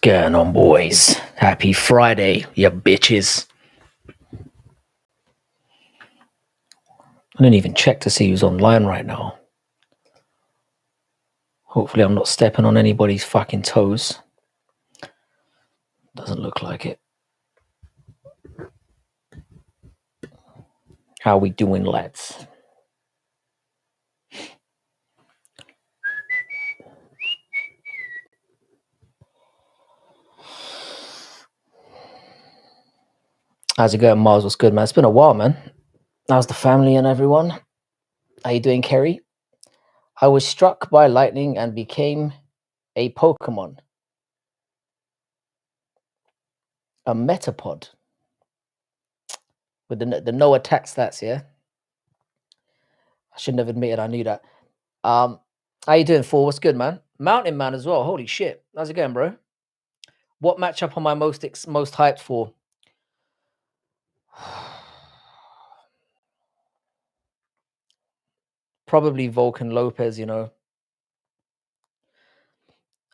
going on, boys? Happy Friday, you bitches. I didn't even check to see who's online right now. Hopefully I'm not stepping on anybody's fucking toes. Doesn't look like it. How we doing, lads? How's it going, Mars? What's good, man? It's been a while, man. How's the family and everyone? How you doing, Kerry? I was struck by lightning and became a Pokemon. A Metapod. With the no attack stats, yeah? I shouldn't have admitted I knew that. How you doing, Four? What's good, man? Mountain Man as well. Holy shit. How's it going, bro? What matchup am I most hyped for? Probably Volk and Lopes, you know.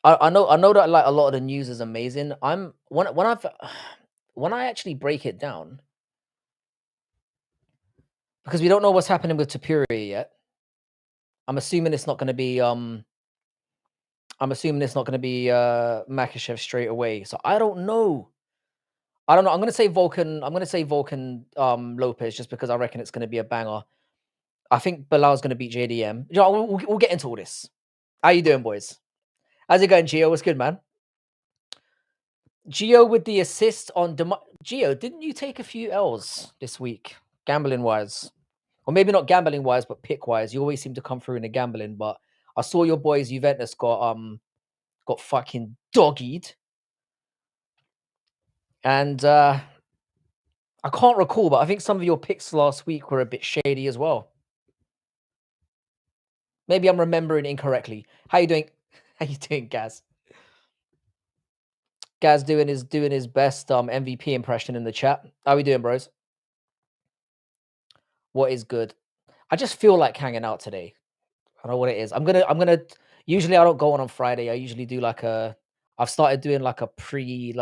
I know that like a lot of the news is amazing. When I actually break it down, because we don't know what's happening with Tapiri yet. I'm assuming it's not going to be Makhachev straight away. So I don't know. I'm gonna say Vulcan. I'm gonna say Vulcan Lopes just because I reckon it's gonna be a banger. I think Belal's gonna beat JDM. You know, we'll get into all this. How you doing, boys? How's it going, Gio? What's good, man? Gio with the assist on Gio, didn't you take a few L's this week, gambling wise? Or maybe not gambling wise, but pick wise. You always seem to come through in the gambling, but I saw your boys Juventus got fucking doggied. And I can't recall, but I think some of your picks last week were a bit shady as well. Maybe I'm remembering incorrectly. How you doing? How you doing, Gaz? Gaz doing his best MVP impression in the chat. How we doing, bros? What is good? I just feel like hanging out today. I don't know what it is. I'm gonna. Usually I don't go on Friday. I usually do like I've started doing like a pre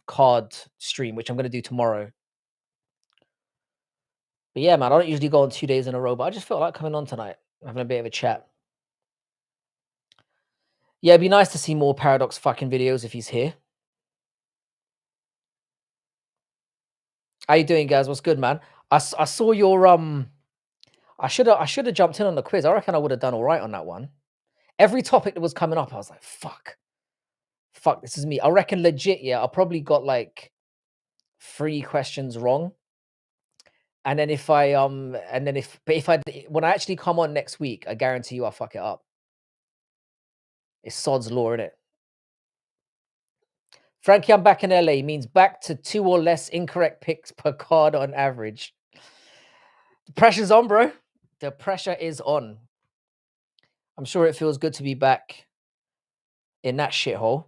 card stream, which I'm gonna do tomorrow. But yeah, man, I don't usually go on 2 days in a row, but I just felt like coming on tonight, having a bit of a chat. Yeah, it'd be nice to see more Paradox fucking videos if he's here. How you doing, guys? What's good, man? I saw your I should have jumped in on the quiz. I reckon I would have done all right on that one. Every topic that was coming up, I was like, fuck, this is me. I reckon legit, yeah, I probably got like 3 questions wrong. And then if I when I actually come on next week, I guarantee you I'll fuck it up. It's sod's law, innit? Frankie, I'm back in LA means back to 2 or less incorrect picks per card on average. The pressure's on, bro. The pressure is on. I'm sure it feels good to be back in that shithole.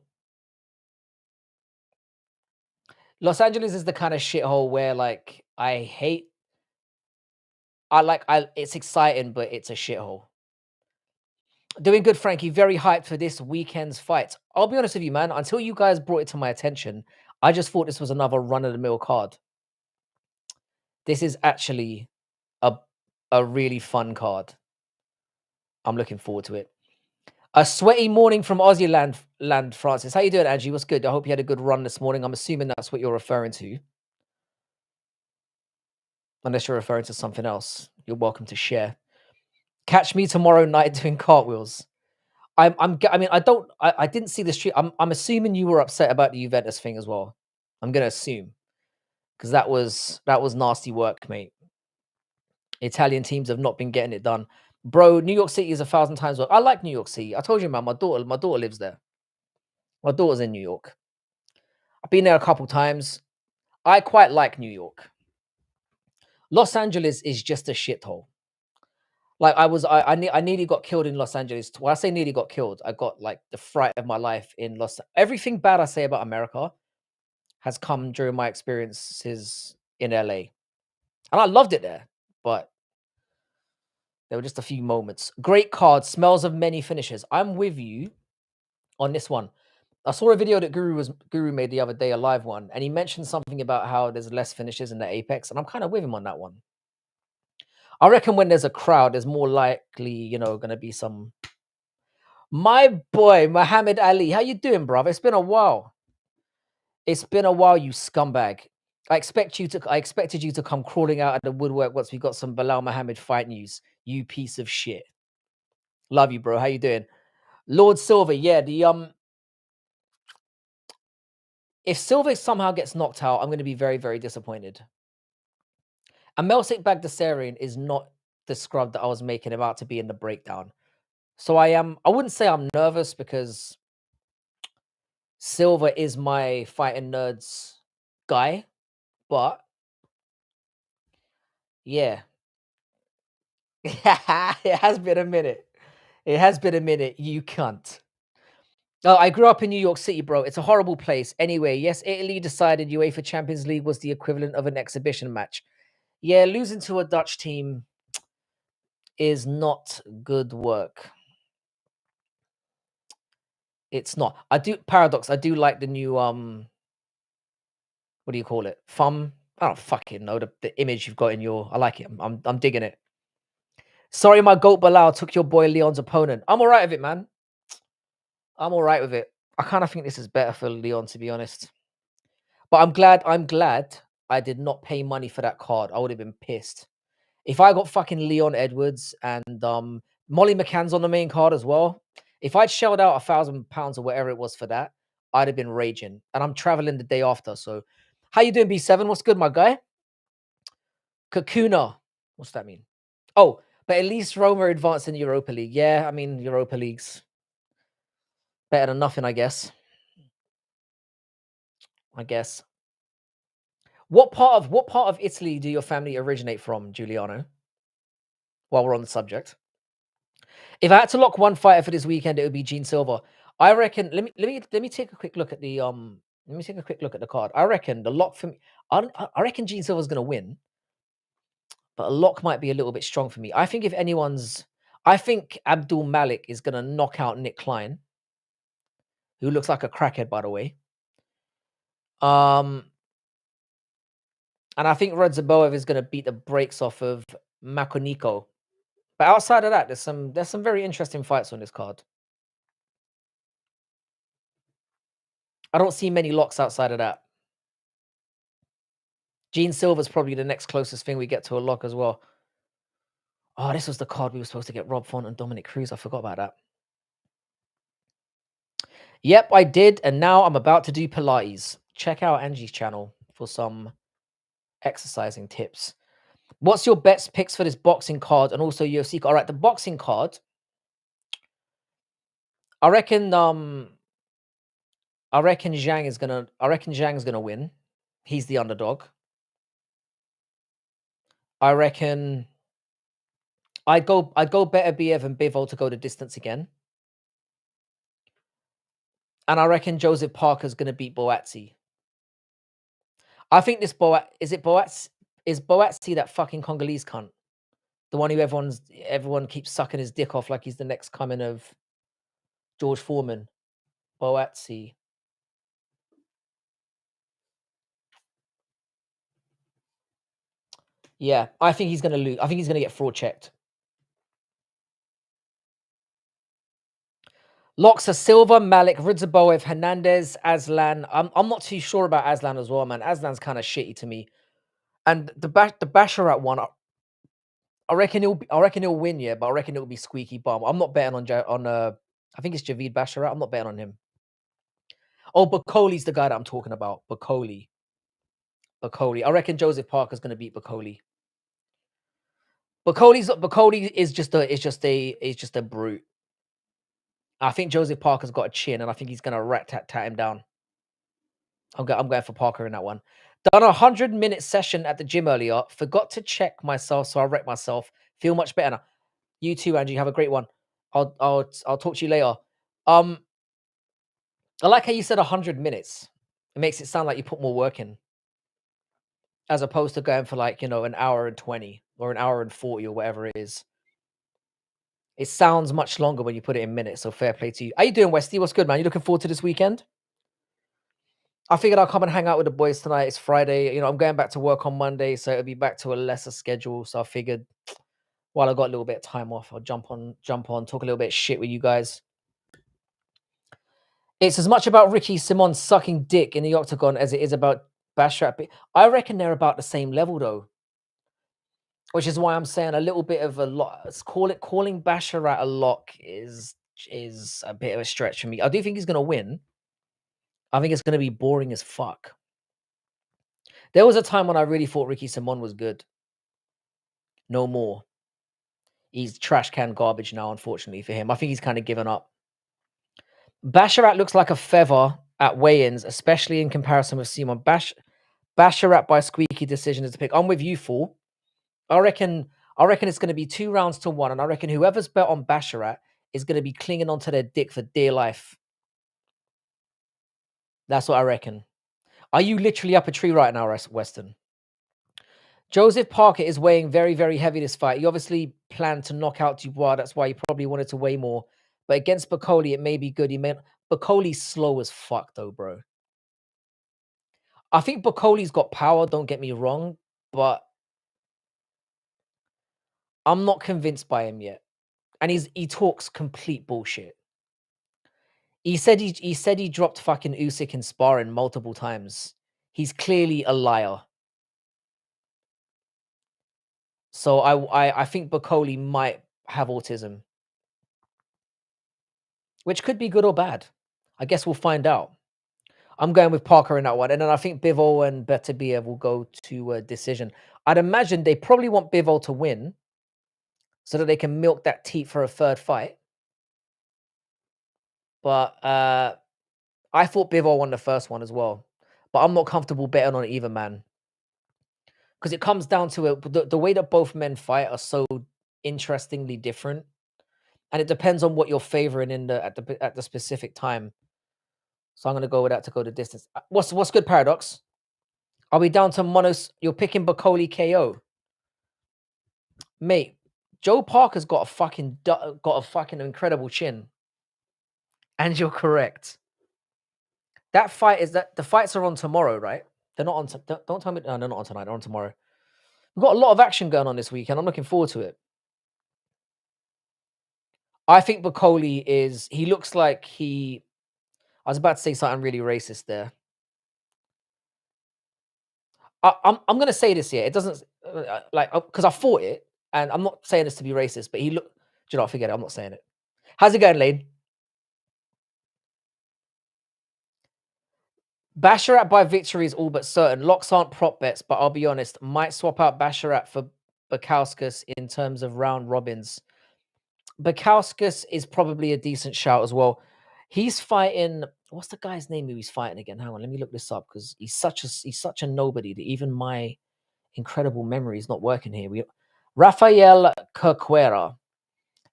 Los Angeles is the kind of shithole where like I hate. It's exciting, but it's a shithole. Doing good, Frankie. Very hyped for this weekend's fight. I'll be honest with you, man. Until you guys brought it to my attention, I just thought this was another run-of-the-mill card. This is actually a really fun card. I'm looking forward to it. A sweaty morning from Aussie land, Francis. How you doing, Angie? What's good? I hope you had a good run this morning. I'm assuming that's what you're referring to. Unless you're referring to something else, you're welcome to share. Catch me tomorrow night doing cartwheels. I didn't see the street. I'm assuming you were upset about the Juventus thing as well. I'm gonna assume because that was nasty work, mate. Italian teams have not been getting it done, bro. New York City is 1,000 times worse. I like New York City. I told you, man. My daughter lives there. My daughter's in New York. I've been there a couple times. I quite like New York. Los Angeles is just a shithole. Like I nearly got killed in Los Angeles. When I say nearly got killed, I got like the fright of my life in everything bad I say about America has come during my experiences in LA. And I loved it there, but there were just a few moments. Great card, smells of many finishes. I'm with you. on this one. I saw a video that Guru made the other day, a live one, and he mentioned something about how there's less finishes in the Apex, and I'm kind of with him on that one. I reckon when there's a crowd, there's more likely, going to be some. My boy, Muhammad Ali, how you doing, brother? It's been a while. It's been a while, you scumbag. I expected you to come crawling out of the woodwork once we got some Belal Muhammad fight news. You piece of shit. Love you, bro. How you doing? Lord Silver, yeah, if Silver somehow gets knocked out, I'm gonna be very, very disappointed. And Melsik Bagdasarian is not the scrub that I was making him out to be in the breakdown. So I wouldn't say I'm nervous because Silver is my fighting nerds guy, but yeah. It has been a minute. It has been a minute, you cunt. Oh, I grew up in New York City, bro. It's a horrible place. Anyway, yes, Italy decided UEFA Champions League was the equivalent of an exhibition match. Yeah, losing to a Dutch team is not good work. It's not. I do like the new what do you call it? I don't fucking know the image you've got in your. I like it. I'm digging it. Sorry, my goat Bilal took your boy Leon's opponent. I'm all right with it, man. I'm all right with it. I kind of think this is better for Leon, to be honest. But I'm glad I did not pay money for that card. I would have been pissed. If I got fucking Leon Edwards and Molly McCann's on the main card as well, if I'd shelled out £1,000 or whatever it was for that, I'd have been raging. And I'm traveling the day after. So how you doing, B7? What's good, my guy? Kakuna. What's that mean? Oh, but at least Roma advanced in Europa League. Yeah, I mean Europa League's better than nothing, I guess. I guess. What part of Italy do your family originate from, Giuliano? While we're on the subject, if I had to lock one fighter for this weekend, it would be Gene Silva. I reckon. Let me take a quick look at the Let me take a quick look at the card. I reckon the lock for me. I reckon Gene Silva's going to win, but a lock might be a little bit strong for me. I think if anyone's, I think Abdul Malik is going to knock out Nick Klein, who looks like a crackhead, by the way. Um, and I think Rodzaboev is going to beat the brakes off of Makoniko. But outside of that, there's some very interesting fights on this card. I don't see many locks outside of that. Gene Silver's probably the next closest thing we get to a lock as well. Oh, this was the card we were supposed to get Rob Font and Dominic Cruz. I forgot about that. Yep, I did. And now I'm about to do Pilates. Check out Angie's channel for some exercising tips. What's your best picks for this boxing card and also UFC? All right, the boxing card. I reckon Zhang's gonna win. He's the underdog. I reckon I'd go better Biev and Bivol to go the distance again. And I reckon Joseph Parker's gonna beat Boatsi. I think this is Boatsi that fucking Congolese cunt? The one who everyone keeps sucking his dick off like he's the next coming of George Foreman. Boatsi. Yeah, I think he's gonna lose. I think he's gonna get fraud checked. Locks are Silva, Malik, Ridzaboev, Hernandez, Aslan. I'm not too sure about Aslan as well, man. Aslan's kind of shitty to me. And the Basharat one, I reckon he'll win, yeah, but I reckon it'll be squeaky bum. I'm not betting on I think it's Javid Basharat. I'm not betting on him. Oh, Bacoli's the guy that I'm talking about. Bacoli. I reckon Joseph Parker's gonna beat Bacoli. Bacoli is just a brute. I think Joseph Parker's got a chin, and I think he's gonna rat-tat-tat him down. I'm going for Parker in that one. Done a 100-minute session at the gym earlier. Forgot to check myself, so I wrecked myself. Feel much better now. You too, Angie. Have a great one. I'll talk to you later. I like how you said 100 minutes. It makes it sound like you put more work in, as opposed to going for like an hour and 20 or an hour and 40 or whatever it is. It sounds much longer when you put it in minutes, so fair play to you. How you doing, Westy? What's good, man? You looking forward to this weekend? I figured I'll come and hang out with the boys tonight. It's Friday. I'm going back to work on Monday, so it'll be back to a lesser schedule. So I figured while I got a little bit of time off, I'll jump on, talk a little bit of shit with you guys. It's as much about Ricky Simon sucking dick in the octagon as it is about Basharat. I reckon they're about the same level though, which is why I'm saying a little bit of a lot. Calling Basharat a lock is a bit of a stretch for me. I do think he's gonna win. I think it's gonna be boring as fuck. There was a time when I really thought Ricky Simon was good. No more. He's trash can garbage now, unfortunately for him. I think he's kind of given up. Basharat looks like a feather at weigh-ins, especially in comparison with Simon. Basharat by squeaky decision is the pick. I'm with you, fool. I reckon it's going to be 2 rounds to 1, and I reckon whoever's bet on Basharat is going to be clinging onto their dick for dear life. That's what I reckon. Are you literally up a tree right now, Weston? Joseph Parker is weighing very, very heavy this fight. He obviously planned to knock out Dubois. That's why he probably wanted to weigh more. But against Bacoli, it may be good. Bacoli's slow as fuck, though, bro. I think Bacoli's got power, don't get me wrong, but I'm not convinced by him yet. And he talks complete bullshit. He said he dropped fucking Usyk in sparring multiple times. He's clearly a liar. So I think Bacoli might have autism, which could be good or bad. I guess we'll find out. I'm going with Parker in that one, and then I think Bivol and Beterbiev will go to a decision. I'd imagine they probably want Bivol to win, so that they can milk that teat for a third fight. But I thought Bivol won the first one as well, but I'm not comfortable betting on either man because it comes down to the way that both men fight are so interestingly different, and it depends on what you're favoring at the specific time. So I'm gonna go with that to go the distance. What's good, Paradox? Are we down to monos? You're picking Bacoli KO, mate. Joe Parker's got a fucking incredible chin, and you're correct. That fight is that the fights are on tomorrow, right? They're not on. Don't tell me. No, they're not on tonight. They're on tomorrow. We've got a lot of action going on this weekend. I'm looking forward to it. I think Bacoli is. He looks like he. I was about to say something really racist there. I'm gonna say this here. It doesn't like because I fought it, and I'm not saying this to be racist, but he look. Do you know? Forget it. I'm not saying it. How's it going, Lane? Basharat by victory is all but certain. Locks aren't prop bets, but I'll be honest, might swap out Basharat for Bakauskas in terms of round robins. Bakauskas is probably a decent shout as well. He's fighting. What's the guy's name who he's fighting again? Hang on, let me look this up because he's such a nobody that even my incredible memory is not working here. Rafael Corcuera.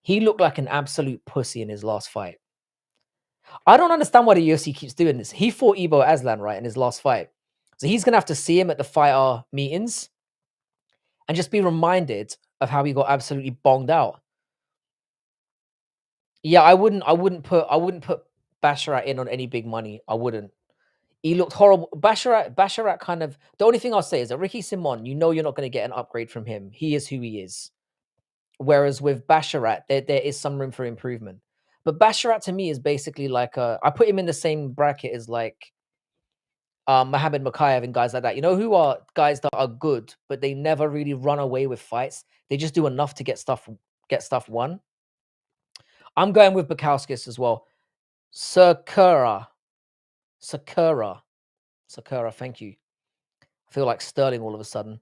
He looked like an absolute pussy in his last fight. I don't understand why the UFC keeps doing this. He fought Ibo Aslan, right, in his last fight. So he's gonna have to see him at the fighter meetings and just be reminded of how he got absolutely bonged out. Yeah, I wouldn't put Basharat in on any big money. I wouldn't. He looked horrible. Basharat kind of the only thing I'll say is that Ricky Simon, you're not going to get an upgrade from him. He is who he is. Whereas with Basharat, there is some room for improvement. But Basharat to me is basically like I put him in the same bracket as like Mohammed Makayev and guys like that. You know who are guys that are good, but they never really run away with fights. They just do enough to get stuff won. I'm going with Bukowskis as well. Sakura. Sakura. Sakura, thank you. I feel like Sterling all of a sudden.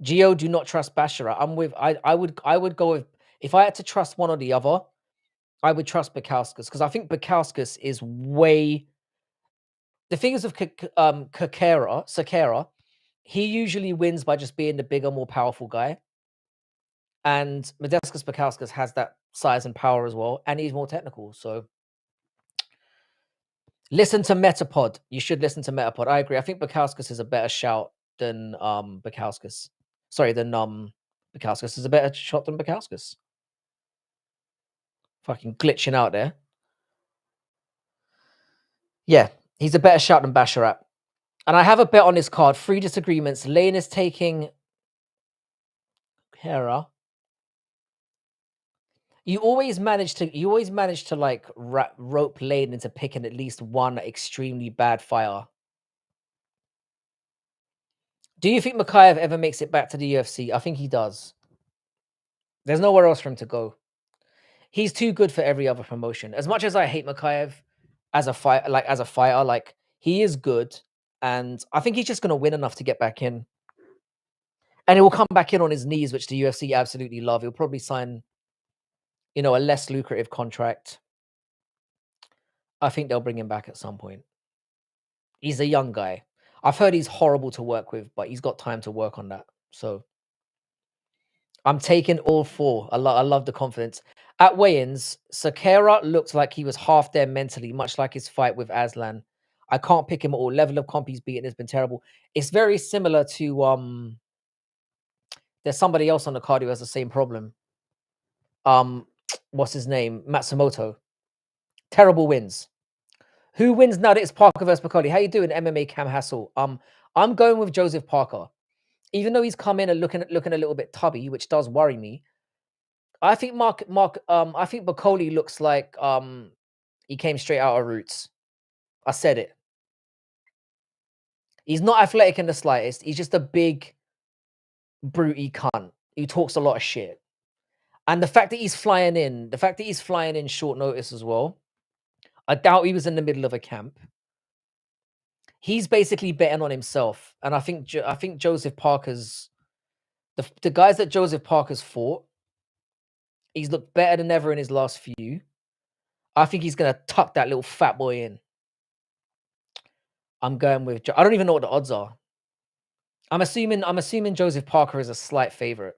Geo, do not trust Bashara. I would go with if I had to trust one or the other, I would trust Bukowskis because I think Bukowskis is way the thing is of Sakara, he usually wins by just being the bigger, more powerful guy. And Modestus Bukowskis has that size and power as well, and he's more technical. So listen to Metapod. You should listen to Metapod. I agree. I think Bukowskis is a better shout than Bukowskis. Sorry, than Bukowskis is a better shot than Bukowskis. Fucking glitching out there. Yeah, he's a better shout than Basharat. And I have a bet on this card. 3 disagreements. Lane is taking Hera. You always manage to like rope Lane into picking at least one extremely bad fire. Do you think Makayev ever makes it back to the UFC? I think he does. There's nowhere else for him to go. He's too good for every other promotion. As much as I hate Makayev as a fighter, like he is good, and I think he's just gonna win enough to get back in. And he will come back in on his knees, which the UFC absolutely love. He'll probably sign, a less lucrative contract. I think they'll bring him back at some point. He's a young guy. I've heard he's horrible to work with, but he's got time to work on that. So I'm taking all 4. I love the confidence. At weigh-ins, Sakara looked like he was half there mentally, much like his fight with Aslan. I can't pick him at all. Level of comp he's beaten has been terrible. It's very similar to there's somebody else on the card who has the same problem. What's his name? Matsumoto. Terrible wins. Who wins now that it's Parker versus Piccoli? How you doing, MMA Cam Hassel? I'm going with Joseph Parker. Even though he's come in and looking a little bit tubby, which does worry me. I think I think Piccoli looks like he came straight out of Roots. I said it. He's not athletic in the slightest. He's just a big, brutey cunt who talks a lot of shit. And the fact that he's flying in short notice as well. I doubt he was in the middle of a camp. He's basically betting on himself, and I think Joseph Parker's the guys that Joseph Parker's fought. He's looked better than ever in his last few. I think he's gonna tuck that little fat boy in. I'm going with. I don't even know what the odds are. I'm assuming Joseph Parker is a slight favorite.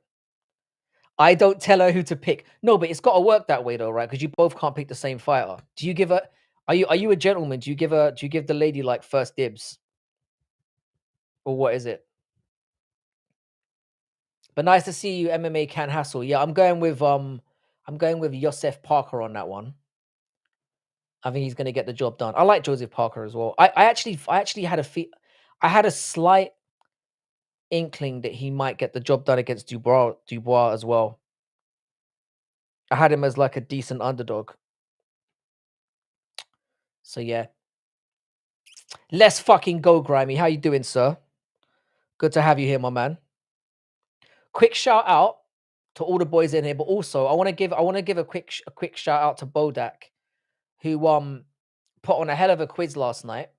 I don't tell her who to pick. No, but it's got to work that way though, right? Because you both can't pick the same fighter. Do you give a? Are you a gentleman? Do you give the lady like first dibs, or what is it? But nice to see you, MMA Can Hassle. Yeah, I'm going with Joseph Parker on that one. I think he's going to get the job done. I like Joseph Parker as well. I actually had I had a slight inkling that he might get the job done against Dubois as well. I had him as like a decent underdog. So yeah. Let's fucking go, Grimy. How you doing, sir? Good to have you here, my man. Quick shout out to all the boys in here, but also I want to give a quick shout out to Bodak, who put on a hell of a quiz last night.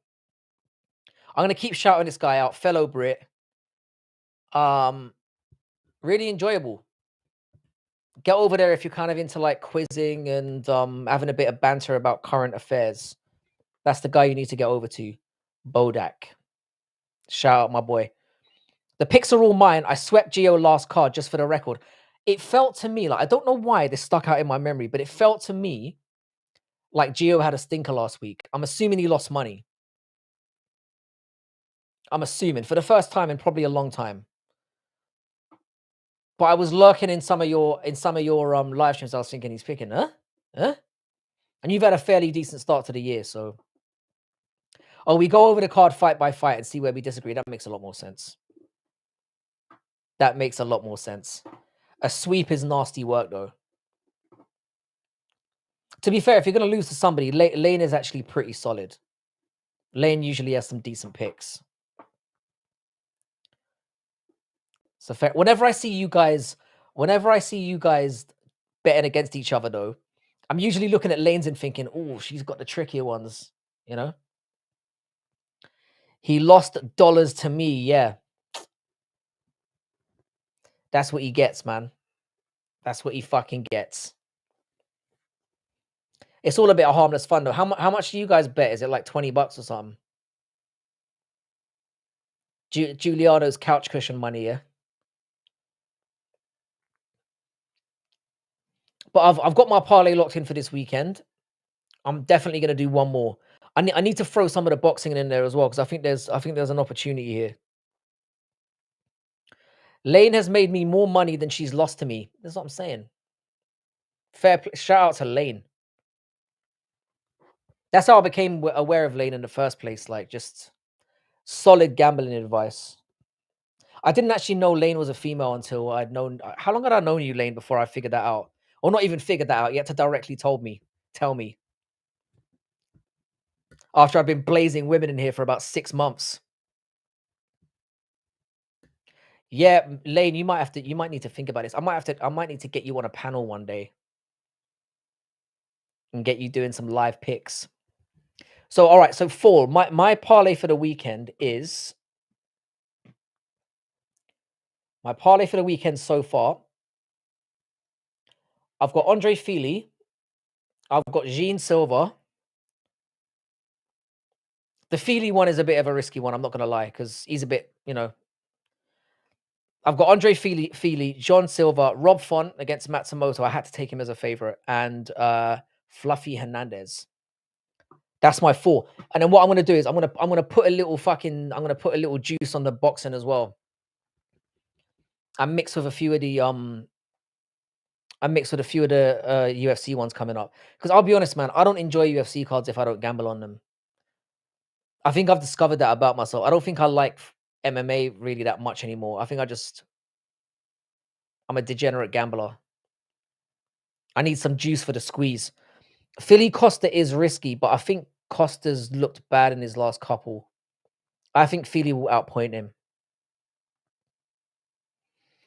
I'm gonna keep shouting this guy out, fellow Brit. Really enjoyable. Get over there if you're kind of into like quizzing and having a bit of banter about current affairs. That's the guy you need to get over to, Bodak. Shout out my boy. The picks are all mine. I swept Gio last card just for the record. It felt to me like, I don't know why this stuck out in my memory, but it felt to me like Gio had a stinker last week. I'm assuming he lost money. I'm assuming for the first time in probably a long time. But I was lurking in some of your live streams. I was thinking he's picking, huh? And you've had a fairly decent start to the year, so. Oh, we go over the card fight by fight and see where we disagree. That makes a lot more sense. That makes a lot more sense. A sweep is nasty work, though. To be fair, if you're going to lose to somebody, Lane is actually pretty solid. Lane usually has some decent picks. So fair. Whenever I see you guys betting against each other, though, I'm usually looking at Lanes and thinking, oh, she's got the trickier ones, you know? He lost dollars to me, yeah. That's what he gets, man. That's what he fucking gets. It's all a bit of harmless fun, though. How much do you guys bet? Is it like $20 or something? Giuliano's couch cushion money, yeah? But I've got my parlay locked in for this weekend. I'm definitely going to do one more. I need to throw some of the boxing in there as well because I think there's an opportunity here. Lane has made me more money than she's lost to me. That's what I'm saying. Shout out to Lane. That's how I became aware of Lane in the first place. Like, just solid gambling advice. I didn't actually know Lane was a female until I'd known. How long had I known you, Lane, before I figured that out? Or not even figured that out. You had to directly tell me after I'd been blazing women in here for about 6 months. Yeah, Lane, you might need to think about this. I might need to get you on a panel one day and get you doing some live picks. So, all right. So, fall. My parlay for the weekend is my parlay for the weekend so far. I've got Andre Feely. I've got Jean Silva. The Feely one is a bit of a risky one. I'm not gonna lie, because he's a bit, I've got Andre Feely, John Silva, Rob Font against Matsumoto. I had to take him as a favorite, and Fluffy Hernandez. That's my four. And then what I'm gonna do is I'm gonna put a little juice on the boxing as well. I mix with a few of the UFC ones coming up. Because I'll be honest, man, I don't enjoy UFC cards if I don't gamble on them. I think I've discovered that about myself. I don't think I like MMA really that much anymore. I think I'm a degenerate gambler. I need some juice for the squeeze. Philly Costa is risky, but I think Costa's looked bad in his last couple. I think Philly will outpoint him.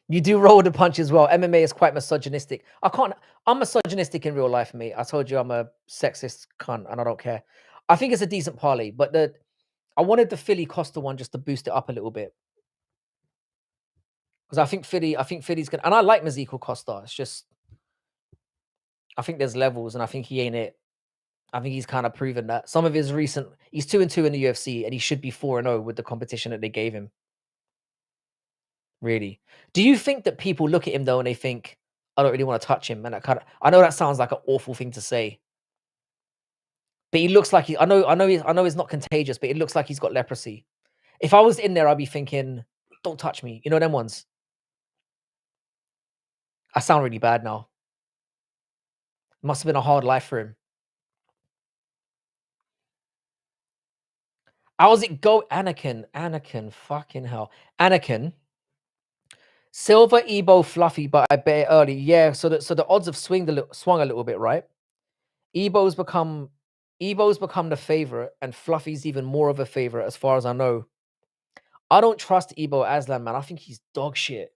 You do roll the punch as well. MMA is quite misogynistic. I'm misogynistic in real life, mate. I told you I'm a sexist cunt and I don't care. I think it's a decent parlay, but I wanted the Philly Costa one just to boost it up a little bit. Because I think Philly's gonna, and I like Maziko Costa. It's just I think there's levels, and I think he ain't it. I think he's kind of proven that. Some of his he's 2-2 in the UFC, and he should be 4-0 with the competition that they gave him. Really. Do you think that people look at him though and they think, I don't really want to touch him? And I know that sounds like an awful thing to say. But he looks like I know he's not contagious, but it looks like he's got leprosy. If I was in there, I'd be thinking, don't touch me. You know them ones. I sound really bad now. Must have been a hard life for him. How's it go? Anakin, fucking hell. Anakin. Silver, Ebo, Fluffy, but I bet it early. Yeah, so the odds have swung a little bit, right? Ebo's become the favorite, and Fluffy's even more of a favorite, as far as I know. I don't trust Ebo Aslan, man. I think he's dog shit.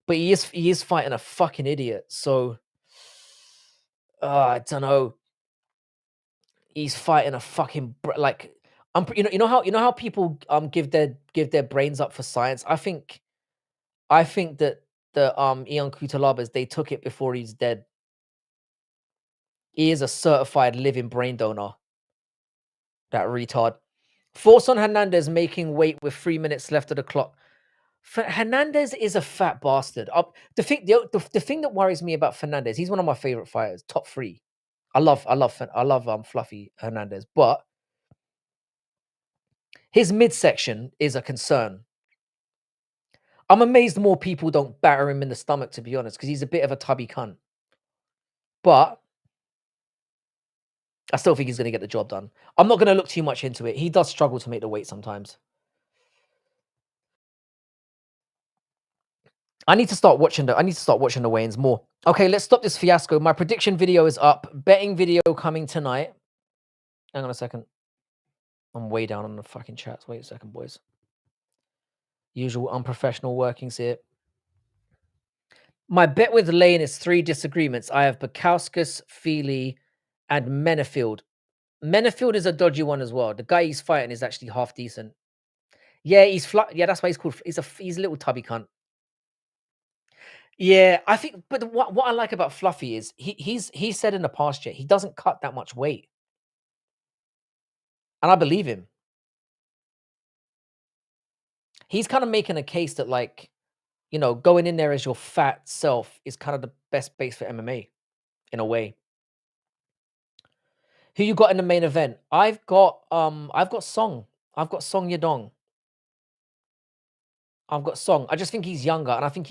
But he is fighting a fucking idiot. So I don't know. He's fighting a fucking like you know how people give their brains up for science. I think that the Ion Kutalabas, they took it before he's dead. He is a certified living brain donor. That retard. Force on Hernandez making weight with 3 minutes left of the clock. Hernandez is a fat bastard. The thing that worries me about Fernandez, he's one of my favorite fighters, top three. I love Fluffy Hernandez, but his midsection is a concern. I'm amazed more people don't batter him in the stomach, to be honest, because he's a bit of a tubby cunt. But I still think he's going to get the job done. I'm not going to look too much into it. He does struggle to make the weight sometimes. I need to start watching the weigh-ins more. Okay, let's stop this fiasco. My prediction video is up. Betting video coming tonight. Hang on a second. I'm way down on the fucking chats. Wait a second, boys. Usual unprofessional workings here. My bet with Lane is 3 disagreements. I have Bukowskis, Feely, and Menefield. Menefield is a dodgy one as well. The guy he's fighting is actually half decent. Yeah, yeah, that's why he's called. He's a little tubby cunt. Yeah, I think. But what I like about Fluffy is he said in the past he doesn't cut that much weight, and I believe him. He's kind of making a case that going in there as your fat self is kind of the best base for MMA in a way. Who you got in the main event? I've got Song. I've got Song Yadong. I've got Song. I just think he's younger, and I think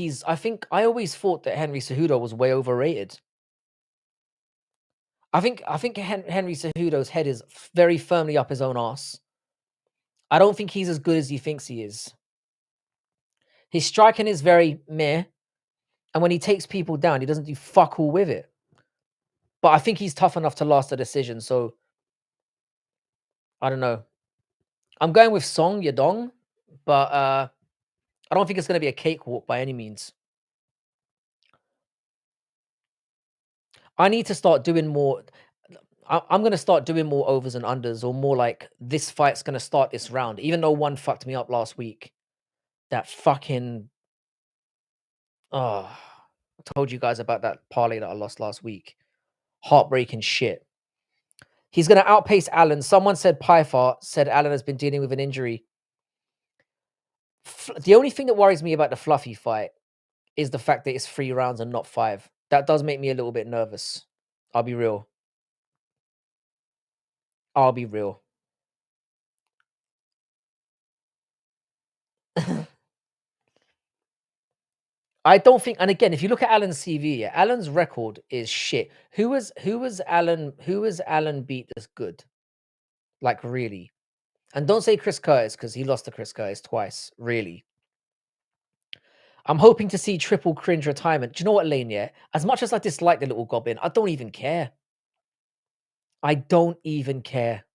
I always thought that Henry Cejudo was way overrated. I think Henry Cejudo's head is very firmly up his own arse. I don't think he's as good as he thinks he is. His striking is very meh, and when he takes people down, he doesn't do fuck all with it. But I think he's tough enough to last a decision, so I don't know. I'm going with Song Yadong, but I don't think it's gonna be a cakewalk by any means. I need to start doing more. I'm gonna start doing more overs and unders, or more like this fight's gonna start this round. Even though one fucked me up last week, that fucking oh, I told you guys about that parlay that I lost last week. Heartbreaking shit. He's gonna outpace Allen. Someone said Pyfar said Allen has been dealing with an injury. The only thing that worries me about the Fluffy fight is the fact that it's 3 rounds and not 5. That does make me a little bit nervous. I'll be real. I'll be real. I don't think, and again, if you look at Allen's CV, yeah, Allen's record is shit. Who was Allen beat that's good? Like really. And don't say Chris Curtis, because he lost to Chris Curtis twice. Really. I'm hoping to see triple cringe retirement. Do you know what, Lane? Yeah, as much as I dislike the little goblin, I don't even care. I don't even care.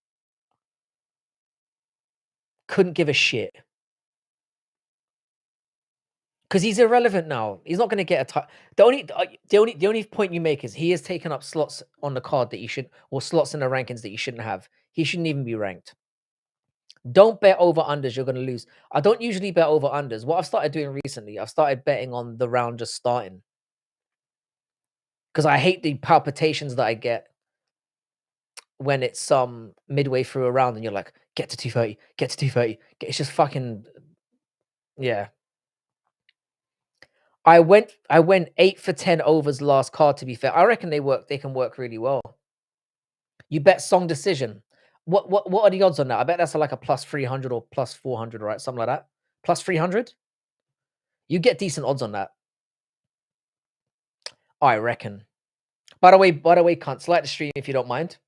Couldn't give a shit. Because he's irrelevant now. He's not going to get a the only point you make is he has taken up slots on the card that he should, or slots in the rankings that he shouldn't have. He shouldn't even be ranked. Don't bet over unders. You're going to lose. I don't usually bet over unders. What I've started doing recently, I've started betting on the round just starting, because I hate the palpitations that I get when it's midway through a round and you're like, get to 230, get to 230. It's just fucking yeah. I went 8 for 10 overs last card, to be fair. I reckon they can work really well. You bet Song decision. What are the odds on that? I bet that's like a plus 300 or plus 400, right? Something like that. Plus 300? You get decent odds on that. I reckon. By the way, cunts, like the stream if you don't mind.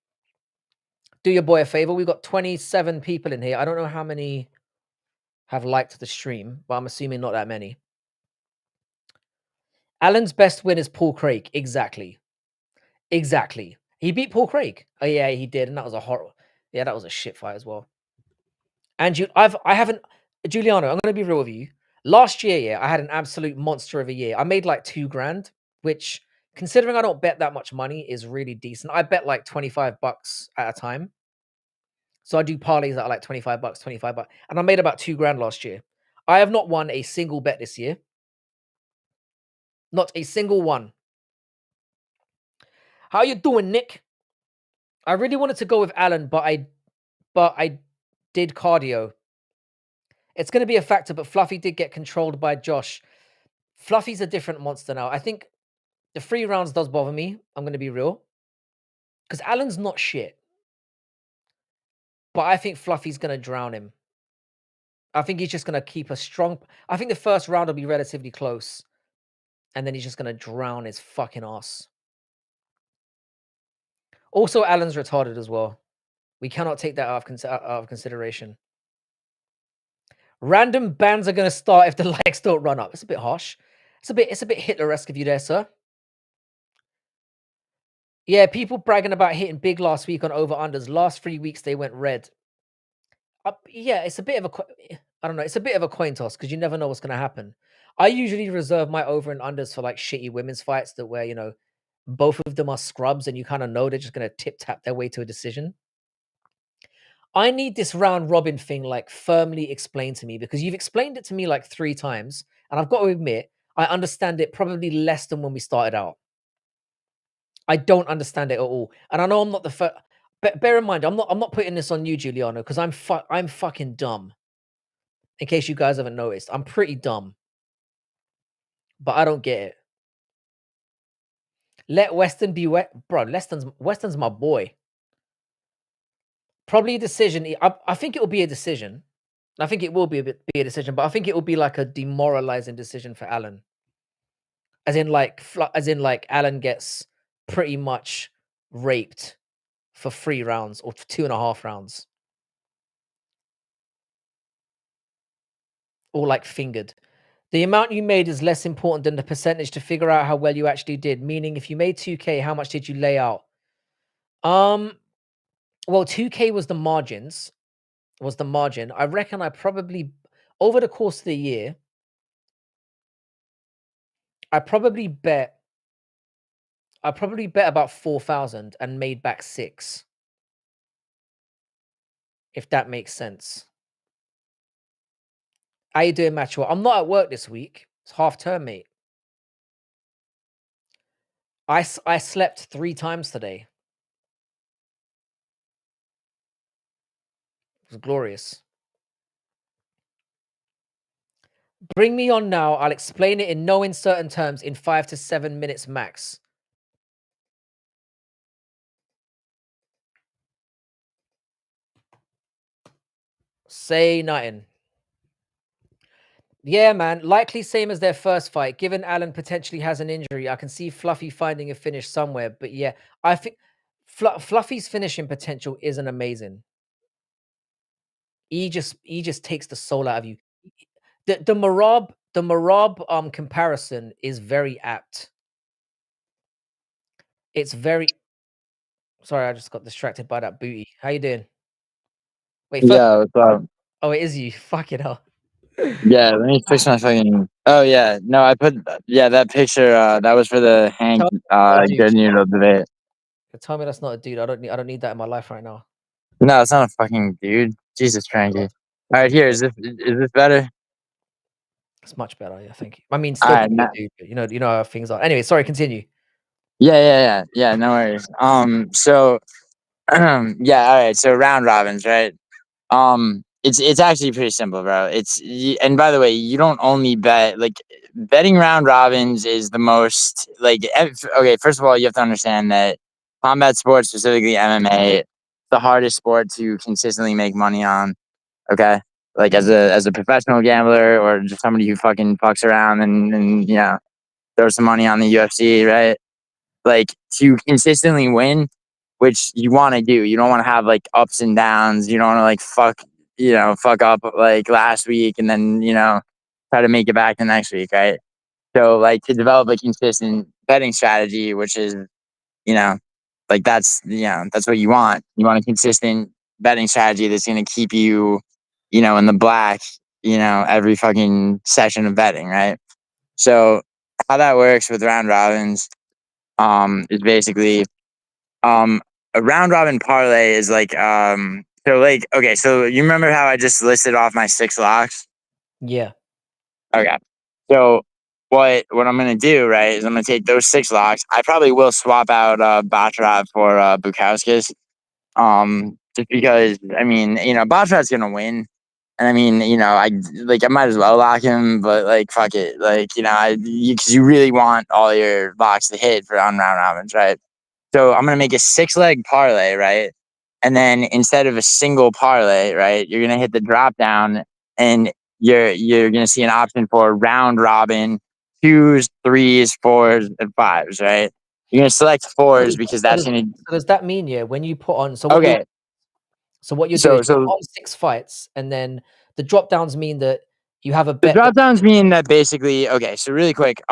Do your boy a favor. We've got 27 people in here. I don't know how many have liked the stream, but I'm assuming not that many. Allen's best win is Paul Craig. Exactly. Exactly. He beat Paul Craig. Oh yeah, he did, and that was a horror. Yeah, that was a shit fight as well. And I haven't, Giuliano. I'm gonna be real with you. Last year, yeah, I had an absolute monster of a year. I made like 2 grand, which, considering I don't bet that much money, is really decent. I bet like $25 at a time. So I do parlays that are like $25, $25, and I made about 2 grand last year. I have not won a single bet this year. Not a single one. How you doing, Nick? I really wanted to go with Allen, but I did cardio. It's going to be a factor, but Fluffy did get controlled by Josh. Fluffy's a different monster now. I think the 3 rounds does bother me. I'm going to be real, because Allen's not shit, but I think Fluffy's going to drown him. I think he's just going to keep a strong. I think the first round will be relatively close, and then he's just going to drown his fucking ass. Also, Allen's retarded as well. We cannot take that out of consideration. Random bans are going to start if the likes don't run up. It's a bit harsh. It's a bit Hitler-esque of you there, sir. Yeah, people bragging about hitting big last week on over-unders. Last 3 weeks, they went red. Yeah, it's a bit of I don't know. It's a bit of a coin toss, because you never know what's going to happen. I usually reserve my over and unders for like shitty women's fights that where, both of them are scrubs and you kind of know they're just going to tip-tap their way to a decision. I need this round robin thing like firmly explained to me, because you've explained it to me like 3 times, and I've got to admit, I understand it probably less than when we started out. I don't understand it at all, and I know I'm not the first. But bear in mind, I'm not putting this on you, Giuliano, because I'm fucking dumb. In case you guys haven't noticed, I'm pretty dumb, but I don't get it. Let Weston be bro. Weston's my boy. Probably a decision. I think it will be a decision. I think it will be a decision, but I think it will be like a demoralizing decision for Allen. As in like Allen gets pretty much raped for 3 rounds or 2.5 rounds, or like fingered. The amount you made is less important than the percentage to figure out how well you actually did. Meaning, if you made 2K, how much did you lay out? Um, well, 2K was the margins. Was the margin? I reckon I probably over the course of the year, I probably bet about 4,000 and made back 6, if that makes sense. How you doing, Macho? I'm not at work this week. It's half term, mate. I slept 3 times today. It was glorious. Bring me on now. I'll explain it in no uncertain terms in 5 to 7 minutes max. Say nothing. Yeah, man. Likely same as their first fight. Given Allen potentially has an injury, I can see Fluffy finding a finish somewhere. But yeah, I think Fluffy's finishing potential isn't amazing. He just takes the soul out of you. The Marab comparison is very apt. It's very sorry, I just got distracted by that booty. How you doing? Wait, first Yeah, what's up? oh, it is you. Fuck it hell. Yeah, let me fix my fucking. Oh yeah, no, I put that picture. That was for the Hank Tell me that's not a dude. good noodle debate. Tell me that's not a dude. I don't need that in my life right now. No, it's not a fucking dude. Jesus, Frankie. All right, here is this better? It's much better, yeah, thank you. I mean, All still right, could be a dude, but you know how things are. Anyway, sorry, continue. yeah. No worries. So yeah, all right. So round robins, right? It's actually pretty simple, bro. And by the way, you don't only bet like betting round robins is the most like okay. First of all, you have to understand that combat sports, specifically MMA, the hardest sport to consistently make money on. Okay, like as a professional gambler or just somebody who fucking fucks around and throw some money on the UFC, right? Like to consistently win, which you want to do. You don't want to have like ups and downs. You don't want to like fuck up like last week and then try to make it back the next week, right? So like to develop a consistent betting strategy, which is you know like that's what you want. You want a consistent betting strategy that's going to keep you in the black every fucking session of betting, right? So how that works with round robins is basically a round robin parlay is like so like okay, so you remember how I just listed off my 6 locks? Yeah. Okay. So what I'm gonna do, right, is I'm gonna take those 6 locks. I probably will swap out Baccarat for Beauchesne. Just because I mean, Bacharat's gonna win. And I mean, I might as well lock him, but like, fuck it. Like, because you really want all your locks to hit for on round robins, right? So I'm gonna make a 6 leg parlay, right? And then instead of a single parlay, right, you're gonna hit the drop down, and you're gonna see an option for round robin, twos, threes, fours, and fives, right? You're gonna select So fours does because so that's does gonna. so does that mean, yeah, when you put on Okay. so what you're doing So is you so put on 6 fights, and then the drop downs mean that you have a the bet that drop downs mean that basically, okay, so really quick,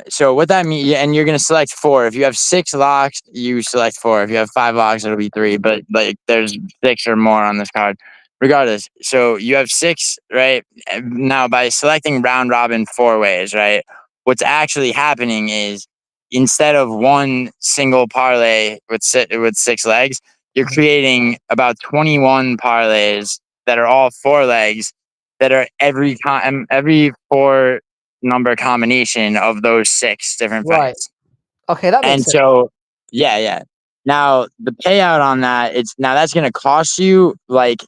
so what that means, and you're gonna select four. If you have 6 locks, you select four. If you have 5 locks, it'll be three. But like, there's 6 or more on this card, regardless. So you have 6, right? Now by selecting round robin 4 ways, right? What's actually happening is instead of one single parlay with 6 legs, you're Mhm. creating about 21 parlays that are all 4 legs that are every 4 number combination of those 6 different Right. fights. Okay, that makes And sense. so, yeah. Now the payout on that, that's going to cost you like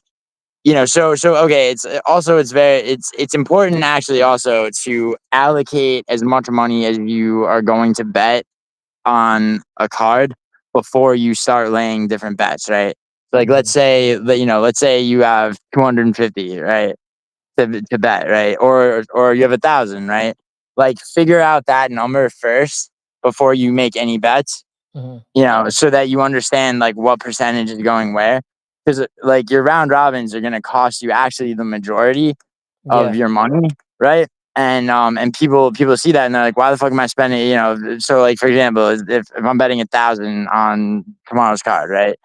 so okay. It's important actually also to allocate as much money as you are going to bet on a card before you start laying different bets, right? So like Mhm. let's say you have 250, right? To bet, right? Or you have 1,000, right? Like figure out that number first before you make any bets. Mhm. So that you understand like what percentage is going where. Because like your round robins are going to cost you actually the majority of Yeah. your money, right? And people see that and they're like, why the fuck am I spending? So like for example, if I'm betting 1,000 on tomorrow's card, right?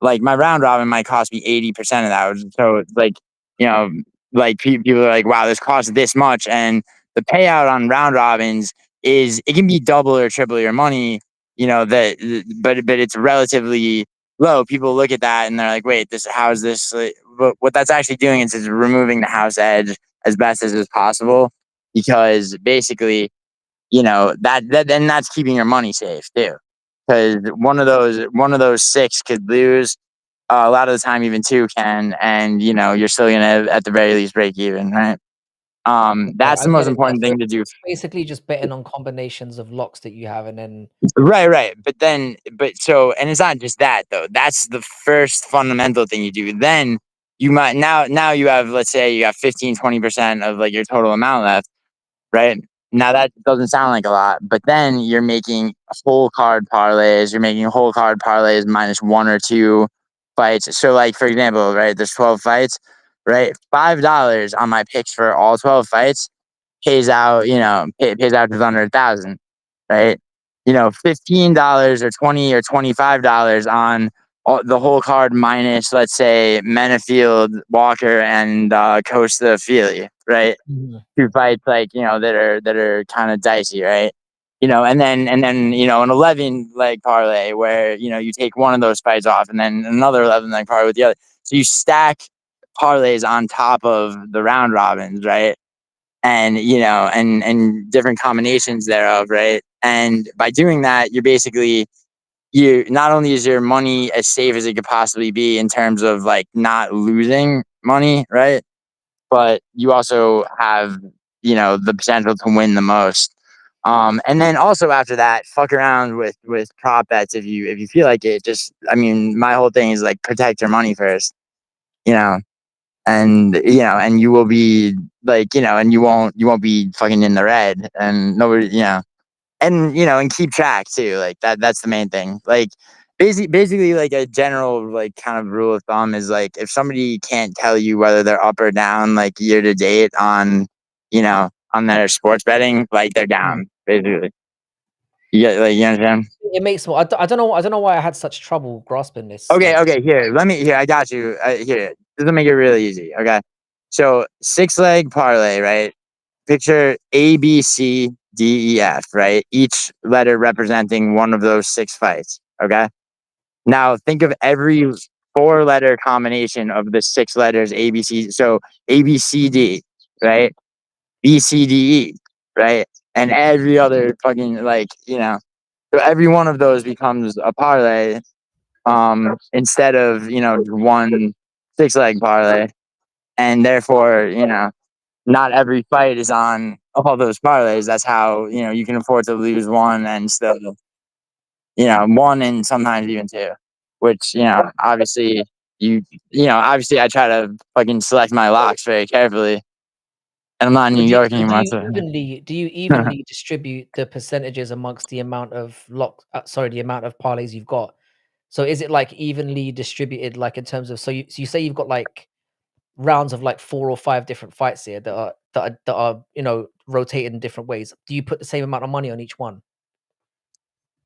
Like my round robin might cost me 80% of that. So like, you know, like people are like, wow, this costs this much. And the payout on round robins is it can be double or triple your money, but it's relatively low. People look at that and they're like, wait, how is this? But what that's actually doing is it's removing the house edge as best as is possible because basically that then that's keeping your money safe too because one of those six could lose a lot of the time even two can and you're still gonna at the very least break even, right? Okay, That's I the most get it now. important So thing to do. it's basically just betting on combinations of locks that you have, and then Right, and it's not just that though. That's the first fundamental thing you do. Then you might now you have, let's say you have 15-20% of like your total amount left. Right? Now that doesn't sound like a lot, but then you're making whole card parlays. You're making whole card parlays minus one or two fights. So, like for example, right? There's 12 fights, right? $5 on my picks for all 12 fights pays out. Pays out just under 1,000, right? $15 or 20 or $25 on the whole card minus, let's say, Menafield, Walker, and Costa Feely, right? Mhm. Two fights like that are kind of dicey, right? And then an 11 leg parlay where you take one of those fights off, and then another 11 leg parlay with the other. So you stack parlays on top of the round robins, right? And different combinations thereof, right? And by doing that, you not only is your money as safe as it could possibly be in terms of like not losing money, right? But you also have the potential to win the most. And then also after that, fuck around with prop bets if you feel like it. Just I mean, my whole thing is like protect your money first, you know, and you will be like and you won't be fucking in the red, and nobody and keep track too. Like that's the main thing. Like basically like a general like kind of rule of thumb is like if somebody can't tell you whether they're up or down like year to date on their sports betting, like they're Mhm. down basically. You understand? It makes more. I don't know why I had such trouble grasping this. Okay, Like, okay, here, I got you. Here, this will make it really easy. Okay. So 6 leg parlay, right? Picture A, B, C, D, E, F, right? Each letter representing one of those six fights. Okay. Now think of every 4 letter combination of the 6 letters A, B, C. So A, B, C, D, right? B, C, D, E, right? And every other fucking so every one of those becomes a parlay instead of one 6 leg parlay, and therefore not every fight is on all those parlays. That's how you can afford to lose one and still one and sometimes even two, which obviously obviously I try to fucking select my locks very carefully, and I'm not in so New York do anymore, you so evenly distribute the percentages amongst the amount of the amount of parlays you've got? So is it like evenly distributed, like in terms of, so you say you've got like rounds of like 4 or 5 different fights here that are rotated in different ways. Do you put the same amount of money on each one?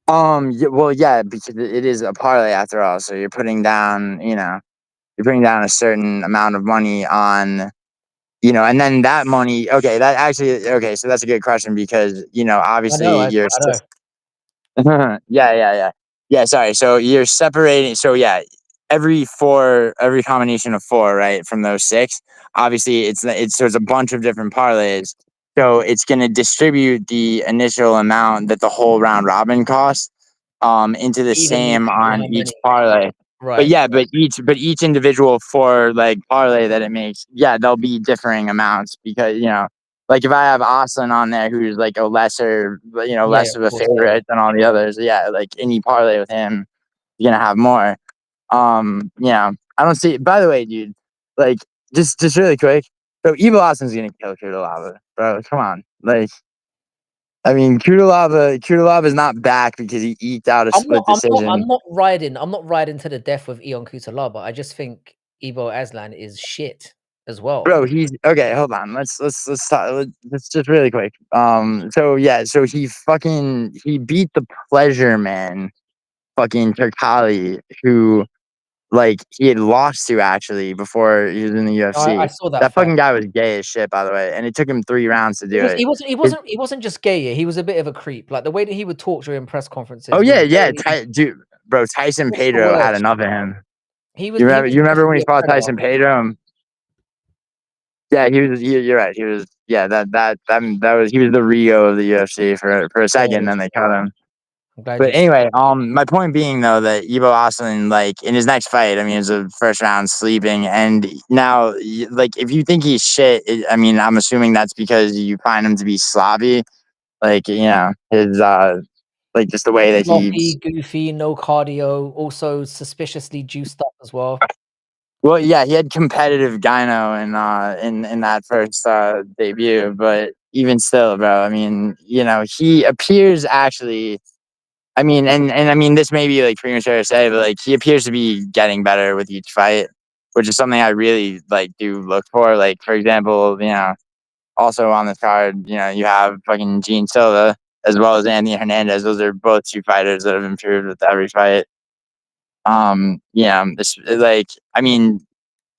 yeah, well, yeah, because it is a parlay after all, so you're putting down a certain amount of money on and then that money. Okay, that actually okay, so that's a good question because I know, obviously I know. yeah, yeah, yeah. Yeah, sorry. So you're separating. So yeah, every combination of four, right, from those six, obviously it's there's a bunch of different parlays. So it's going to distribute the initial amount that the whole round robin costs into the Evenly same between on how each many? parlay. But Right. yeah, but each individual 4 leg parlay that it makes, yeah, they'll be differing amounts because like if I have Austin on there, who's like a lesser, Yeah, less of of a course, yeah. favorite than all the others. Yeah, like any parlay with him, you're gonna have more. I don't see. By the way, dude, like just really quick. So Evil Austin's gonna kill True Lava, bro. Come on, like I mean, Kudalaba is not back because he eked out a split I'm decision. not riding to the death with Ion Cutelaba. I just think Ivo Aslan is shit as well. Bro, he's okay. Hold on. Let's talk. Let's just really quick. So yeah. So he beat the pleasure man, fucking Turkali, who like he had lost to actually before he was in the No, I UFC. saw that That fight. fucking guy was gay as shit, by the way, and it took him 3 rounds to do it. His- He wasn't just gay, yeah, he was a bit of a creep. Like, the way that he would talk during press oh conferences was yeah, yeah, very dude, bro. Tyson what's the Pedro word? had enough of him. He was You remember when definitely he a fought predator. Tyson Pedro? Yeah, he was. You're right. He was. Yeah, that was. He was the Rio of the UFC for a Yeah, second. Then they cut him. I'm glad But you said anyway, my point being though that Ivo Ostlin, like in his next fight, I mean, it was a first round sleeping, and now, like, if you think he's shit, I mean, I'm assuming that's because you find him to be sloppy, like his like just the way that sloppy, he's. goofy, no cardio, also suspiciously juiced up as well. Well, yeah, he had competitive gyno in that first debut, but even still, bro, I mean, he appears actually. I mean, and I mean, this may be like premature to say, but like he appears to be getting better with each fight, which is something I really like do look for. Like, for example, also on this card, you have fucking Gene Silva as well as Anthony Hernandez. Those are both two fighters that have improved with every fight. This like I mean,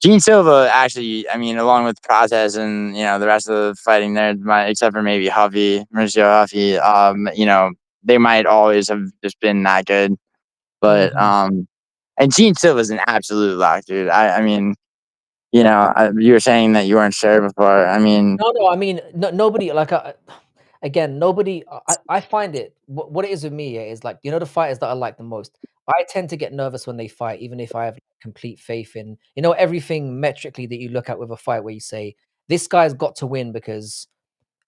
Gene Silva actually, I mean, along with Process and the rest of the fighting there, except for maybe Mauricio Huffy, they might always have just been that good. But Mhm. and Gene Silva's an absolute lock, dude. I mean, you were saying that you weren't sure before. I mean, No, I mean, nobody like, again, nobody I find it what it is with me, yeah, is like, the fighters that I like the most, I tend to get nervous when they fight, even if I have complete faith in, everything metrically that you look at with a fight where you say, "This guy's got to win because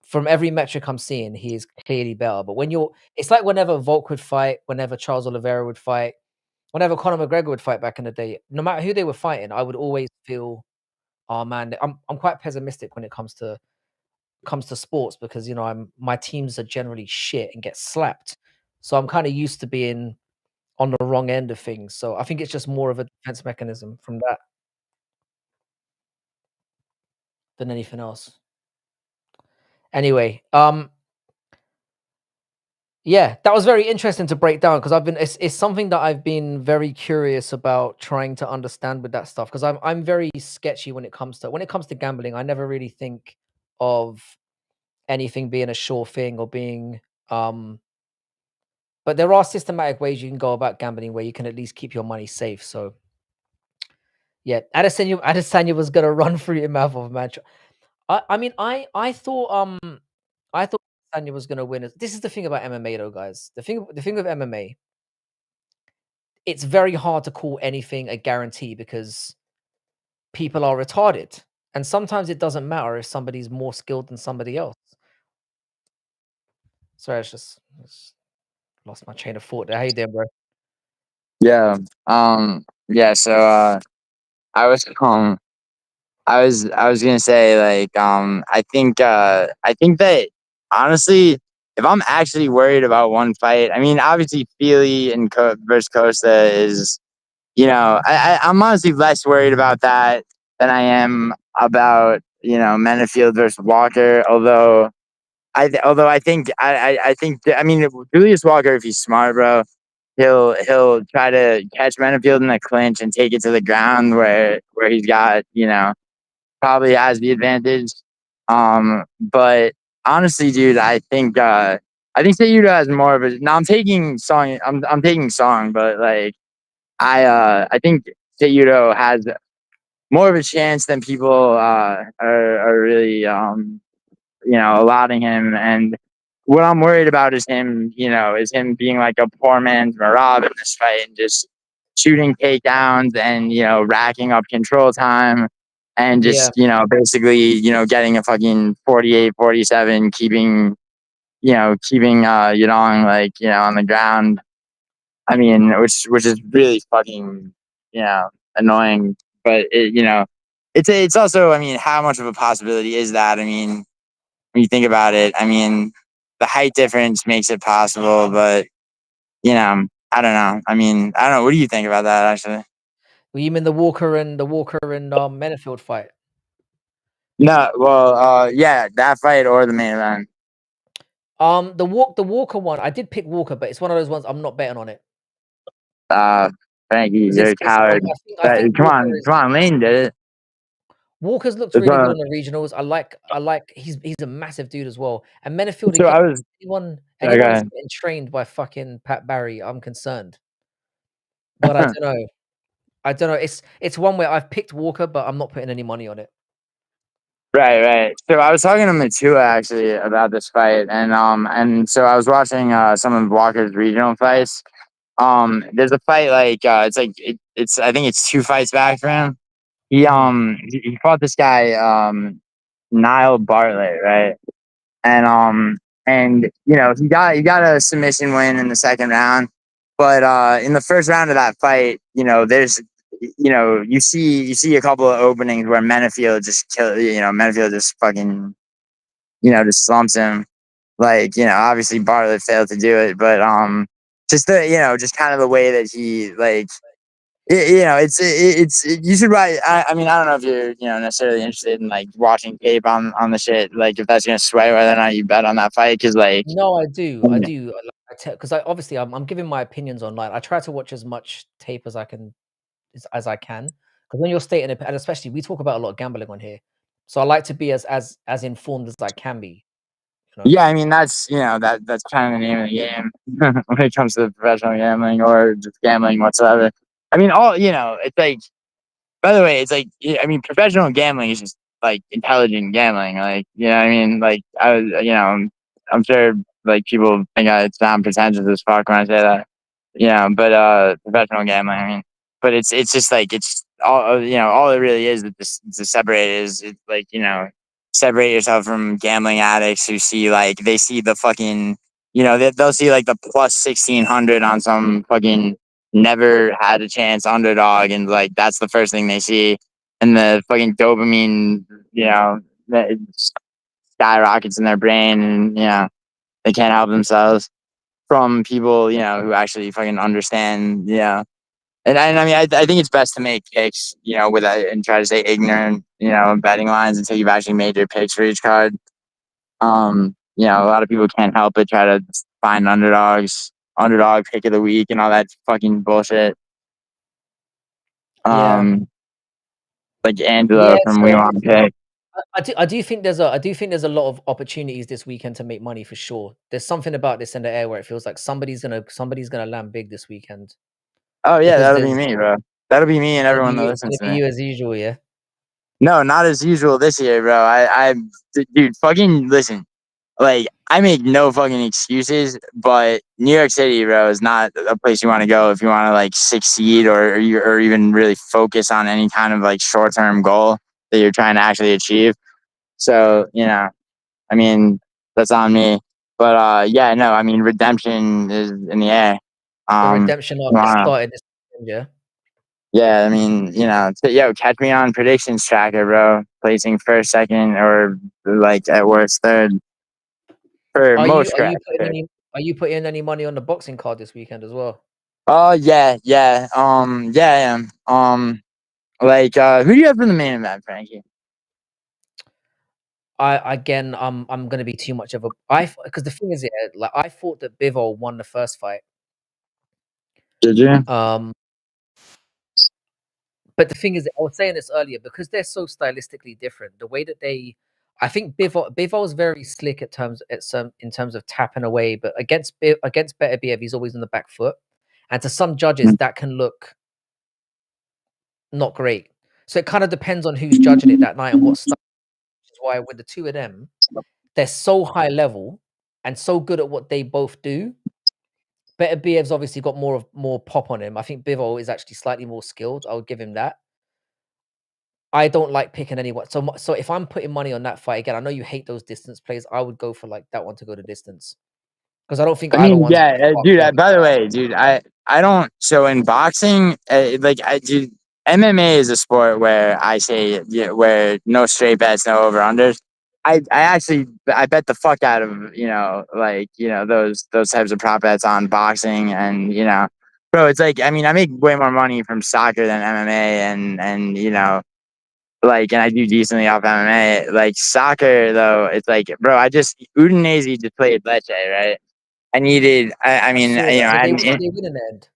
from every metric I'm seeing, he is clearly better." But it's like whenever Volk would fight, whenever Charles Oliveira would fight, whenever Conor McGregor would fight back in the day, no matter who they were fighting, I would always feel, "Oh, man," I'm quite pessimistic when it comes to sports because, my teams are generally shit and get slapped. So I'm kinda used to being on the wrong end of things. So I think it's just more of a defense mechanism from that than anything else. Anyway, yeah, that was very interesting to break down because it's something that I've been very curious about trying to understand with that stuff because I'm very sketchy when it comes to gambling. I never really think of anything being a sure thing or being but there are systematic ways you can go about gambling where you can at least keep your money safe. So yeah, Adesanya was gonna run through your mouth of a match. I mean I thought Adesanya was gonna win it. This is the thing about MMA though, guys. The thing with MMA, it's very hard to call anything a guarantee because people are retarded. And sometimes it doesn't matter if somebody's more skilled than somebody else. Sorry, just lost my chain of thought there. How you doing, bro? yeah, yeah. So I was I was gonna say like I think that honestly, if I'm actually worried about one fight, I mean obviously Feely and versus Costa is I'm honestly less worried about that than I am about Menafield versus Walker. Although I think I mean Julius Walker, if he's smart, bro, he'll try to catch Menafield in the clinch and take it to the ground where he's got probably has the advantage. But honestly, dude, I think Sayuda has more of a. Now I'm taking song. I'm taking song, but like I think Sayudo has more of a chance than people are really allotting him. And what I'm worried about is him being like a poor man's Marab in this fight and just shooting takedowns and racking up control time and Yeah. just basically getting a fucking 48, 47, keeping Yudong like on the ground. I mean, which is really fucking annoying, but it's also, I mean, how much of a possibility is that? I mean, when you think about it, I mean, the height difference makes it possible, but I don't know. I mean, I don't know. What do you think about that? Actually, Well, you mean the Walker and Menafield fight? no. Well, yeah, that fight or the main event. The Walker one, I did pick Walker, but it's one of those ones I'm not betting on it Uh, Frankie, 'cause you're a it's coward. I think Come Walker on, is come on, Lane did it. Walker's looked That's really good what- on the regionals. I like he's a massive dude as well. And Menafield So again, I was anyone that's okay. getting trained by fucking Pat Barry, I'm concerned. But I don't know. I don't know. It's one where I've picked Walker, but I'm not putting any money on it. Right, right. So I was talking to Matua actually about this fight, and so I was watching some of Walker's regional fights. There's a fight it's I think it's 2 fights back for him. Mm, He fought this guy Niall Bartlett, right? And he got a submission win in the second round, but in the first round of that fight, you see a couple of openings where Menafield just fucking just slumps him. Like, obviously Bartlett failed to do it, but just kind of the way that he like you should write. I mean, I don't know if you're necessarily interested in like watching tape on the shit, like if that's gonna sway whether or not you bet on that fight, because like no, I do. I do. Like, 'cause obviously I'm giving my opinions online. I try to watch as much tape as I can as I can. Because when you're stating it, and especially we talk about a lot of gambling on here. So I like to be as informed as I can be, you know? yeah, I mean that's kind of the name of the game when it comes to professional gambling or just gambling whatsoever. I mean, it's like. By the way, it's like I mean, professional gambling is just like intelligent gambling. Like, what I mean, like I'm sure like people think I sound pretentious as fuck when I say that. But professional gambling. I mean, but it's just like it's all it really is to separate is like separate yourself from gambling addicts who see like they see the fucking they'll see like the plus 1,600 on some fucking never had a chance underdog, and like that's the first thing they see, and the fucking dopamine that skyrockets in their brain, and they can't help themselves from people who actually fucking understand. And I mean, I think it's best to make picks without and try to stay ignorant betting lines until you've actually made your picks for each card. A lot of people can't help but try to find underdog pick of the week and all that fucking bullshit. Yeah. Um, like Yeah, Angelo from We so Want Pick. I do think there's a lot of opportunities this weekend to make money for sure. There's something about this in the air where it feels like somebody's gonna land big this weekend Oh yeah, because that'll be there's me, bro. That'll be me it's and gonna be everyone that it's listens gonna to be me. you as usual, yeah? No, not as usual this year, bro. Dude, fucking listen. Like, I make no fucking excuses, but New York City, bro, is not a place you want to go if you want to like succeed or even really focus on any kind of like short term goal that you're trying to actually achieve. So, I mean, that's on me. But yeah, no, I mean, redemption is in the air. The Um, redemption arc has wow. started this weekend, yeah? Yeah, I mean, catch me on predictions tracker, bro. Placing first, second, or like at worst third for Are you most are you correct. putting any are you putting any money on the boxing card this weekend as well? Oh yeah, yeah. Yeah, I am. Who do you have for the main event, Frankie? I'm gonna be too much of a because the thing is, yeah, like I thought that Bivol won the first fight. Did you? Um, but the thing is, I was saying this earlier because they're so stylistically different. The way that I think Bivol's very slick in terms of tapping away, but against Better Biev, he's always on the back foot, and to some judges that can look not great. So it kind of depends on who's judging it that night and what style. Which is why with the two of them, they're so high level and so good at what they both do. Better Biev's obviously got more pop on him. I think Bivol is actually slightly more skilled. I would give him that. I don't like picking anyone. So if I'm putting money on that fight again, I know you hate those distance plays. I would go for like that one to go to distance because I don't think I either mean, one's yeah, far dude. flung. By the way, dude, I don't. So in boxing, dude, MMA is a sport where I say where no straight bets, no over unders. I actually I bet the fuck out of like those types of prop bets on boxing and bro, it's like I mean I make way more money from soccer than MMA and like and I do decently off MMA. Like soccer though, it's like bro, I just Udinese just played Lecce, right? I I mean saw that. I had Did they win in the end?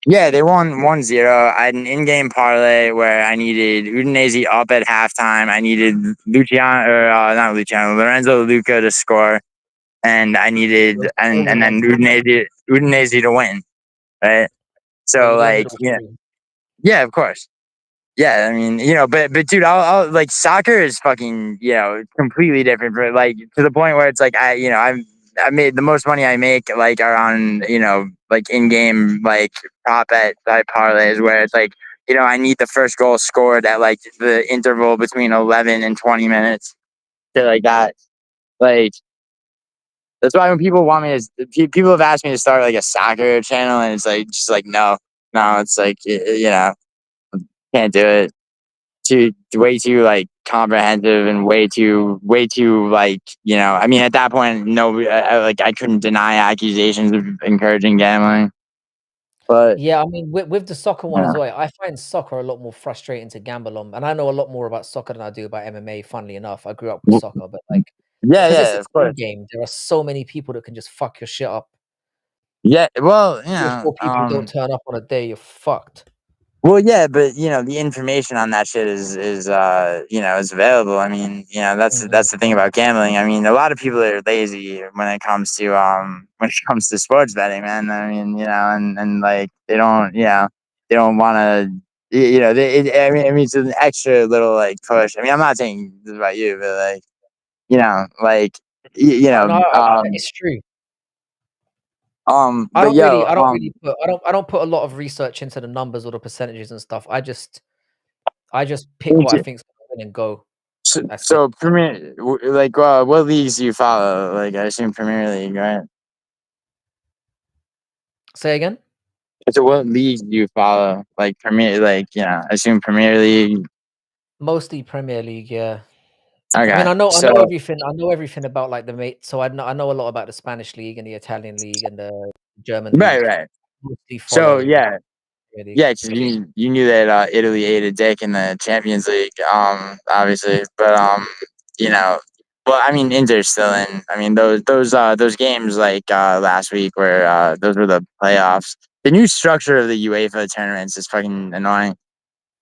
yeah, they won 1-0. I had an in-game parlay where I needed Udinese up at halftime. I needed Luciano, or not Luciano, Lorenzo Luca to score, and I needed Those and trolling then ones. Udinese to win, right? Yeah, So you don't do like, the yeah, trolling. yeah, of course. Yeah, I mean, but dude, I'll like soccer is fucking, completely different. But like to the point where it's like I made the most money I make like are on like in game like prop bet type parlays where it's like I need the first goal scored at like the interval between 11 and 20 minutes. Shit like that. Like that's why when people want me people have asked me to start like a soccer channel and it's like just like no, it's like can't do it too way too like comprehensive and way too like I mean at that point no like I couldn't deny accusations of encouraging gambling but Yeah, I mean, with the soccer one yeah as well, I find soccer a lot more frustrating to gamble on, and I know a lot more about soccer than I do about MMA, funnily enough. I grew up with W- soccer, but, like, yeah because it's a yeah of team course game, there are so many people that can just fuck your shit up. yeah well 3 or 4 people don't turn up on a day, you're fucked. well, yeah, but the information on that shit is available. I mean, Mhm. that's the thing about gambling. I mean, a lot of people are lazy when it comes to when it comes to sports betting, man. I mean, and like they don't want to, I mean, it's an extra little like push. I mean, I'm not saying this about you, but like, like, No, it's true. but yo, I don't put a lot of research into the numbers or the percentages and stuff. I just pick what I think's gonna win and go. That's it. so like, what leagues do you follow? Like, I assume Premier League, right? Say again? So what leagues do you follow? Like Premier, like I assume Premier League. Mostly Premier League, yeah. I mean, Okay, I so know everything. I know everything about like the mate. So I know a lot about the Spanish league and the Italian league and the German right, league. right. Mostly So follow yeah, Premier League. yeah, 'cause you knew that Italy ate a dick in the Champions League, obviously, but you know, well, I mean, Inter's still in. I mean, those games like last week where those were the playoffs. The new structure of the UEFA tournaments is fucking annoying,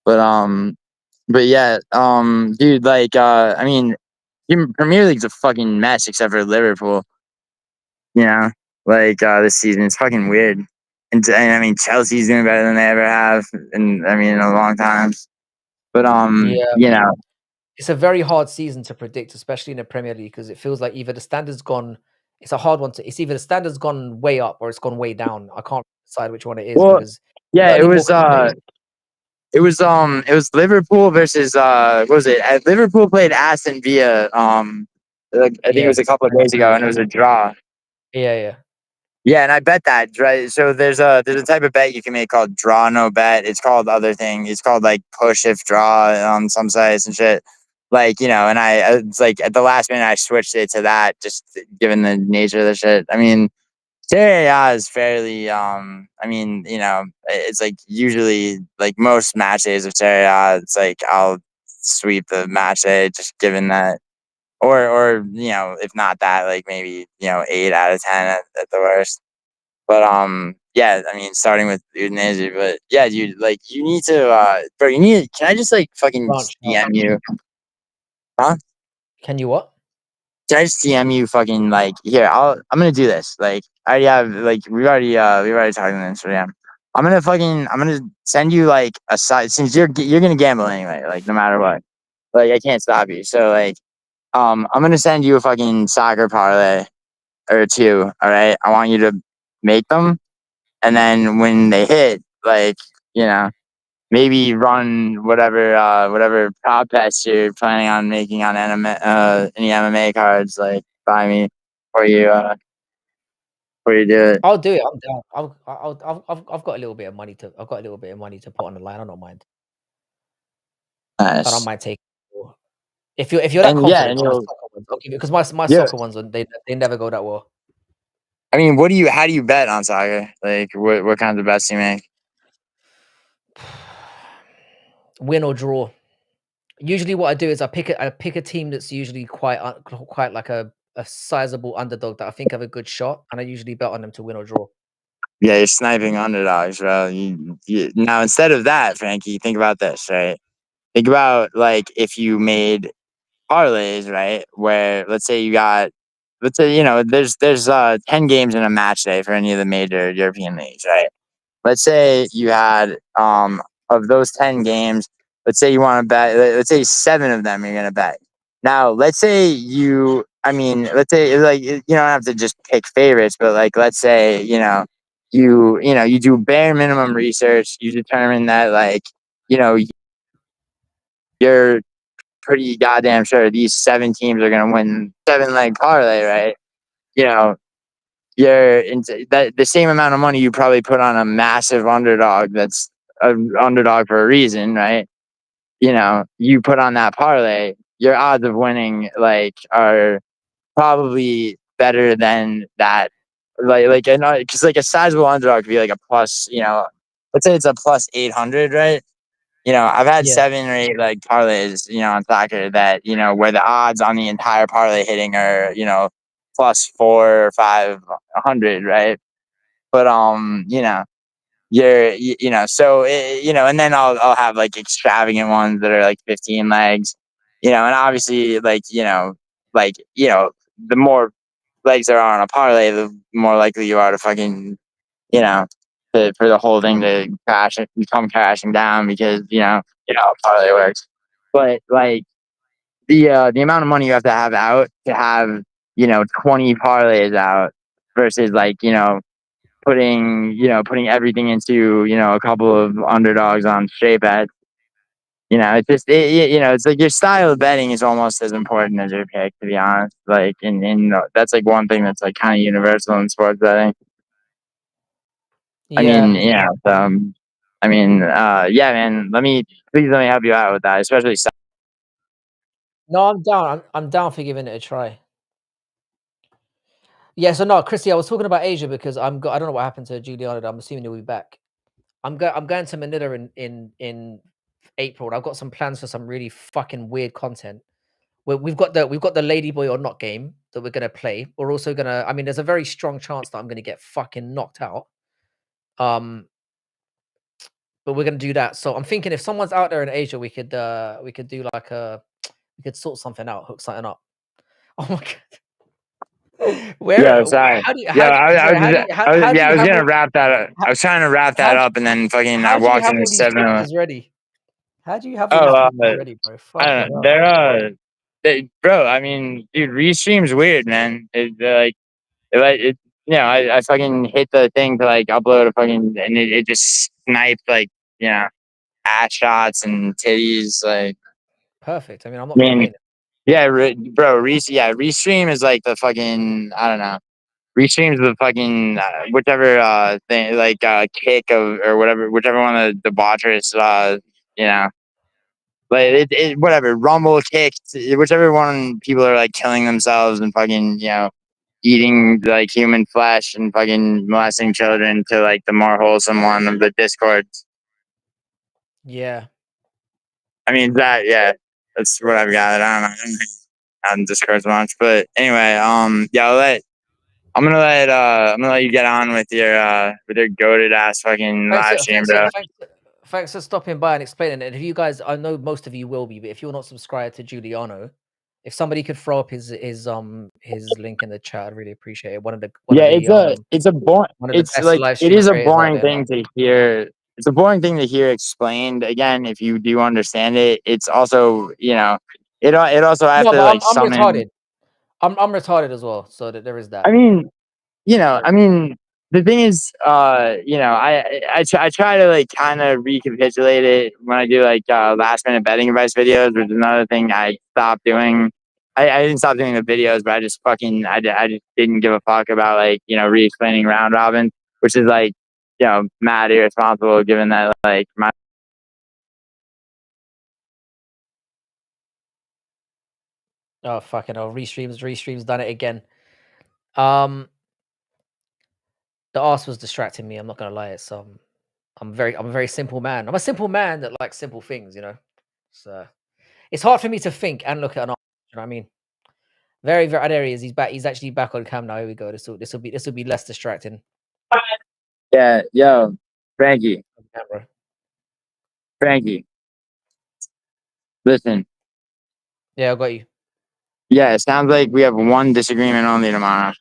but yeah, dude, like I mean, even Premier League's a fucking mess except for Liverpool. You know, like this season, it's fucking weird. And I mean, Chelsea's doing better than they ever have, and I mean, in a long time. But Yeah, it's a very hard season to predict, especially in the Premier League, because it feels like either the standard's gone. It's a hard one to. It's either the standard's gone way up or it's gone way down. I can't decide which one it is well, because yeah, not any more competition. it was Liverpool versus what was it? Liverpool played Aston Villa. Like, I think it Yeah, was a couple of days ago, and it was a draw. yeah, yeah. Yeah, and I bet that, right? So there's a type of bet you can make called draw no bet. It's called other thing. It's called like push if draw on some sites and shit. Like, and it's like at the last minute I switched it to that just given the nature of the shit. I mean, Serie A is fairly I mean, it's like usually like most match days of Serie A, it's like I'll sweep the match day just given that or if not that, like maybe 8 out of 10 at the worst. But yeah, I mean, starting with Udinese, but yeah, dude, like you need to, bro, you need. Can I just like fucking Branch out. DM you? Huh? Can you what? Can I just DM you? Fucking like here. I'm gonna do this. Like I already have. Like we've already talked on Instagram. I'm gonna send you like a side since you're gonna gamble anyway. Like no matter what. Like I can't stop you. So like I'm gonna send you a fucking soccer parlay or two. All right. I want you to make them. And then when they hit, like, you know, maybe run whatever prop bets you're planning on making on any MMA cards, like buy me before you do it. I'll do it. I'm down. I've got a little bit of money to. I've got a little bit of money to put on the line. I don't mind. I don't Nice. mind taking. If you're that And yeah, confident and on the you'll soccer one, ones. I'll give you because my Yeah. soccer ones, they never go that well. I mean, how do you bet on soccer? Like, what kinds of bets do you make? Win or draw. Usually what I do is I pick a team that's usually quite like a sizable underdog that I think have a good shot, and I usually bet on them to win or draw. Yeah, you're sniping underdogs, bro. Now instead of that, Frankie, think about this, right? Think about like if you made parlays, right? Where let's say there's 10 games in a match day for any of the major European leagues, right? Let's say you had of those 10 games, let's say you want to bet, let's say 7 of them you're gonna bet. Now, let's say let's say like you don't have to just pick favorites, but like let's say you do bare minimum research, you determine that you know you're pretty goddamn sure these 7 teams are gonna win 7 leg parlay, right? You know, you're into that the same amount of money you probably put on a massive underdog that's an underdog for a reason, right? You put on that parlay, your odds of winning are probably better than that. Because like a sizable underdog could be like a plus, let's say it's a plus 800, right? I've had Yeah, 7 or 8 like parlays, on soccer that, where the odds on the entire parlay hitting are, plus 4 or 500, right? But so and then I'll have like extravagant ones that are like 15 legs, and obviously the more legs there are on a parlay, the more likely you are to fucking you know for the whole thing to come crashing down because how parlay works. But like the amount of money you have to have out to have 20 parlays out versus putting everything into a couple of underdogs on straight bets. It's just it's like your style of betting is almost as important as your pick, to be honest. Like, and that's like one thing that's like kind of universal in sports betting. I yeah. mean, yeah, man. Please let me help you out with that, especially. No, I'm down. I'm down for giving it a try. Yeah, so no, Chrissy, I was talking about Asia because I don't know what happened to Giuliano. I'm assuming he'll be back. I'm going to Manila in April. And I've got some plans for some really fucking weird content. We've got the Ladyboy or Not game that we're gonna play. We're also gonna. I mean, there's a very strong chance that I'm gonna get fucking knocked out. Um, but we're gonna do that. So I'm thinking if someone's out there in Asia, we could do like a we could sort something out, hook something up. Oh my god, Yeah, sorry. Yeah, sorry, I was gonna wrap that up. I was trying to wrap that up, and then fucking I how do you walked have into all these 7-Eleven. pictures ready? How do you have all Oh, these pictures ready, bro? I Fucking don't know. hell. Bro. I mean, dude, Restream's weird, man. I fucking hit the thing to like upload a fucking, and it just sniped you know ass shots and titties. Perfect. I mean, I'm I not mean, complaining. yeah, bro, Restream is like the fucking, I don't know. Restream's the fucking whichever thing, kick of or whatever, whichever one of the debaucherous, you know, whatever, rumble kicks, whichever one people are like killing themselves and fucking eating like human flesh and fucking molesting children to like the more wholesome one of the Discord. Yeah. I mean that, yeah, that's what I've got. I don't know on Discord much, but anyway, yeah, I'm gonna let you get on with your goated ass fucking Thanks live for stream, thanks for bro. thanks for thanks for stopping by and explaining it. If you guys I know most of you will be, but if you're not subscribed to Giuliano, if somebody could throw up his link in the chat, I'd really appreciate it. Yeah, it's a boring. One of the It's best like live it stream is a creators out boring there, man. thing to hear. It's a boring thing to hear explained. Again, if you do understand it, it's also it also have No, to but like I'm summon. retarded. I'm retarded as well, so that there is I that. mean, I mean, the thing is, I try to like kind of recapitulate it when I do like last minute betting advice videos, which is another thing I stopped doing. I didn't stop doing the videos, but I just fucking I just didn't give a fuck about re-explaining round robin, which is mad irresponsible given that my Oh, fucking hell. Restreams done it again. Um, the arse was distracting me. I'm not gonna lie. I'm a very simple man. I'm a simple man that likes simple things, you know. So it's hard for me to think and look at an arse. You know what I mean? Very, very. There he is. He's back. He's actually back on cam now. Here we go. This will be less distracting. Yeah, yo, Frankie, On camera. Frankie, listen. Yeah, I got you. Yeah, it sounds like we have one disagreement only tomorrow.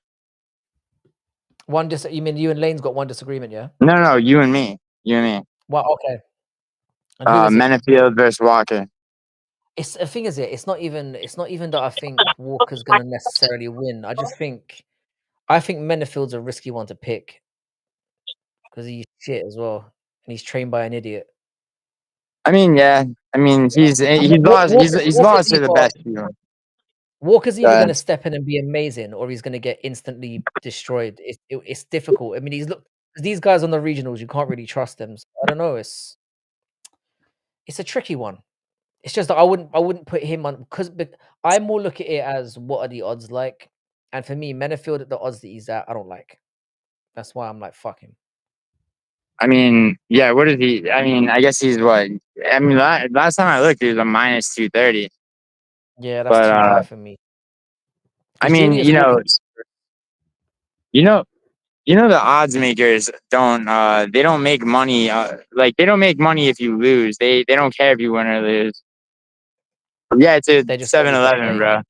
You mean you and Lane's got one disagreement? Yeah. No, no, you and me. You and me. Well, okay. And who is it? Menafield versus Walker. It's the thing is it's not even that I think Walker's gonna necessarily win. I think Menifield's a risky one to pick because he's shit as well, and he's trained by an idiot. I mean, yeah. I mean, And he's lost. He's Walker's lost to the best people. either Uh, gonna step in and be amazing, or he's gonna get instantly destroyed. It's difficult. I mean, these guys on the regionals, you can't really trust them. So I don't know. It's a tricky one. It's just that I wouldn't put him on but I more look at it as what are the odds like, and for me, Menafield at the odds that he's at, I don't like. That's why I'm like, fuck him. I mean, yeah. What is he? I mean, I guess he's what? I mean, last time I looked, he was a minus 230. Yeah, that's But too high for me. I Because mean, Julius Walker, you know, the odds makers don't. They don't make money. Like they don't make money if you lose. They don't care if you win or lose. Yeah, it's a they just want you to 7-Eleven, play. bro.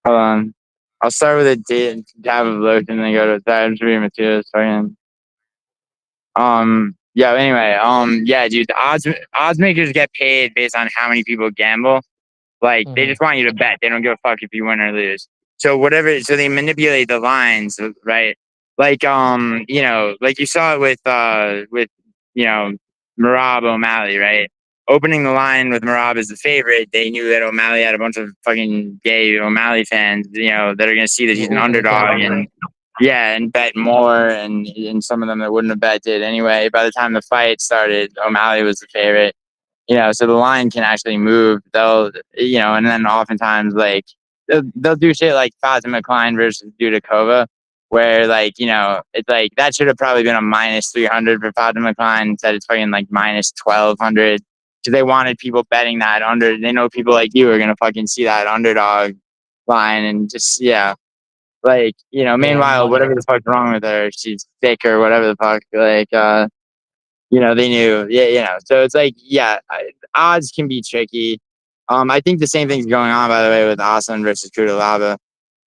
Hold on. I'll start with a dab of lotion and then go to that. I'm just reading materials. Fucking. Yeah. Anyway. Yeah, dude. The odds makers get paid based on how many people gamble. Like they Mhm. just want you to bet. They don't give a fuck if you win or lose. So whatever. So they manipulate the lines, right? Like like you saw it with you know Marab O'Malley, right? Opening the line with Marab as the favorite, they knew that O'Malley had a bunch of fucking gay O'Malley fans, that are gonna see that We're he's an all gonna underdog gamble, yeah. and yeah, and bet more, and some of them that wouldn't have bet did anyway. By the time the fight started, O'Malley was the favorite. So the line can actually move. And then oftentimes like they'll do shit like Fatima Klein versus Dudakova, where it's like that should have probably been a minus 300 for Fatima Klein. Instead, it's fucking like minus 1200 because they wanted people betting that under. They know people like you are gonna fucking see that underdog line and just Yeah, Meanwhile, money. whatever the fuck's wrong with her, she's thick or whatever the fuck. They knew, yeah, So it's like, yeah, odds can be tricky. I think the same thing's going on, by the way, with Aslan versus Kudalaba.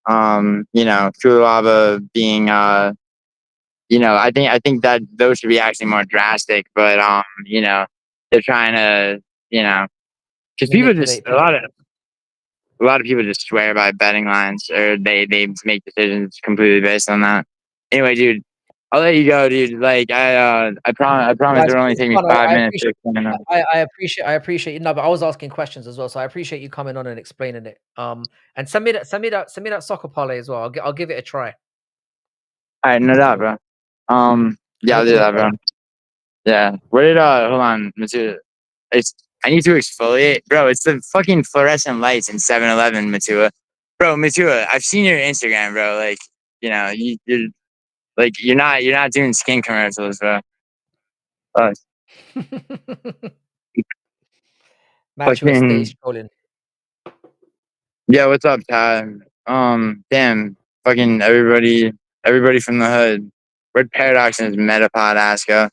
Kudalaba being, I think that those should be actually more drastic, but they're trying to, because people just Manipulate people. a lot of people just swear by betting lines, or they make decisions completely based on that. Anyway, dude, I'll let you go, dude. Like I promise That's it'll only it's take me fun. 5 minutes to explain it. I appreciate you. No, but I was asking questions as well, so I appreciate you coming on and explaining it. And send me that soccer parlay as well. I'll give it a try. All right, no doubt, bro. Yeah, Give I'll it do to me, that, bro. bro. Yeah. What did hold on, Matua. It's I need to exfoliate, bro. It's the fucking fluorescent lights in 7-Eleven, Matua. Bro, Matua, I've seen your Instagram, bro. Like, you're like you're not doing skin commercials, bro. Uh, Mature fucking stage trolling. yeah. What's up, Todd? Damn, fucking everybody from the hood. Where'd Paradox and his Metapod ass go?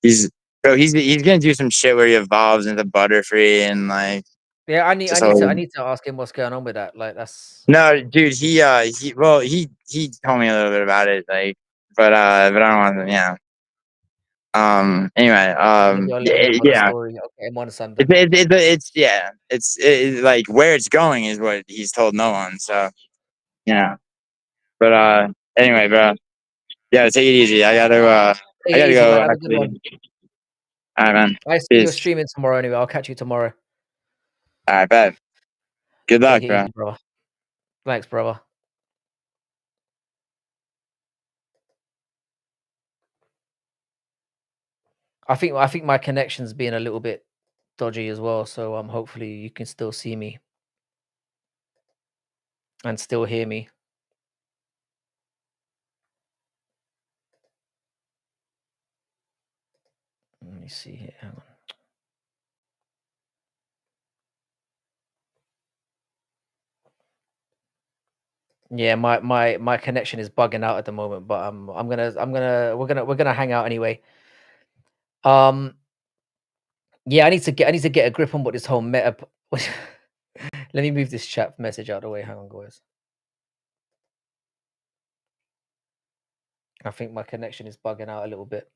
He's bro. He's gonna do some shit where he evolves into Butterfree and like Yeah, I need I just need to all. I need to ask him what's going on with that. Like that's No, dude. He told me a little bit about it, like, but I don't want to. Yeah. Anyway. maybe I'll get him on a Yeah. story. I'll get him on It's something. it's yeah. Like where it's going is what he's told no one. So yeah. But anyway, bro. Yeah, take it easy. Take I it gotta easy, go man. Have a good actually. one. All right, man. I see you're Peace. streaming tomorrow anyway. I'll catch you tomorrow. All right, bet. Good luck, Take it bro. easy, brother. Thanks, brother. I think my connection's being a little bit dodgy as well, so hopefully you can still see me. and still hear me. Let me see here. Hang on. Yeah, my connection is bugging out at the moment, but we're gonna hang out anyway. Um, yeah, I need to get a grip on what this whole meta. Let me move this chat message out of the way. Hang on, guys. I think my connection is bugging out a little bit.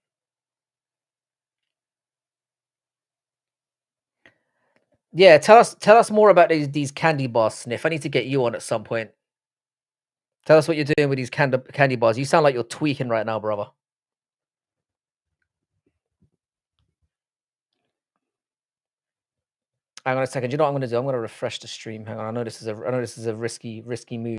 Yeah, tell us more about these candy bars, Sniff. I need to get you on at some point. Tell us what you're doing with these candy bars. You sound like you're tweaking right now, brother. Hang on a second. You know what I'm gonna do? I'm gonna refresh the stream. Hang on. I know this is a risky move.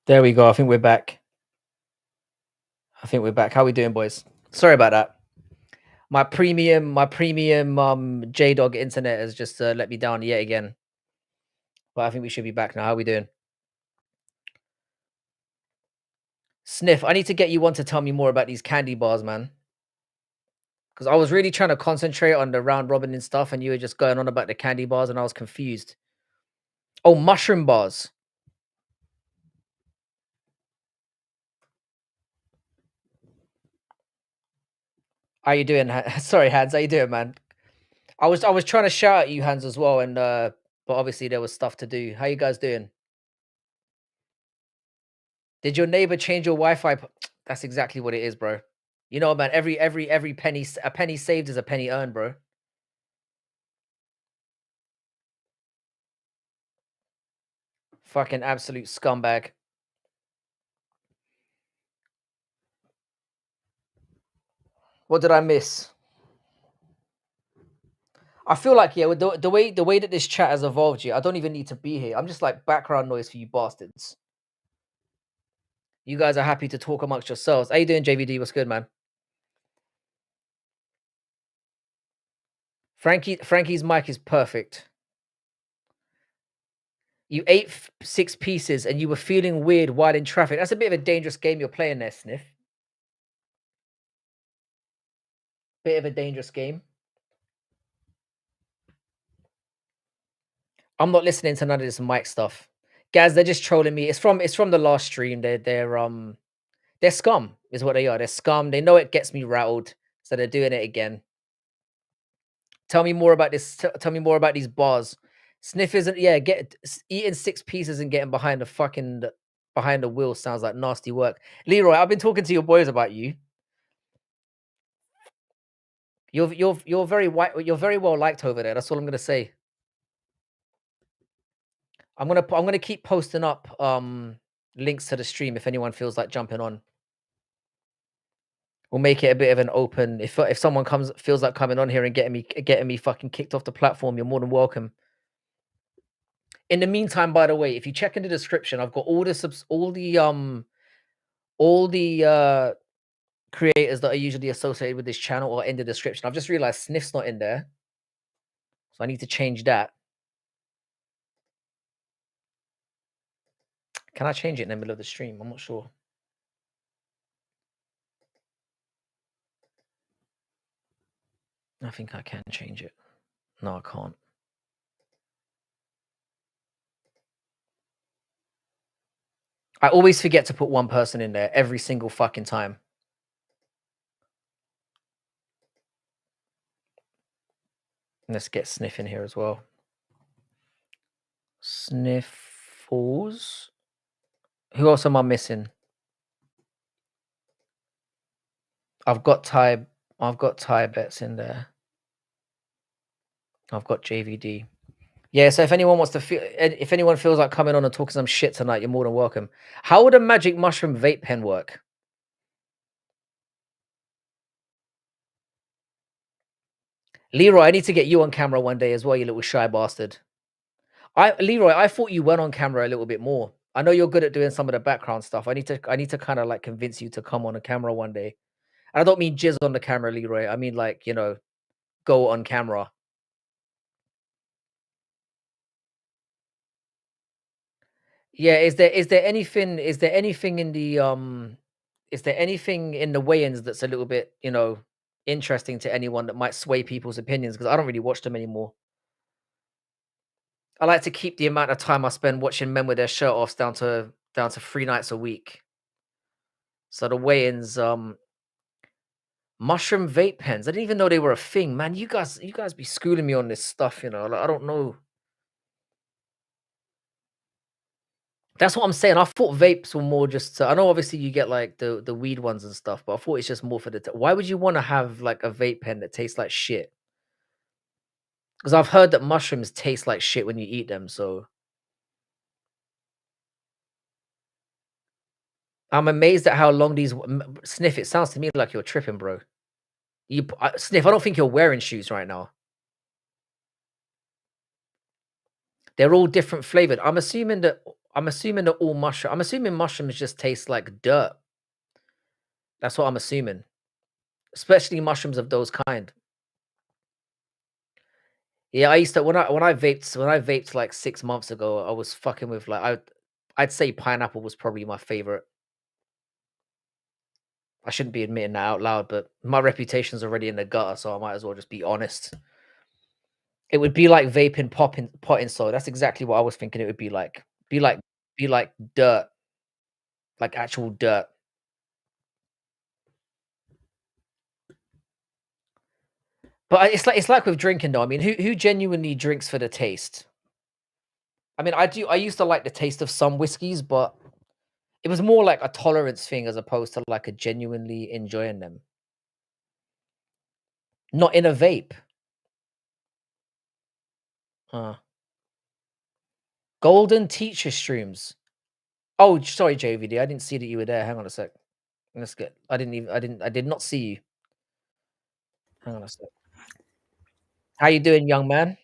There we go. I think we're back. How we doing, boys? Sorry about that. My premium J Dog internet has just let me down yet again. But I think we should be back now. How we doing? Sniff, I need to get you on to tell me more about these candy bars, man. Because I was really trying to concentrate on the round robin and stuff, and you were just going on about the candy bars, and I was confused. Oh, mushroom bars. How you doing? Sorry, Hans. How you doing, man? I was trying to shout at you, Hans, as well, and but obviously there was stuff to do. How you guys doing? Did your neighbor change your Wi-Fi? That's exactly what it is, bro. You know, man. Every penny, a penny saved is a penny earned, bro. Fucking absolute scumbag. What did I miss? I feel like with the way that this chat has evolved, I don't even need to be here. I'm just like background noise for you bastards. You guys are happy to talk amongst yourselves. How you doing, JVD? What's good, man? Frankie's mic is perfect. You ate 6 pieces and you were feeling weird while in traffic. That's a bit of a dangerous game you're playing there, Sniff. Bit of a dangerous game. I'm not listening to none of this mic stuff. Guys, they're just trolling me. It's from the last stream. They're scum, is what they are. They're scum. They know it gets me rattled, so they're doing it again. Tell me more about this. Tell me more about these bars. Sniff isn't. Yeah, eating 6 pieces and getting behind the wheel sounds like nasty work. Leroy, I've been talking to your boys about you. You're very white. You're very well liked over there. That's all I'm gonna say. I'm gonna keep posting up links to the stream if anyone feels like jumping on. We'll make it a bit of an open. If someone feels like coming on here and getting me fucking kicked off the platform, you're more than welcome. In the meantime, by the way, if you check in the description, I've got all the creators that are usually associated with this channel or in the description. I've just realized Sniff's not in there, so I need to change that. Can I change it in the middle of the stream? I'm not sure. I think I can change it. No, I can't. I always forget to put one person in there every single fucking time. Let's get Sniff in here as well. Sniffles. Who else am I missing? I've got Ty Bets in there. I've got JVD. Yeah, so if anyone feels like coming on and talking some shit tonight, you're more than welcome. How would a magic mushroom vape pen work? Leroy, I need to get you on camera one day as well, you little shy bastard. Leroy, I thought you went on camera a little bit more. I know you're good at doing some of the background stuff. I need to kind of like convince you to come on a camera one day. And I don't mean jizz on the camera, Leroy. I mean like, go on camera. Yeah, is there anything in the is there anything in the weigh-ins that's a little bit, interesting to anyone that might sway people's opinions? Because I don't really watch them anymore. I like to keep the amount of time I spend watching men with their shirt offs down to 3 nights a week. So the weigh-ins, mushroom vape pens. I didn't even know they were a thing, man. You guys be schooling me on this stuff, like, I don't know. That's what I'm saying. I thought vapes were more just. I know, obviously, you get like the weed ones and stuff, but I thought it's just more for the. Why would you want to have like a vape pen that tastes like shit? Because I've heard that mushrooms taste like shit when you eat them. So I'm amazed at how long these Sniff. It sounds to me like you're tripping, bro. Sniff. I don't think you're wearing shoes right now. They're all different flavored. I'm assuming that all mushroom. I'm assuming mushrooms just taste like dirt. That's what I'm assuming. Especially mushrooms of those kind. Yeah, I used to when I vaped like 6 months ago, I was fucking with like I'd say pineapple was probably my favorite. I shouldn't be admitting that out loud, but my reputation's already in the gutter, so I might as well just be honest. It would be like vaping potting soil. That's exactly what I was thinking it would be like. Be like dirt, like actual dirt. But it's like with drinking though. I mean, who genuinely drinks for the taste? I mean, I used to like the taste of some whiskeys, but it was more like a tolerance thing as opposed to like a genuinely enjoying them. Not in a vape. Huh. Golden teacher streams. Oh, sorry, JVD. I didn't see that you were there. Hang on a sec. That's good. I did not see you. Hang on a sec. How you doing, young man?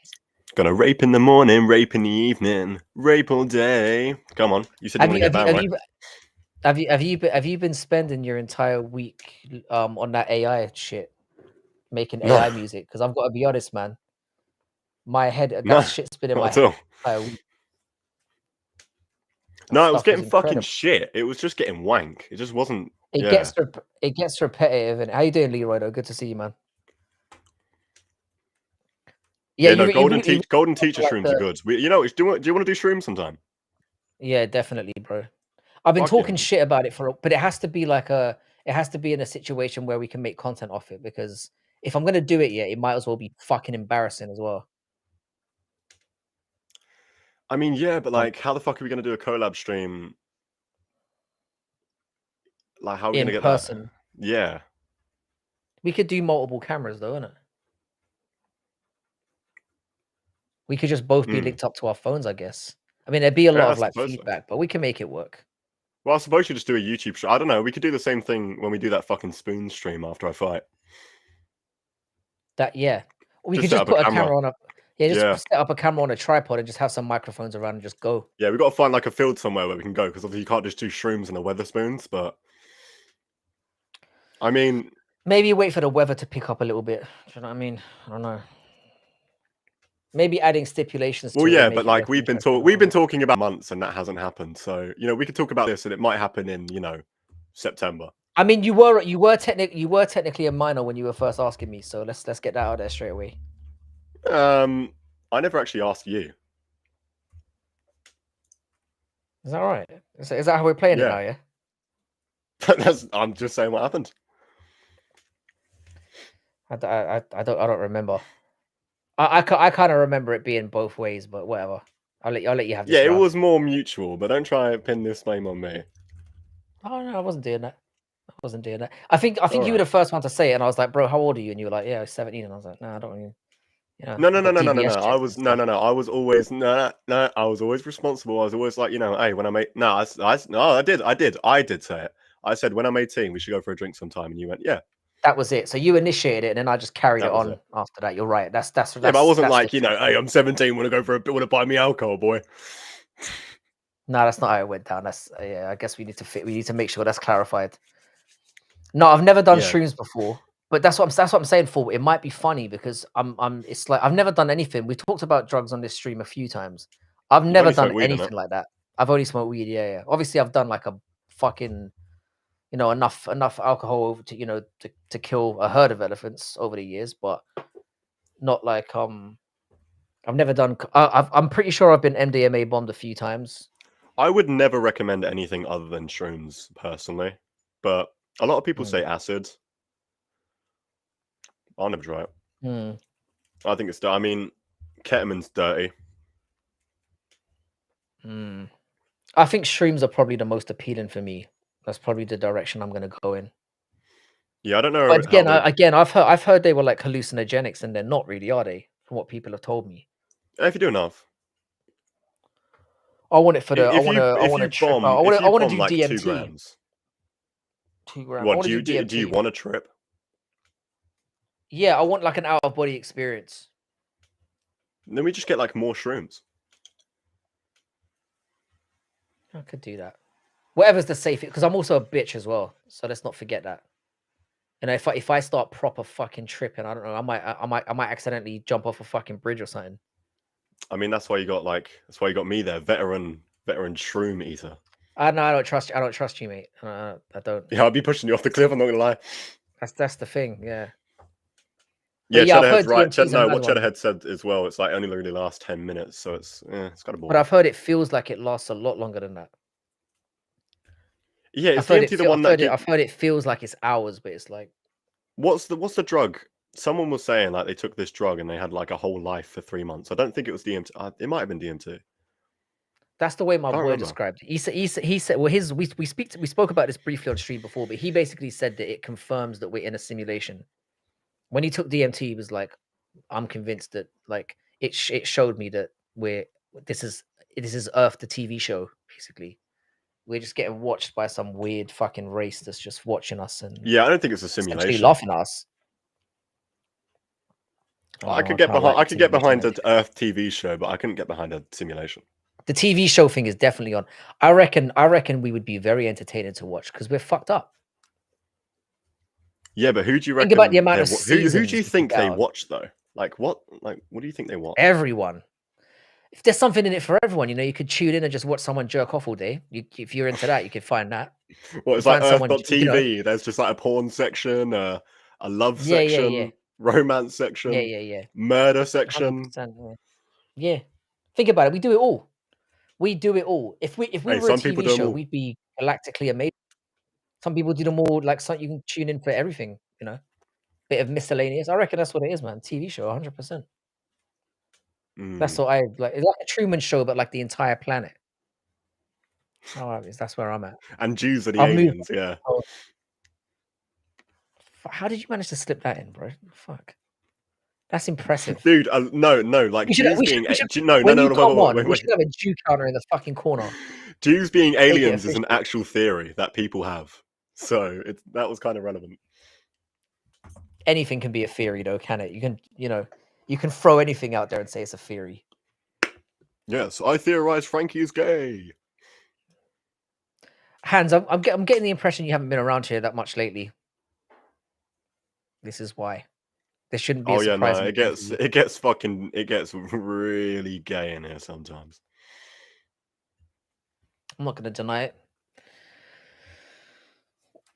Gonna rape in the morning, rape in the evening, rape all day. Come on, you said you Have want to you get have you banned, have right? you have you been spending your entire week on that AI shit, making No, AI music? Because I've got to be honest, man. My head no, that shit's been in my not head at all. the entire week. That No, it was stuff is getting fucking incredible. shit. It was just getting wank. It just wasn't. Yeah, It gets repetitive. And how you doing, Leroy? Though, good to see you, man. Yeah, yeah. No, you really golden teacher like shrooms are the good. You know, do you want to do shrooms sometime? yeah, definitely, bro. I've been Fuck yeah. talking shit about it but it has to be it has to be in a situation where we can make content off it because if I'm gonna do it, yeah, it might as well be fucking embarrassing as well. I mean, yeah, but Um, like, how the fuck are we gonna do a collab stream? Like, how are we in gonna get that? person, Yeah. we could do multiple cameras though, innit? We could just both be Hmm. linked up to our phones, I guess. I mean, there'd be a lot Yeah, I of like suppose so. feedback, but we can make it work. Well, I suppose you just do a YouTube show. I don't know. We could do the same thing when we do that fucking spoon stream after I fight. That yeah, we Just could set just up a put a camera. camera on a yeah, just Yeah. set up a camera on a tripod and just have some microphones around and just go. Yeah, we've got to find like a field somewhere where we can go because obviously you can't just do shrooms and a Weatherspoons. But I mean, Maybe wait for the weather to pick up a little bit. Do you know what I mean? I don't know. Maybe adding stipulations well, to it would yeah, but make it like less interesting. I we've don't been know. talking about months and that hasn't happened. So we could talk about this and it might happen in September. I mean, you were technically a minor when you were first asking me, so let's get that out there straight away. I never actually asked you. Is that right? Is that how we're playing it now? Yeah, Yeah. I'm just saying what happened. I don't remember. I kind of remember it being both ways, but whatever. I'll let you have Yeah, this it round. was more mutual, but don't try and pin this blame on me. Oh no, I wasn't doing that. I wasn't doing that. I think All you were right. the first one to say it, and I was like, bro, how old are you? And you were like, yeah, I was 17, and I was like, no, I don't even. No, no, I've no, got no, no, no, DBS no. I checks was and stuff. no. I was always no, no. I was always responsible. I was always like, hey, when I'm no, no, I did say it. I said when I'm 18, we should go for a drink sometime, and you went, yeah, That was it. So you initiated it, and then I just carried it that was on it. after that. You're right. Yeah, but I wasn't That's the like, truth. hey, I'm 17, want to go for want to buy me alcohol, boy. No, that's not how it went down. That's yeah. I guess we need to make sure that's clarified. No, I've never done Yeah, streams before, but that's what I'm saying. For it might be funny because it's like I've never done anything. We talked about drugs on this stream a few times. I've you've never only done smoked weed on it. anything like that. I've only smoked weed. Yeah, yeah. Obviously, I've done like a fucking enough alcohol to kill a herd of elephants over the years, but not like I've never done. I'm pretty sure I've been MDMA bombed a few times. I would never recommend anything other than shrooms personally, but a lot of people Mm, say acid. I'll never try it. mm, I think it's. I mean, ketamine's dirty. mm. I think streams are probably the most appealing for me. That's probably the direction I'm going to go in. Yeah, I don't know But how again, they. I've heard they were like hallucinogenics, and they're not really, are they? From what people have told me. If you do enough, I want it for the. I if want to you trip out. bomb if I you want to bomb do like two DMT. grams, 2 grams. I what want to do do you DMT. want a trip? Yeah, I want like an out of body experience. Then we just get like more shrooms. I could do that. Whatever's the safest, because I'm also a bitch as well. So let's not forget that. If I start proper fucking tripping, I don't know. I might accidentally jump off a fucking bridge or something. I mean, that's why you got me there, veteran shroom eater. I no, I don't trust you. I don't trust you, mate. I don't. Yeah, I'd be pushing you off the cliff. I'm not gonna lie. That's the thing. Yeah. Yeah, But yeah, I've Cheddarhead's heard right. DMT is a No, mad what one. Cheddarhead said as well. It's like only really lasts 10 minutes, so it's kind of But boring. I've heard it feels like it lasts a lot longer than that. Yeah, it's DMT the one that get. I've heard it feels like it's hours, but it's like What's the drug? Someone was saying like they took this drug and they had like a whole life for 3 months. I don't think it was DMT. It might have been DMT. That's the way my Can't boy remember. described it. He said well we spoke about this briefly on stream before, but he basically said that it confirms that we're in a simulation. When he took DMT, he was like, I'm convinced that like it showed me that this is Earth, the TV show, basically. We're just getting watched by some weird fucking race that's just watching us and Yeah, I don't think it's a essentially simulation. laughing at us. I could kinda get behind. like I the could get simulation behind an idea. Earth TV show, but I couldn't get behind a simulation. The TV show thing is definitely on. I reckon we would be very entertaining to watch because we're fucked up. Yeah, but who do you reckon? Think about the amount of who do seasons you you could think get they out. watch though? Like what? Like what do you think they watch? Everyone. If there's something in it for everyone, you could tune in and just watch someone jerk off all day. If you're into that, you could find that. Well, You it's like find someone, Earth.tv. There's just like a porn section, a love Yeah, section, romance yeah, section, yeah, murder section. 100%. Yeah. Think about it. We do it all. We do it all. If we Hey, were a some people TV do them show, all. we'd be galactically amazing. Some people do them all like something you can tune in for everything. Bit of miscellaneous. I reckon that's what it is, man. TV show, 100%. That's what I like. It's like a Truman Show, but like the entire planet. That's where I'm at. And Jews are the I've moved. aliens. Yeah. How did you manage to slip that in, bro? Fuck. That's impressive. Dude, no, like We should, Jews we being should, no, when you come on, wait. we should have a Jew counter in the fucking corner. Jews being it aliens is an official. actual theory that people have. So that was kind of relevant. Anything can be a theory, though, can it? You can throw anything out there and say it's a theory. Yes, I theorize Frankie is gay. Hans, I'm getting the impression you haven't been around here that much lately. This is why. This shouldn't be. Oh a yeah, no, surprising it gets really gay in here sometimes. I'm not going to deny it.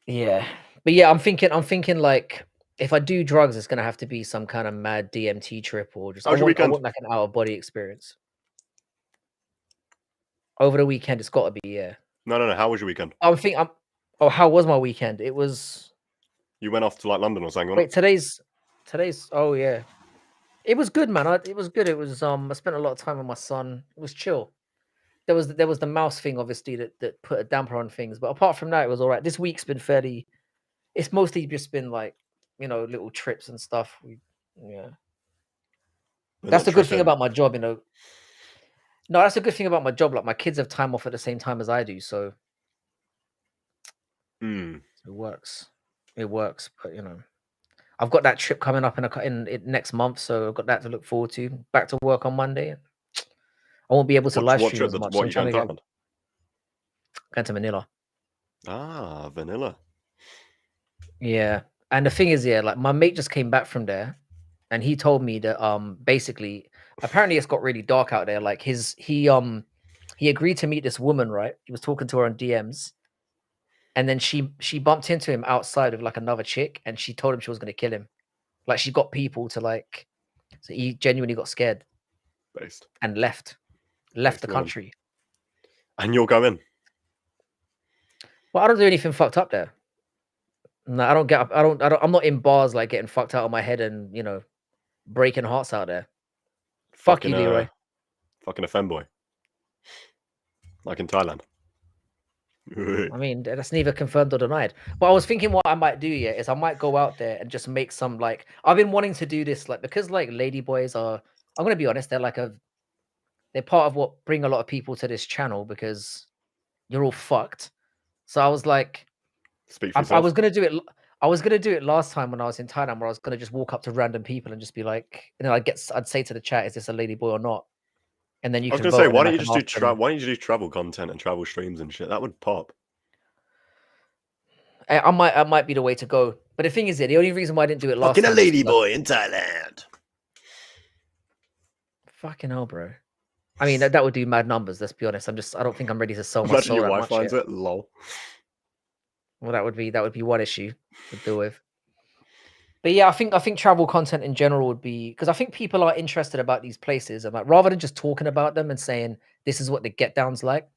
Yeah, but yeah, I'm thinking like if I do drugs, it's going to have to be some kind of mad DMT trip or just I How's your want weekend? like an out of body experience. Over the weekend, it's got to be, yeah. No. How was your weekend? How was my weekend? It was. You went off to like London or something? Wait, today's. Oh yeah, it was good, man. It was good. It was I spent a lot of time with my son. It was chill. There was the mouse thing, obviously, that put a damper on things. But apart from that, it was all right. This week's been fairly. It's mostly just been like, little trips and stuff. Yeah. That's the good thing about my job, No, that's a good thing about my job. Like my kids have time off at the same time as I do, so it works. It works, but I've got that trip coming up in next month, so I've got that to look forward to. Back to work on Monday. I won't be able to live stream as much. What you going to Thailand? Going to Manila. Ah, Vanilla. Yeah, and the thing is, like my mate just came back from there, and he told me that basically, apparently it's got really dark out there. Like he agreed to meet this woman, right? He was talking to her on DMs, and then she bumped into him outside with like another chick, and she told him she was going to kill him. Like she got people to like, so he genuinely got scared and left the country. And you're going? Well, I don't do anything fucked up there. No, I don't get. I'm not in bars like getting fucked out of my head and breaking hearts out there. Fuck you, Leroy. Fucking a femboy. Like in Thailand. I mean, that's neither confirmed or denied. But I was thinking what I might do, is I might go out there and just make some like I've been wanting to do this, like because like ladyboys are. I'm gonna be honest, they're part of what bring a lot of people to this channel because you're all fucked. So I was like, speak for yourself. I was gonna do it. I was gonna do it last time when I was in Thailand, where I was gonna just walk up to random people and just be like, I'd say to the chat, "Is this a ladyboy or not?" And then you. I was gonna say, why don't you just do why don't you do travel content and travel streams and shit? That would pop. I might be the way to go. But the thing is, the only reason why I didn't do it last time. Fucking a ladyboy in Thailand. Fucking hell, bro. I mean, that would do mad numbers. Let's be honest. I don't think I'm ready to sell my soul. Imagine your wife finds it. Lol. Well, that would be one issue to deal with. But yeah, I think travel content in general would be because I think people are interested about these places, and like rather than just talking about them and saying this is what the get down's like.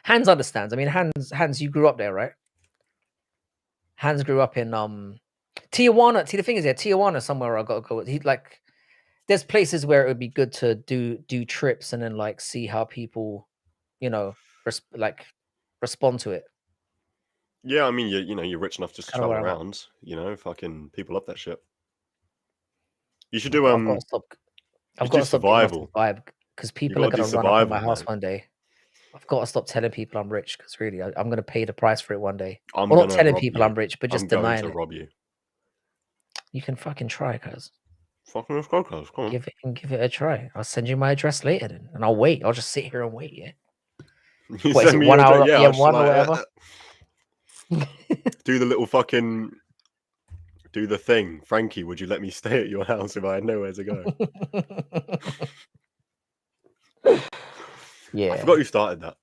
Hans understands. I mean, Hans, you grew up there, right? Hans grew up in Tijuana. See, the thing is, Tijuana somewhere I got to go. there's places where it would be good to do trips and then like see how people, you know, respond to it. Yeah, I mean, you're rich enough just to Kind of travel where I'm at. around. Fucking people love that shit. You should I've do got to stop. you I've should got do to stop getting off this survival. vibe because You people are got to do gonna run up on my survival, house mate. one day. I've got to stop telling people I'm rich because really, I'm gonna pay the price for it one day. I'm Well, not gonna telling rob people you. I'm rich, but I'm just going denying to it. rob you. You can fucking try, cuz. Fucking let's go, cuz. Come on. Give it a try. I'll send you my address later then, and I'll wait. I'll just sit here and wait. Yeah. You What is send it? me 1 your address. hour? Yeah, Yeah, I'll just 1 or like whatever. do the little fucking do the thing. Frankie, would you let me stay at your house if I had nowhere to go? I Yeah. forgot who started that.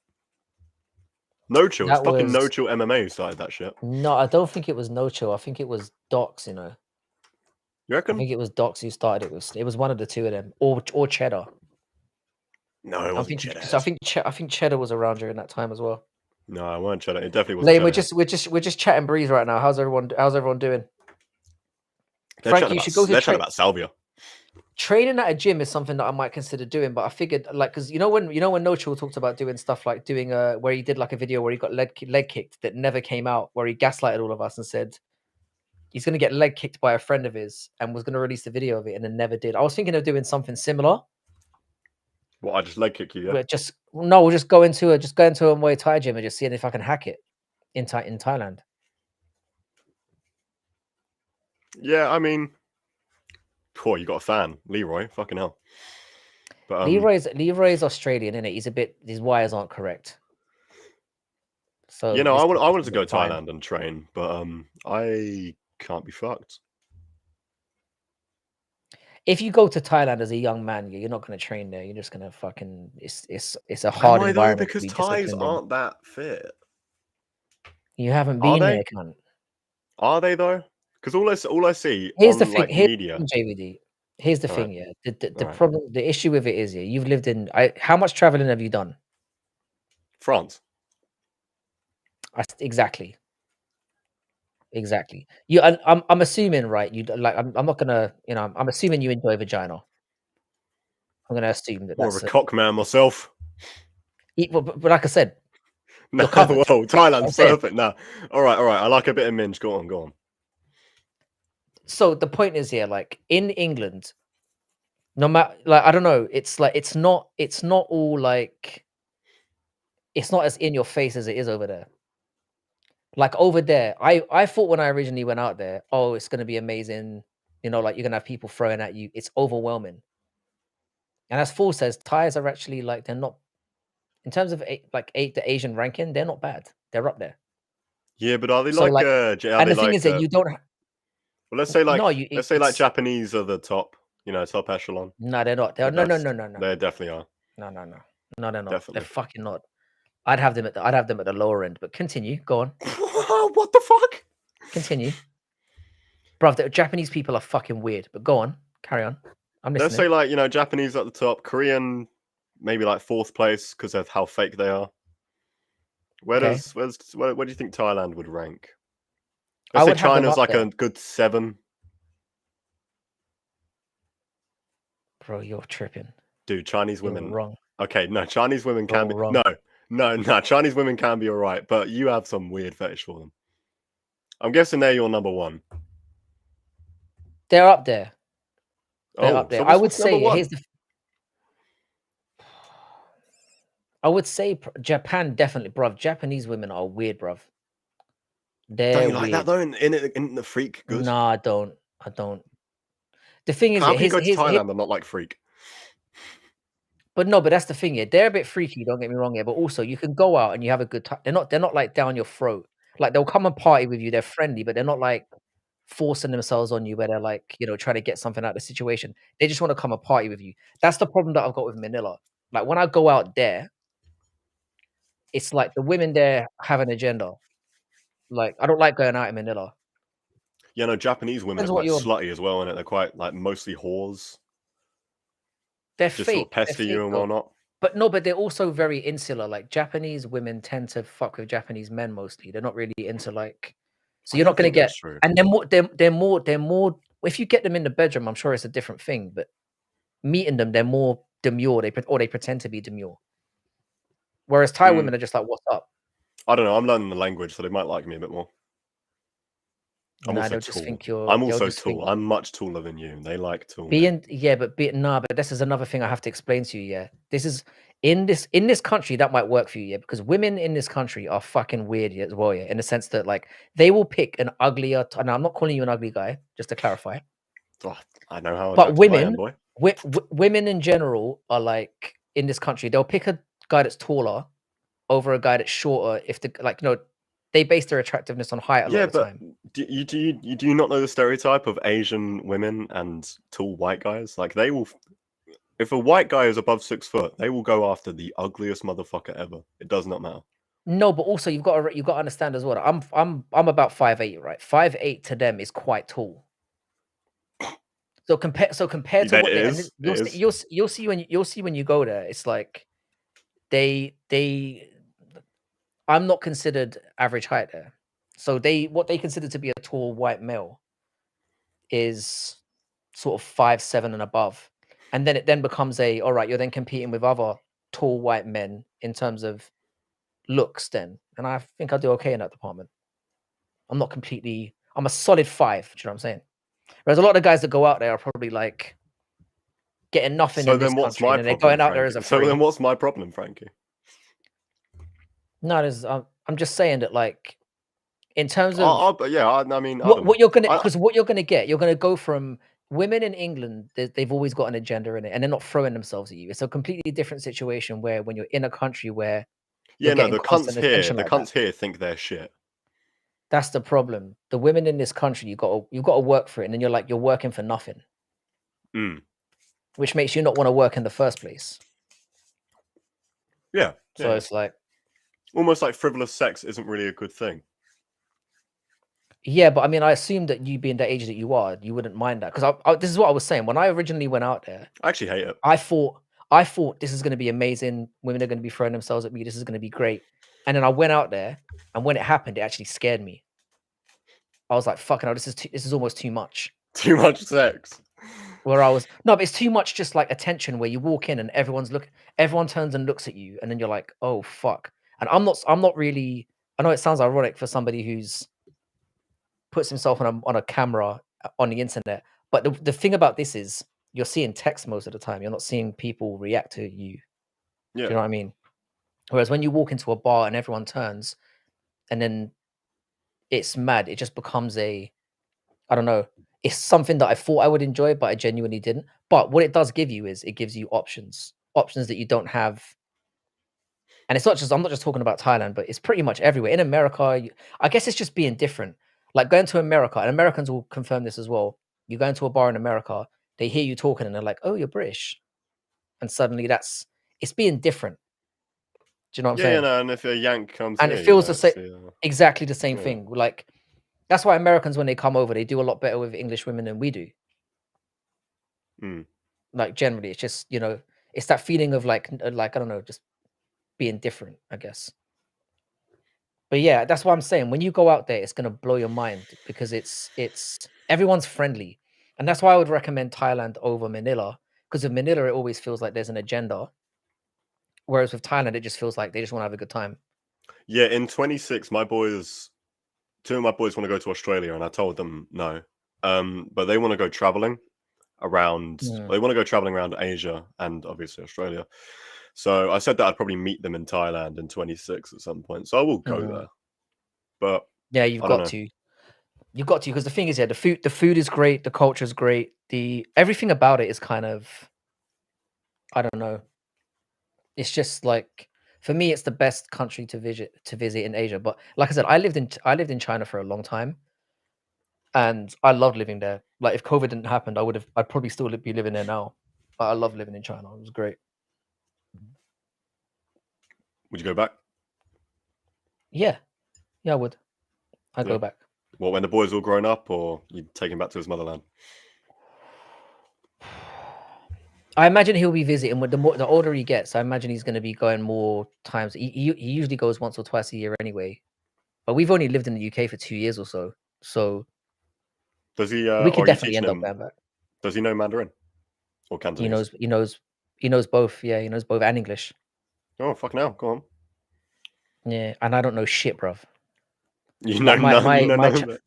No Chill. It's That fucking No was Chill MMA who started that shit. no. I don't think it was No Chill. I think it was Docs. You know. You I reckon? think it was Docs who started it. It was one of the two of them, or Cheddar. No, it I'm wasn't thinking Cheddar. because I think Cheddar was around during that time as well. No, it wasn't Cheddar. It definitely wasn't Lane, Cheddar. we're just chatting breeze right now. How's everyone doing? They're Frank, chatting you about should go to they're chatting about Salvia. training at a gym is something that I might consider doing, but I figured like because when No Chill talked about doing stuff like doing where he did like a video where he got leg kicked that never came out, where he gaslighted all of us and said he's gonna get leg kicked by a friend of his and was gonna release the video of it and then never did. I was thinking of doing something similar. What, I just leg kick you, yeah? But we'll just go into a Muay Thai gym and just seeing if I can hack it in Thailand. Yeah, I mean, you got a fan, Leroy. Fucking hell. But Leroy's Australian, innit? His wires aren't correct. So I wanted to go to fine. Thailand and train, but I can't be fucked. If you go to Thailand as a young man, you're not going to train there. You're just going to fucking. It's a hard Am I though? environment to Because be Thais disciplined in. aren't that fit. You haven't Are been they? there, cunt. Are they though? Because all I see Here's the on thing. like Here's media. the thing, JVD. Here's the All thing. right. Yeah, the All right. problem, the issue with it is, yeah, you've lived in. How much traveling have you done? France. Exactly. You. I'm assuming, right? You like. I'm not gonna. I'm assuming you enjoy vagina. I'm gonna assume that More of that's a cock man myself. but like I said, Nah, you're covered. whoa, Thailand's I'm saying. perfect. Nah. All right. I like a bit of minge. Go on. So the point is here, like in England, no matter, like I don't know, it's like it's not all like it's not as in your face as it is over there. Like over there, I thought when I originally went out there, oh, it's gonna be amazing. Like you're gonna have people throwing at you. It's overwhelming. And as Fool says, Thais are actually like they're not in terms of the Asian ranking, they're not bad. They're up there. Yeah, but are they So like? like, Are and they the thing like? is that you don't. Well, let's say like. No, Let's say like Japanese are the top. Top echelon. No, they're not. They're The no. best. They definitely are. No, they're not. Definitely. They're fucking not. I'd have them at the lower end. But continue. Go on. What the fuck? Continue, bro. The Japanese people are fucking weird. But go on. Carry on. I'm listening. Let's say like Japanese at the top, Korean maybe like 4th place because of how fake they are. Where do you think Thailand would rank? Let's say China's like a good 7. Bro, you're tripping. Dude, Chinese women. You're wrong. Okay, no, Chinese women can be wrong. No, Chinese women can be alright, but you have some weird fetish for them. I'm guessing they're your number 1. They're up there. Up there. So I would say one? I would say Japan definitely, bruv. Japanese women are weird, bruv. They're don't you like weird. that though? In the freak good? No, I don't. The thing is, how can you go to Thailand and not like freak? But no, but that's the thing, yeah. They're a bit freaky, don't get me wrong, yeah. But also you can go out and you have a good time. They're not like down your throat. Like they'll come and party with you, they're friendly, but they're not like forcing themselves on you where they're like, trying to get something out of the situation. They just want to come and party with you. That's the problem that I've got with Manila. Like when I go out there, it's like the women there have an agenda. Like I don't like going out in Manila. Yeah, no, Japanese women are quite slutty as well, and they're quite like mostly whores. They're just fake. Sort of pester you and whatnot. But they're also very insular. Like Japanese women tend to fuck with Japanese men mostly. They're not really into like. So you're not going to get. And they're more. If you get them in the bedroom, I'm sure it's a different thing. But meeting them, they're more demure. They pretend to be demure. Whereas Thai women are just like, "What's up?" I don't know. I'm learning the language, so they might like me a bit more. I'm also they'll just tall. think you're. I'm also tall. I'm much taller than you. They like tall. But this is another thing I have to explain to you. Yeah, this is in this country that might work for you. Yeah, because women in this country are fucking weird as well. Yeah, in the sense that like they will pick an uglier. Now I'm not calling you an ugly guy, just to clarify. Oh, I know how. But women, boy. Women in general are like in this country. They'll pick a guy that's taller over a guy that's shorter. If they base their attractiveness on height a lot of the time. Do you not know the stereotype of Asian women and tall white guys? Like they will, if a white guy is above 6 foot, they will go after the ugliest motherfucker ever. It does not matter. No, but also you've got to understand as well. I'm about 5'8", right? 5'8" to them is quite tall. So compared to what you'll see when you go there, it's like I'm not considered average height there. So what they consider to be a tall white male is sort of 5'7" and above. And then it then becomes all right, you're then competing with other tall white men in terms of looks then. And I think I do okay in that department. I'm a solid 5, do you know what I'm saying? Whereas a lot of guys that go out there are probably like getting nothing in this country and they're going out there as a 3. So then what's my problem, Frankie? No, I'm just saying that like in terms of I mean, what you're gonna get, you're gonna go from women in England, they've always got an agenda in it, and they're not throwing themselves at you. It's a completely different situation where when you're in a country where the cunts here think they're shit. That's the problem. The women in this country, you got to work for it, and then you're working for nothing, which makes you not want to work in the first place. Yeah. So it's like almost like frivolous sex isn't really a good thing. Yeah, but I mean, I assume that you being the age that you are, you wouldn't mind that because this is what I was saying when I originally went out there. I actually hate it. I thought this is going to be amazing. Women are going to be throwing themselves at me. This is going to be great. And then I went out there, and when it happened, it actually scared me. I was like, "Fucking hell, this is almost too much." Too much sex. But it's too much. Just like attention, where you walk in and everyone turns and looks at you, and then you're like, "Oh fuck." And I'm not really. I know it sounds ironic for somebody who's puts himself on a camera on the internet, but the thing about this is you're seeing text most of the time. You're not seeing people react to you. Yeah. Do you know what I mean? Whereas when you walk into a bar and everyone turns, and then it's mad, it just becomes I don't know. It's something that I thought I would enjoy, but I genuinely didn't. But what it does give you is it gives you options that you don't have. And it's not just, I'm not just talking about Thailand, but it's pretty much everywhere. In America, I guess it's just being different. Like going to America, and Americans will confirm this as well. You go into a bar in America, they hear you talking and they're like, "Oh, you're British." And suddenly it's being different. Do you know what I'm saying? Yeah, and if a Yank comes and here, it feels exactly the same thing. Like that's why Americans, when they come over, they do a lot better with English women than we do. Like generally, it's just, it's that feeling of like I don't know, just being different, I guess. But yeah, that's what I'm saying. When you go out there, it's gonna blow your mind because it's everyone's friendly, and that's why I would recommend Thailand over Manila. Because in Manila, it always feels like there's an agenda, whereas with Thailand, it just feels like they just want to have a good time. Yeah, in 26, two of my boys want to go to Australia, and I told them no. But they want to go traveling around. They want to go traveling around Asia and obviously Australia. So I said that I'd probably meet them in Thailand in 26 at some point. So I will go there. But yeah, you've got to because the thing is, the food is great, the culture is great, everything about it is kind of, I don't know. It's just like, for me, it's the best country to visit in Asia. But like I said, I lived in China for a long time, and I loved living there. Like if COVID didn't happen, I'd probably still be living there now. But I love living in China. It was great. Would you go back? Yeah, I would. I'd go back. Well, when the boy's all grown up, or you take him back to his motherland? I imagine he'll be visiting. The older he gets, I imagine he's going to be going more times. He usually goes once or twice a year anyway. But we've only lived in the UK for 2 years or so. So does he? We could definitely end up going back. Does he know Mandarin? Or He Cantonese? knows both. Yeah, he knows both and English. Oh, fuck now. Go on. Yeah, and I don't know shit, bruv. You know Like none. You know my none of it.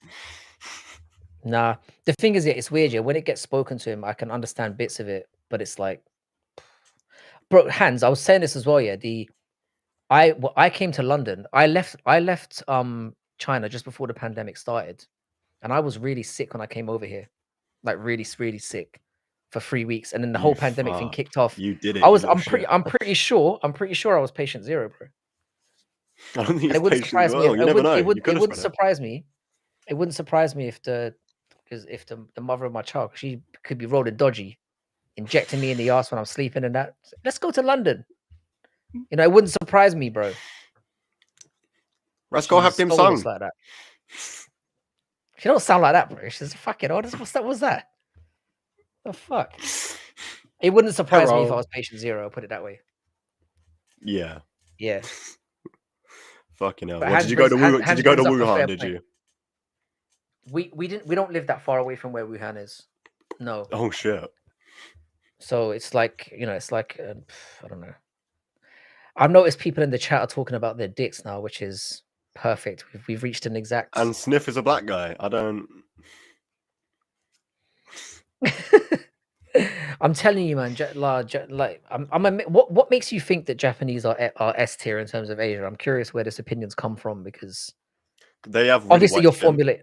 nah. The thing is, it's weird. Yeah, when it gets spoken to him, I can understand bits of it, but it's like, bro, Hans. I was saying this as well. Yeah, I came to London. I left China just before the pandemic started, and I was really sick when I came over here, like really really sick, for 3 weeks, and then the You whole pandemic thing fuck. kicked off. You did it. You little I'm shit. pretty sure I was patient zero, bro. I don't think And it's it wouldn't patient surprise me if well. You never know. You could it have wouldn't spread it. surprise me. It wouldn't surprise me if the mother of my child, she could be rolling dodgy, injecting me in the ass when I'm sleeping and that. Let's go to London. You know, it wouldn't surprise me, bro. Let's go have She's dim soulless sum. like that. She don't sound like that, bro. She's fucking odd. What's that? What's that? The fuck? It wouldn't surprise me if I Hello. was patient zero. I'll put it that way. Yeah. Yeah. Fucking hell. But What did you go to? Did Hans you go to brings up a Wuhan? fair Did point. you? We don't live that far away from where Wuhan is. No. Oh shit. So it's like, it's like I don't know. I've noticed people in the chat are talking about their dicks now, which is perfect. We've reached an exact. And Sniff is a black guy. I don't. I'm telling you, man. What makes you think that Japanese are S tier in terms of Asia? I'm curious where this opinions come from, because They have really obviously white you're skin. formulate.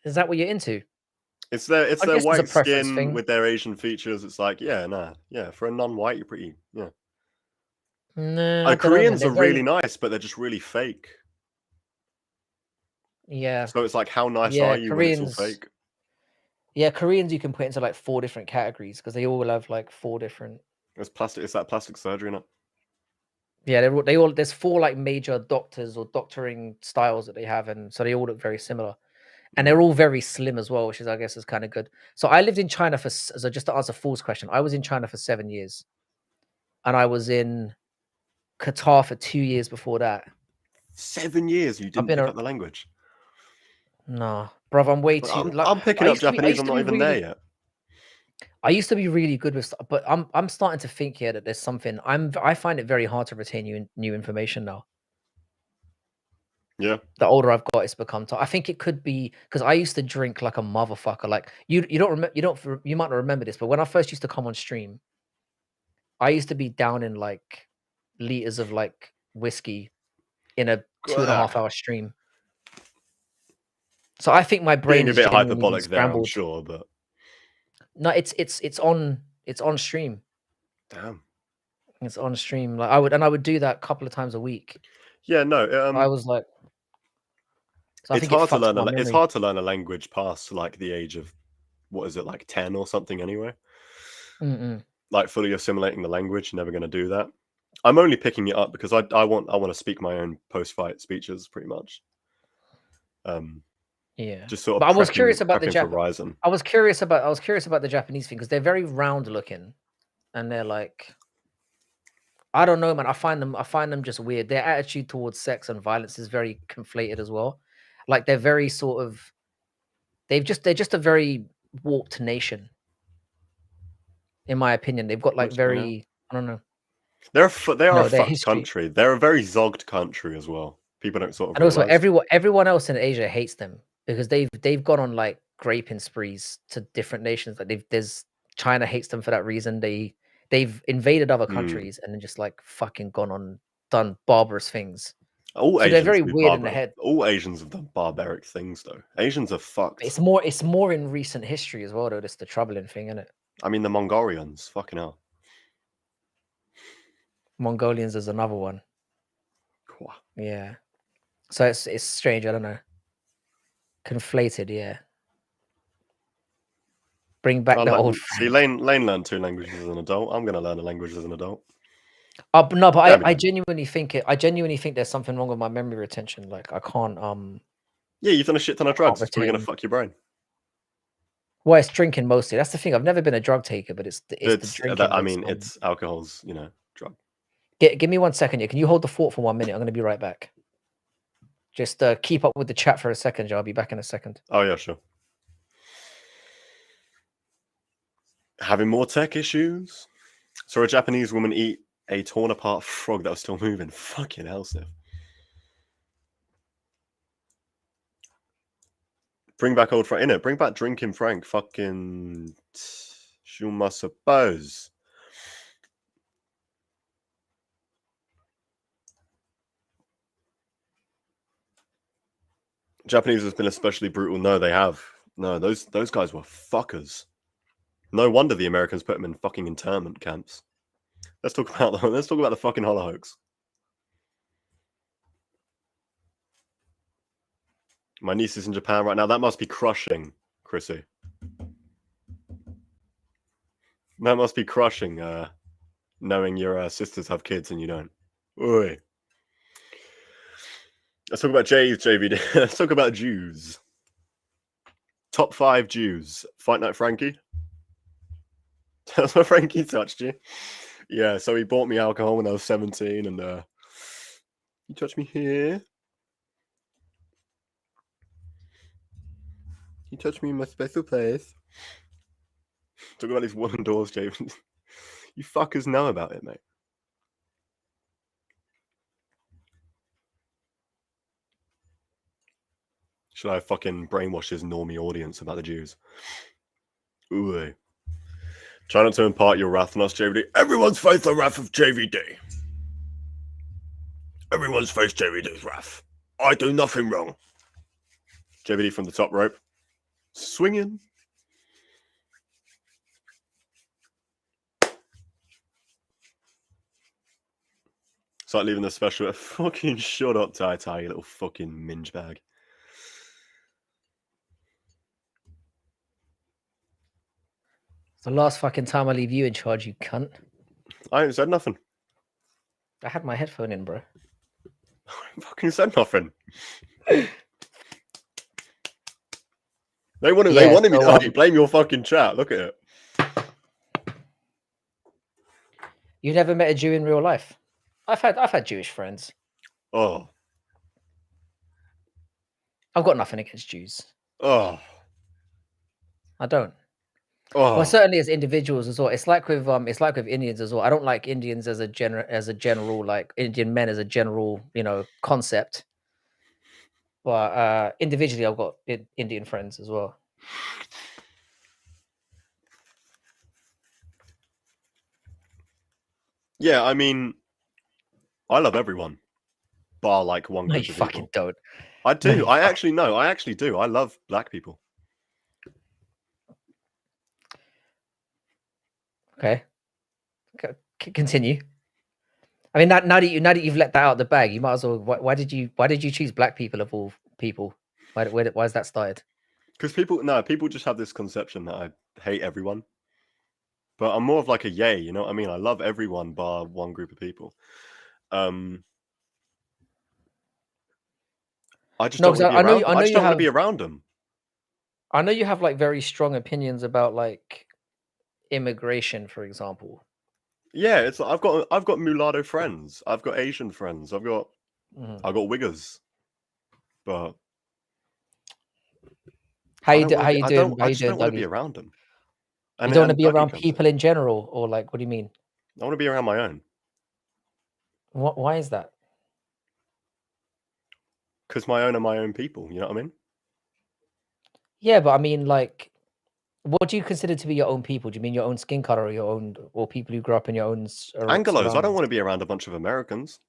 Is that what you're into? It's their I guess it's a white preference skin thing. with their Asian features. It's like, yeah, for a non-white, you're pretty, yeah. Nah, I don't know, man. Koreans They're are very really nice, but they're just really fake. yeah. So it's like, how nice Yeah, are you when it's all Koreans. fake? Yeah, Koreans you can put into like 4 different categories because they all have like 4 different. It's plastic. It's that plastic surgery, innit? Yeah, they all there's 4 like major doctors or doctoring styles that they have, and so they all look very similar. And they're all very slim as well, which is, I guess, is kind of good. So I lived in China so just to answer Fool's question, I was in China for 7 years, and I was in Qatar for 2 years before that. 7 years you didn't pick up the language. Nah, bruv, I'm way too. I'm picking up Japanese. I'm not even there yet. I used to be really good with, but I'm starting to think here that there's something. I find it very hard to retain new information now. Yeah. The older I've got, it's become tough. I think it could be because I used to drink like a motherfucker. Like you don't remember, you might not remember this, but when I first used to come on stream, I used to be down in like liters of like whiskey in a 2.5 hour stream. So I think my brain Being a is bit genuinely hyperbolic there, I'm scrambled. sure, but No, it's on stream. damn, it's on stream. Like I would do that a couple of times a week. Yeah, no, I was like, so I it's think hard to learn. my It's memory. hard to learn a language past like the age of what is it, like 10 or something anyway. Like fully assimilating the language, never going to do that. I'm only picking it up because I want to speak my own post-fight speeches, pretty much. Yeah, just sort of. But I was curious about the Ryzen. I was curious about the Japanese thing because they're very round looking, and they're like, I don't know, man. I find them just weird. Their attitude towards sex and violence is very conflated as well. Like they're very sort of, they're just a very warped nation. In my opinion, they've got like very, I don't know. They are a fucked history. country. They're a very zogged country as well. People don't sort of. And also, everyone else in Asia hates them because they've gone on like graping sprees to different nations. Like China hates them for that reason. They've invaded other countries and then just like fucking done barbarous things. All so Asians they're very weird in the head. All Asians have done barbaric things though. Asians are fucked. It's more in recent history as well though. That's the troubling thing, isn't it? I mean, the Mongolians, fucking hell. Mongolians is another one. Cool. Yeah. So it's strange. I don't know. Conflated, yeah. Bring back the old. See, Lane learned 2 languages as an adult. I'm gonna learn a language as an adult. But no, but I genuinely think I genuinely think there's something wrong with my memory retention. Like I can't. Yeah, you've done a shit ton of drugs. It's probably gonna fuck your brain. Well, it's drinking mostly. That's the thing. I've never been a drug taker, but it's the drinking. It's alcohol's, drug. Give me 1 second. Yeah, can you hold the fort for 1 minute? I'm gonna be right back. Just keep up with the chat for a second, Joe. I'll be back in a second. Oh yeah, sure. Having more tech issues. Saw a Japanese woman eat a torn apart frog that was still moving. Fucking hell, Steph. Bring back old Frank. Innit? Bring back Drinking Frank. Fucking. Je me suppose. Japanese has been especially brutal. No, they have. No, those guys were fuckers. No wonder the Americans put them in fucking internment camps. Let's talk about the fucking Holo hoax. My niece is in Japan right now. That must be crushing, Chrissy. That must be crushing, knowing your sisters have kids and you don't. Oi. Let's talk about JVD. Let's talk about Jews. Top 5 Jews. Fight Night Frankie. That's where Frankie touched you. Yeah, so he bought me alcohol when I was 17 and you touched me here. You touched me in my special place. Talk about these wooden doors, JVD. You fuckers know about it, mate. Should I fucking brainwash his normie audience about the Jews? Ooh. Try not to impart your wrath on us, JVD. Everyone's faced the wrath of JVD. Everyone's faced JVD's wrath. I do nothing wrong. JVD from the top rope. Swinging. Start leaving the special. Fucking shut up, Tai, you little fucking minge bag. It's the last fucking time I leave you in charge, you cunt. I ain't said nothing. I had my headphone in, bro. I fucking said nothing. They wanted me to blame your fucking chat. Look at it. You never met a Jew in real life? I've had Jewish friends. Oh. I've got nothing against Jews. Oh. I don't. Oh. Well, certainly as individuals as well. It's like with Indians as well. I don't like Indians as a general, like Indian men as a general, concept. But individually, I've got Indian friends as well. Yeah, I mean, I love everyone, bar like one group of people. Fucking don't. I do. No, I actually do. I love black people. Okay. Continue. I mean, now that you've let that out of the bag, you might as well. Why did you choose black people of all people? Why is that started? Because people just have this conception that I hate everyone. But I'm more of like a yay, you know what I mean? I love everyone bar one group of people. I just don't want to be around them. I know you have like very strong opinions about like immigration, for example. Yeah, it's I've got mulatto friends, I've got Asian friends, I've got wiggers, but I just don't want to be around them. You don't want to be around people in general, or like, what do you mean? I want to be around my own. Why is that? Because my own are my own people. You know what I mean? Yeah, but I mean, like, what do you consider to be your own people? Do you mean your own skin color, or people who grew up in your own? Anglos. I don't want to be around a bunch of Americans.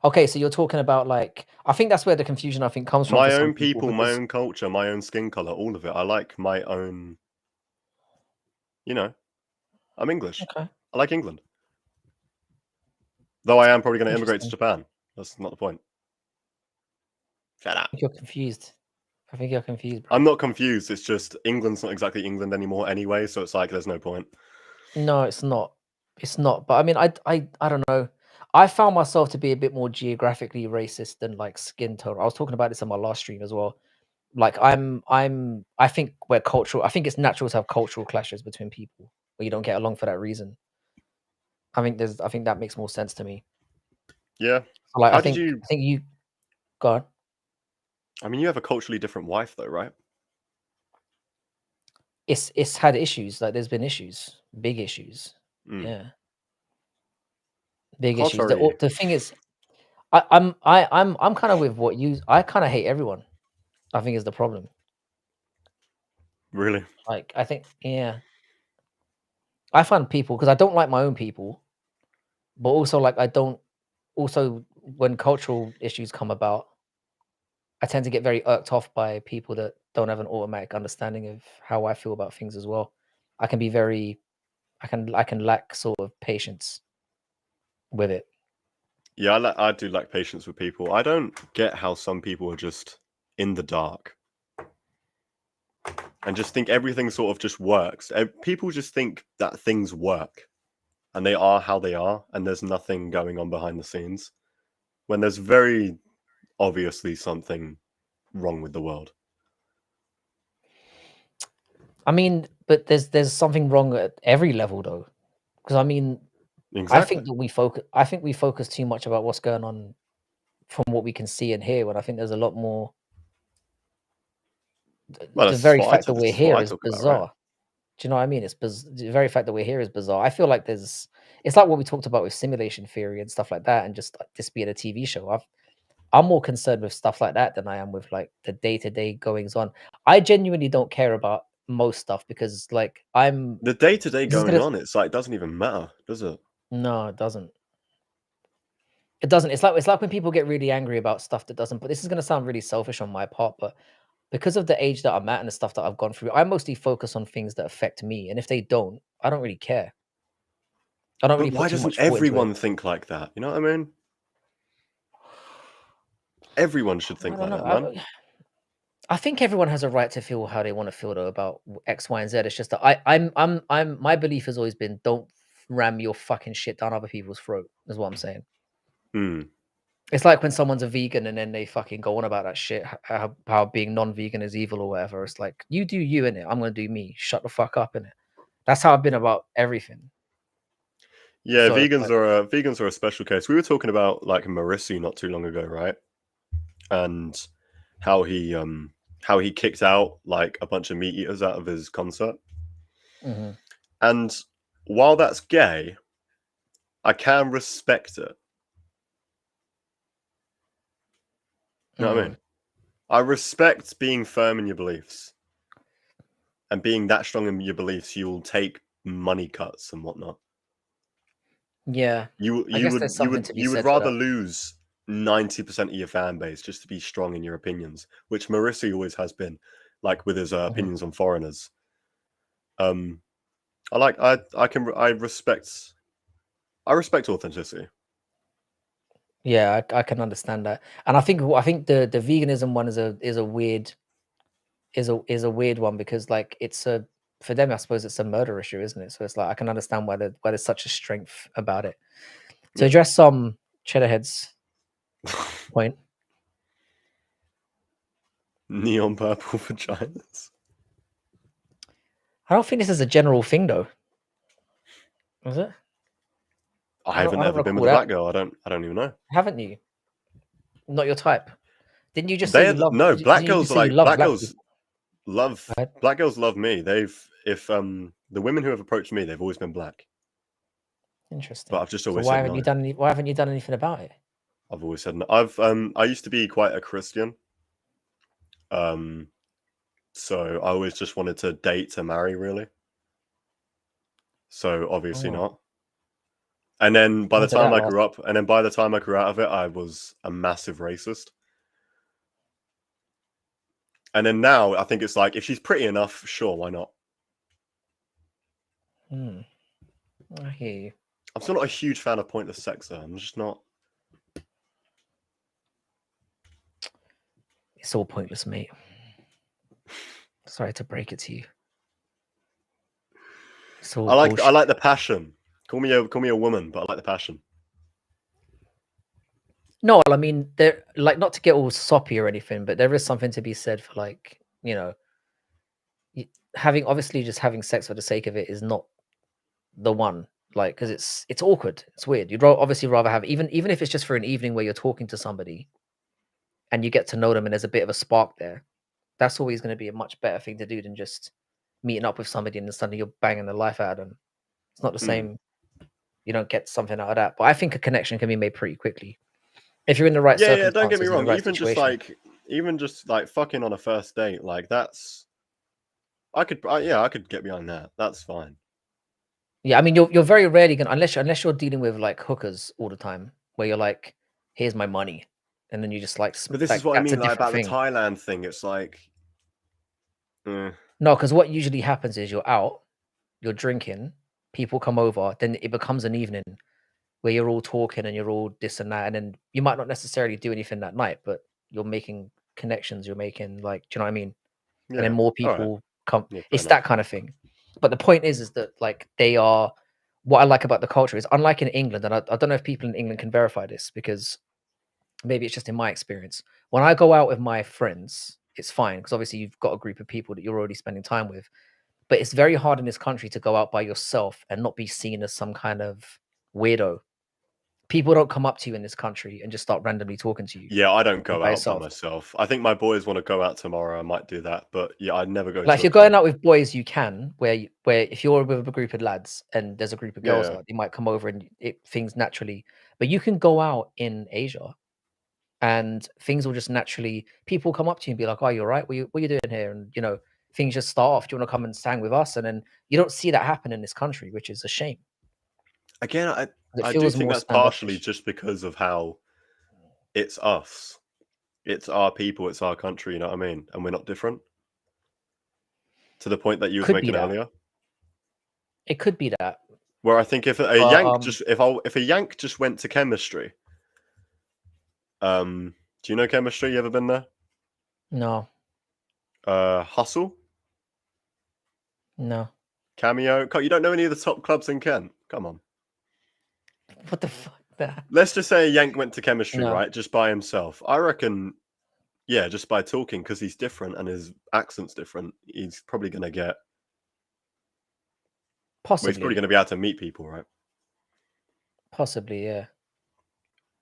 Okay, so you're talking about like, I think that's where the confusion comes from. My own people, my own culture, my own skin color, all of it. I like my own. I'm English. Okay. I like England. Though I am probably going to immigrate to Japan. That's not the point. Shut up. I think you're confused. Bro. I'm not confused. It's just England's not exactly England anymore anyway, so it's like there's no point. No, it's not. It's not. But I mean, I don't know. I found myself to be a bit more geographically racist than like skin tone. I was talking about this on my last stream as well. Like I think I think it's natural to have cultural clashes between people where you don't get along for that reason. I think that makes more sense to me. Yeah. So like I think you go on. I mean, you have a culturally different wife though, right? it's had issues. Like there's been issues, big issues. Yeah, big issues. The thing is, I'm kind of with what you. I kind of hate everyone. I think is the problem. Really? Like I think, yeah, I find people because I don't like my own people, but also like I don't. Also, when cultural issues come about, I tend to get very irked off by people that don't have an automatic understanding of how I feel about things as well. I can be very, I can lack sort of patience with it. Yeah, I do lack patience with people. I don't get how some people are just in the dark and just think everything sort of just works. People just think that things work and they are how they are and there's nothing going on behind the scenes when there's very obviously something wrong with the world. I mean, but there's something wrong at every level though, because I mean, Exactly. I think that we focus too much about what's going on from what we can see and hear. When I think there's a lot more. Well, The very fact that this we're is what here I is talk about, bizarre. right? Do you know what I mean? The very fact that we're here is bizarre. I feel like it's like what we talked about with simulation theory and stuff like that, and just like this being a TV show. I'm more concerned with stuff like that than I am with like the day-to-day goings on. I genuinely don't care about most stuff because like the day-to-day this is going gonna on, it's like it doesn't even matter, does it? no, it doesn't. It doesn't. It's like when people get really angry about stuff that doesn't. But this is gonna sound really selfish on my part, but because of the age that I'm at and the stuff that I've gone through, I mostly focus on things that affect me. And if they don't, I don't really care. I don't But really why put too doesn't much thought into it. everyone think like that? You know what I mean? Everyone should I think don't like know. that, man. I think everyone has a right to feel how they want to feel though about X, Y, and Z. It's just that I'm my belief has always been don't ram your fucking shit down other people's throat, is what I'm saying. It's like when someone's a vegan and then they fucking go on about that shit, how being non-vegan is evil or whatever. It's like, you do you in it. I'm gonna do me. Shut the fuck up in it. That's how I've been about everything. Yeah, So it's like, vegans are a special case. We were talking about like Mauricio not too long ago, right? And how he kicked out like a bunch of meat eaters out of his concert. mhm. And while that's gay, I can respect it. You know what I mean? I respect being firm in your beliefs and being that strong in your beliefs. You'll take money cuts and whatnot. Yeah, You I you guess would there's you something would to be you would said for rather that. lose 90% of your fan base just to be strong in your opinions, which Mauricio always has been, like with his opinions on foreigners. I respect authenticity. Yeah, I can understand that, and I think the veganism one is a weird is a weird one because like it's a for them I suppose it's a murder issue, isn't it? So it's like I can understand why there's such a strength about it. To address some Cheddarhead's point, Neon purple vaginas. I don't think this is a general thing though. Is it? I haven't I don't ever been recall with a black that. girl. I don't even know. Haven't you? Not your type. Didn't you just say They you are love? no Didn't black you girls just are say you like love black people? Go ahead. black girls love me. If the women who have approached me, they've always been black. Interesting. But I've just So always said no. why haven't you done anything about it? I've always said no. I used to be quite a Christian. So I always just wanted to date to marry, really. So obviously Oh, not. And then by when the did time that I last? grew up, and then by the time I grew out of it, I was a massive racist. And then now I think it's like if she's pretty enough, sure, why not? I hear you. I'm still not a huge fan of pointless sex, though. I'm just not. It's all pointless, mate. Sorry to break it to you. It's all I bullshit. like the passion. Call me a woman, but I like the passion. No, I mean, there like not to get all soppy or anything, but there is something to be said for like, having obviously just having sex for the sake of it is not the one. Like, because it's awkward, it's weird. You'd obviously rather have even if it's just for an evening where you're talking to somebody and you get to know them and there's a bit of a spark there. That's always going to be a much better thing to do than just meeting up with somebody and then suddenly you're banging the life out of them. It's not the same. You don't get something out of that. But I think a connection can be made pretty quickly if you're in the right Yeah, don't get me circumstances and wrong. the right Even just like fucking on a first date, like that's I could get behind that. That's fine. Yeah, I mean, you're very rarely gonna unless you're dealing with like hookers all the time, where you're like, here's my money, and then you just like, But this is what I that's a mean, like different about the thing. Thailand thing. It's like, No, because what usually happens is you're out, you're drinking, people come over, then it becomes an evening where you're all talking and you're all this and that, and then you might not necessarily do anything that night, but you're making connections, you're making like, do you know what I mean? And then more all right. people come. Yeah, fair It's enough. that kind of thing. But the point is that like they are. What I like about the culture is, unlike in England, and I don't know if people in England can verify this because maybe it's just in my experience. When I go out with my friends, it's fine because obviously you've got a group of people that you're already spending time with. But it's very hard in this country to go out by yourself and not be seen as some kind of weirdo. People don't come up to you in this country and just start randomly talking to you. Yeah, I don't go by out yourself. by myself. I think my boys want to go out tomorrow. I might do that, but yeah, I'd never go. Like to if you're going out with boys, you can. Where if you're with a group of lads and there's a group of girls out, you might come over and things naturally. But you can go out in Asia, and things will just naturally. People come up to you and be like, "Oh, you're right. What you doing here?" And you know, things just start off. Do you want to come and hang with us? And then you don't see that happen in this country, which is a shame. Again, I It do feels think more that's partially standoffish. just because of how it's us. It's our people, it's our country, you know what I mean? And we're not different. To the point that you was Could be making that. earlier. It could be that. Where I think if a yank just went to chemistry, do you know chemistry? You ever been there? No. Hustle? No. Cameo? You don't know any of the top clubs in Kent? Come on. What the fuck? That? Let's just say a yank went to chemistry, No. right? Just by himself. I reckon, yeah, just by talking, because he's different and his accent's different, he's probably going to get... Possibly. Well, he's probably going to be able to meet people, right? Possibly, yeah.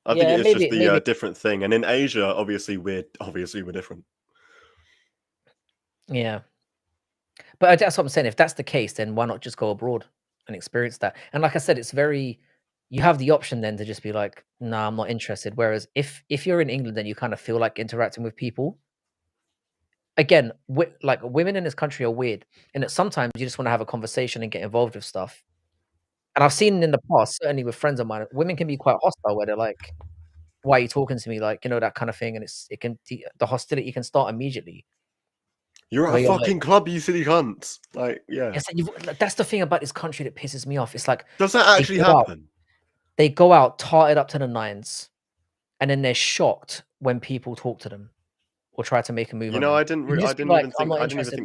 I think it's just the different thing. And in Asia, obviously we're different. Yeah. But that's what I'm saying. If that's the case, then why not just go abroad and experience that? And like I said, it's very... You have the option then to just be like, "No, I'm not interested." Whereas if you're in England and you kind of feel like interacting with people, again, like women in this country are weird, and that sometimes you just want to have a conversation and get involved with stuff. And I've seen in the past, certainly with friends of mine, women can be quite hostile where they're like, "Why are you talking to me?" Like, you know, that kind of thing. And the hostility can start immediately. You're at a fucking club, you silly cunt. Like, yeah. Yes, that's the thing about this country that pisses me off. It's like, does that actually happen? They go out tarted up to the nines, and then they're shocked when people talk to them or try to make a move. You know, I didn't even think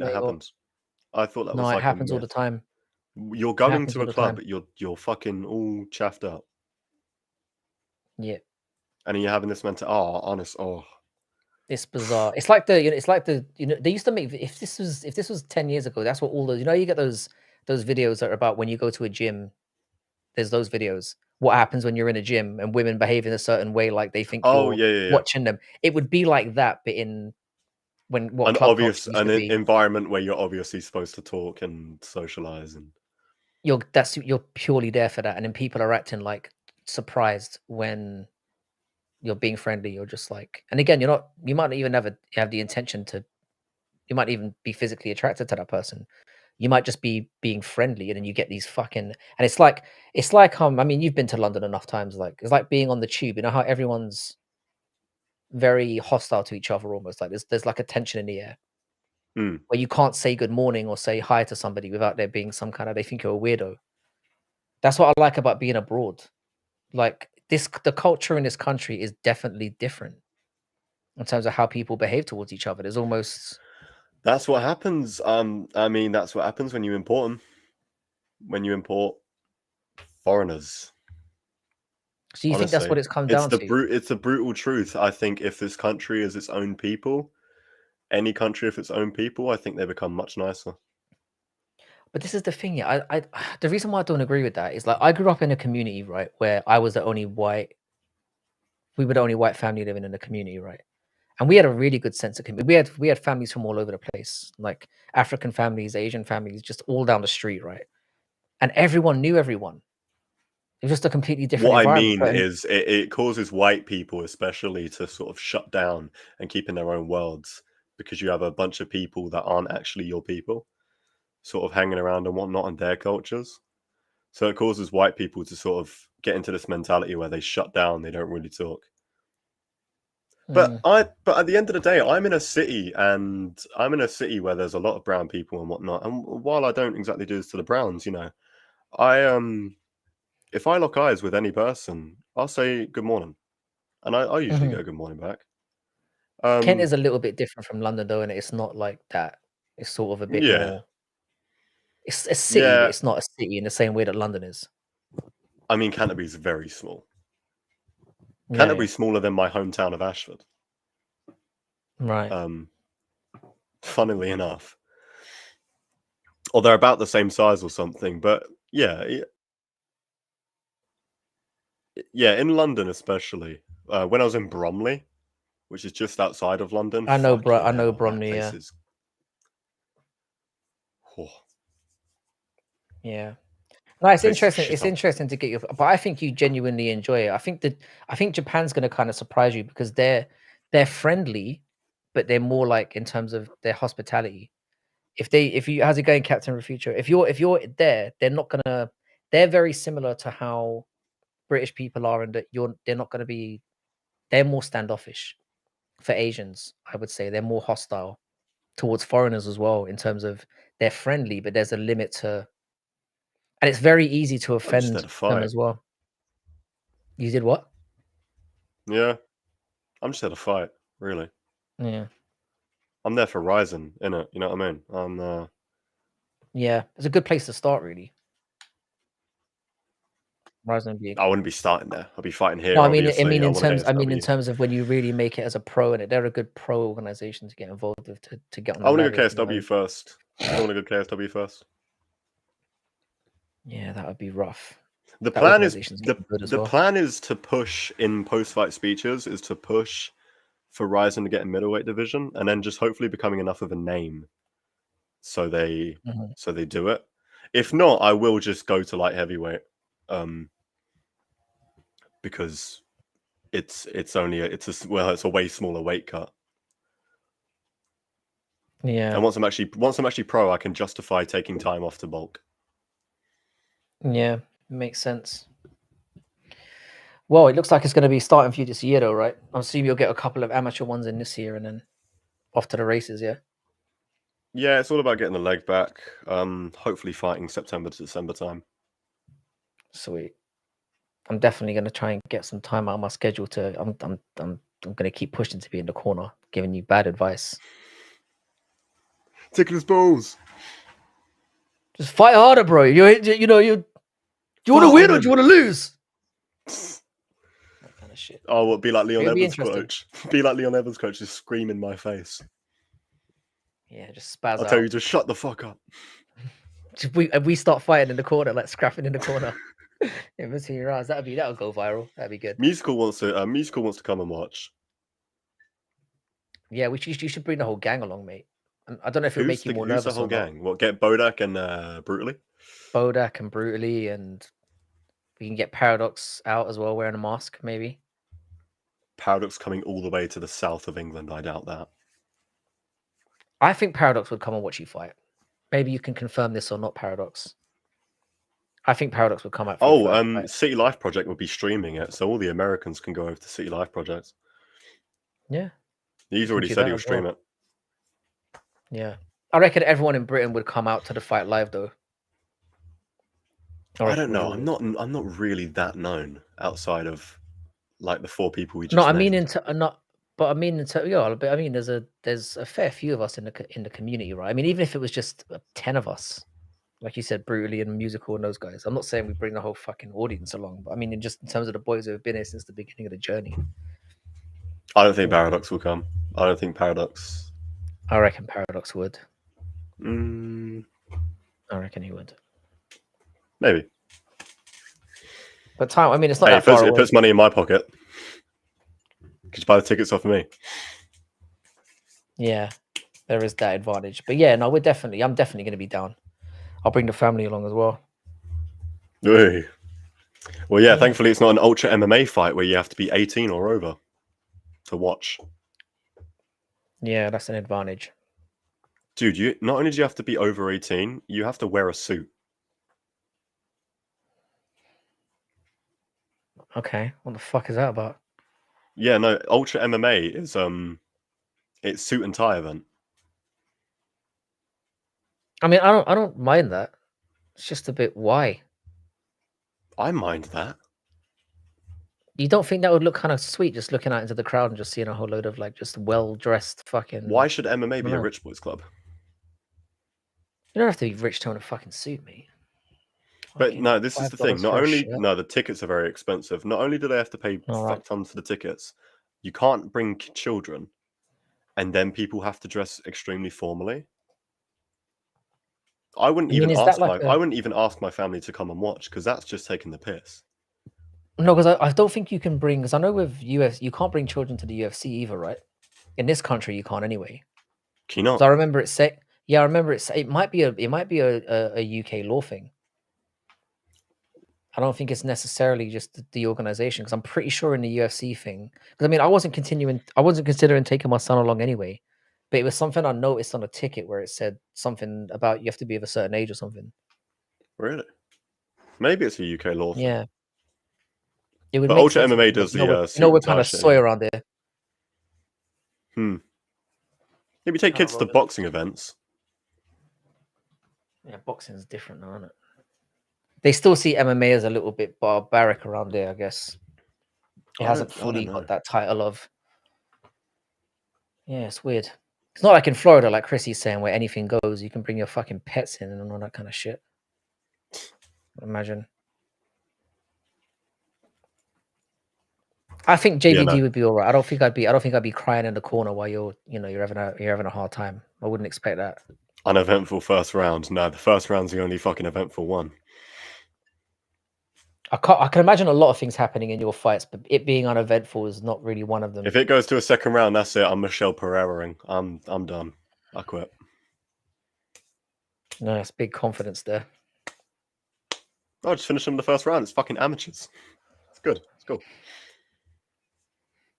that happens. I thought that was like it happens all the time. You're going to a club, but you're fucking all chaffed up. Yeah. And then you're having this mental. It's bizarre. It's like they used to make, if this was 10 years ago, that's what all those, you get those videos that are about when you go to a gym. There's those videos. What happens when you're in a gym and women behave in a certain way, like they think you're watching them. It would be like that, but in an environment where you're obviously supposed to talk and socialize, and you're purely there for that. And then people are acting like surprised when you're being friendly. You're just like, and again, you might not even have the intention to. You might even be physically attracted to that person. You might just be being friendly, and then you get these fucking... And it's like I mean, you've been to London enough times. Like, it's like being on the tube. You know how everyone's very hostile to each other, almost like there's like a tension in the air where you can't say good morning or say hi to somebody without there being some kind of... They think you're a weirdo. That's what I like about being abroad. Like the culture in this country is definitely different in terms of how people behave towards each other. There's almost... That's what happens. I mean, that's what happens when you import them. When you import foreigners. So you think that's what it's come down to? It's the brutal truth. I think if this country is its own people, any country of its own people, I think they become much nicer. But this is the thing, yeah. The reason why I don't agree with that is, like, I grew up in a community, right, where I was the only white... We were the only white family living in the community, right? And we had a really good sense of community. We had families from all over the place, like African families, Asian families, just all down the street, right? And everyone knew everyone. It was just a completely different What I environment. mean is it causes white people especially to sort of shut down and keep in their own worlds, because you have a bunch of people that aren't actually your people sort of hanging around and whatnot in their cultures. So it causes white people to sort of get into this mentality where they shut down, they don't really talk. But at the end of the day, I'm in a city where there's a lot of brown people and whatnot. And while I don't exactly do this to the Browns, you know, if I lock eyes with any person, I'll say good morning, and I usually go good morning back. Kent is a little bit different from London, though, and it's not like that. It's sort of a bit more. It's a city, but it's not a city in the same way that London is. I mean, Canterbury's very small. Canterbury's smaller than my hometown of Ashford. Right. Funnily enough. Or they're about the same size or something, but yeah, in London especially. When I was in Bromley, which is just outside of London. I know Bromley, yeah. Yeah. No, it's interesting. It's interesting to get your, but I think you genuinely enjoy it. I think Japan's going to kind of surprise you because they're friendly, but they're more like in terms of their hospitality. How's it going, Captain of the Future? If you're there, they're very similar to how British people are, and that they're more standoffish for Asians. I would say they're more hostile towards foreigners as well in terms of they're friendly, but there's a limit to. And it's very easy to offend them as well. You did what? Yeah. I'm just at a fight, really. Yeah. I'm there for Ryzen, innit? You know what I mean? Yeah, it's a good place to start, really. Ryzen I wouldn't be starting there. I'll be fighting here. No, I mean in terms of when you really make it as a pro, and they're a good pro organization to get involved with to get on. I want to go KSW first. I want to go KSW first. Yeah, that would be rough. The plan is to push in post-fight speeches, is to push for Ryzen to get a middleweight division, and then just hopefully becoming enough of a name so they do it. If not, I will just go to light heavyweight, because it's a way smaller weight cut. Yeah. And once I'm actually pro, I can justify taking time off to bulk. Yeah, makes sense. Well, it looks like it's going to be starting for you this year, though, right? I'm assuming you'll get a couple of amateur ones in this year, and then off to the races. Yeah. Yeah, it's all about getting the leg back. Hopefully, fighting September to December time. Sweet. I'm definitely going to try and get some time out of my schedule to. I'm going to keep pushing to be in the corner, giving you bad advice. Tickling his balls. Just fight harder, bro. You want to win or do you want to lose? That kind of shit. Oh, it'd be like Leon Evans' coach. Be like Leon Evans' coach, just scream in my face. Yeah, just spaz out. I'll tell you, just shut the fuck up. We start fighting in the corner, like scrapping in the corner. In between your eyes, that'll go viral. That'd be good. Musical wants to come and watch. Yeah, you should bring the whole gang along, mate. I don't know if it'll make you more nervous. Who's the whole gang? What, get Bodak and Brutally? Bodak and Brutally, and we can get Paradox out as well, wearing a mask, maybe. Paradox coming all the way to the south of England. I doubt that. I think Paradox would come and watch you fight. Maybe you can confirm this or not, Paradox. I think Paradox would come out. City Life Project would be streaming it, so all the Americans can go over to City Life Project. Yeah. He's already said he'll stream it. Yeah. I reckon everyone in Britain would come out to the fight live, though. I don't know. I'm not really that known outside of like the four people we just. No, I mean there's a fair few of us in the community, right? I mean, even if it was just 10 of us, like you said, Brutally and Musical and those guys. I'm not saying we bring the whole fucking audience along, but I mean, just in terms of the boys who have been here since the beginning of the journey. I don't think Paradox will come. I don't think Paradox. I reckon Paradox would. I reckon he would. Maybe. But it's not that far away. It puts money in my pocket. Could you buy the tickets off of me? Yeah, there is that advantage. But yeah, no, I'm definitely going to be down. I'll bring the family along as well. Hey. Well, yeah, thankfully it's not an ultra MMA fight where you have to be 18 or over to watch. Yeah, that's an advantage. Dude, not only do you have to be over 18, you have to wear a suit. Okay, what the fuck is that about? Yeah, no, ultra MMA is it's suit and tie event. I mean, I don't mind that. It's just a bit why. I mind that. You don't think that would look kind of sweet just looking out into the crowd and just seeing a whole load of like just well-dressed fucking... Why should MMA be a rich boys club? You don't have to be rich to own a fucking suit, mate. But no, this is the thing. Not only the tickets are very expensive. Not only do they have to pay fuck tons for the tickets, you can't bring children, and then people have to dress extremely formally. I wouldn't even ask my family to come and watch because that's just taking the piss. No, because I don't think you can bring. Because I know with UFC you can't bring children to the UFC either, right? In this country, you can't anyway. Can you not? So I remember it say, yeah, I remember it. It might be a UK law thing. I don't think it's necessarily just the organization because I'm pretty sure in the UFC thing. Because I mean, I wasn't considering taking my son along anyway, but it was something I noticed on a ticket where it said something about you have to be of a certain age or something. Really? Maybe it's a UK law thing. Yeah. It would but make Ultra sense. MMA does the we're kind of soy around there. Maybe take kids to boxing events. Yeah, boxing is different now, isn't it? They still see MMA as a little bit barbaric around there, I guess. It hasn't fully got that title of... Yeah, it's weird. It's not like in Florida, like Chrissy's saying, where anything goes. You can bring your fucking pets in and all that kind of shit. Imagine. I think JVD would be all right. I don't think I'd be crying in the corner while you're having a hard time. I wouldn't expect that. Uneventful first round. No, the first round's the only fucking eventful one. I can imagine a lot of things happening in your fights, but it being uneventful is not really one of them. If it goes to a second round, that's it. I'm Michelle Pereira-ing. I'm done. I quit. No, it's big confidence there. I'll just finish them in the first round. It's fucking amateurs. It's good. It's cool.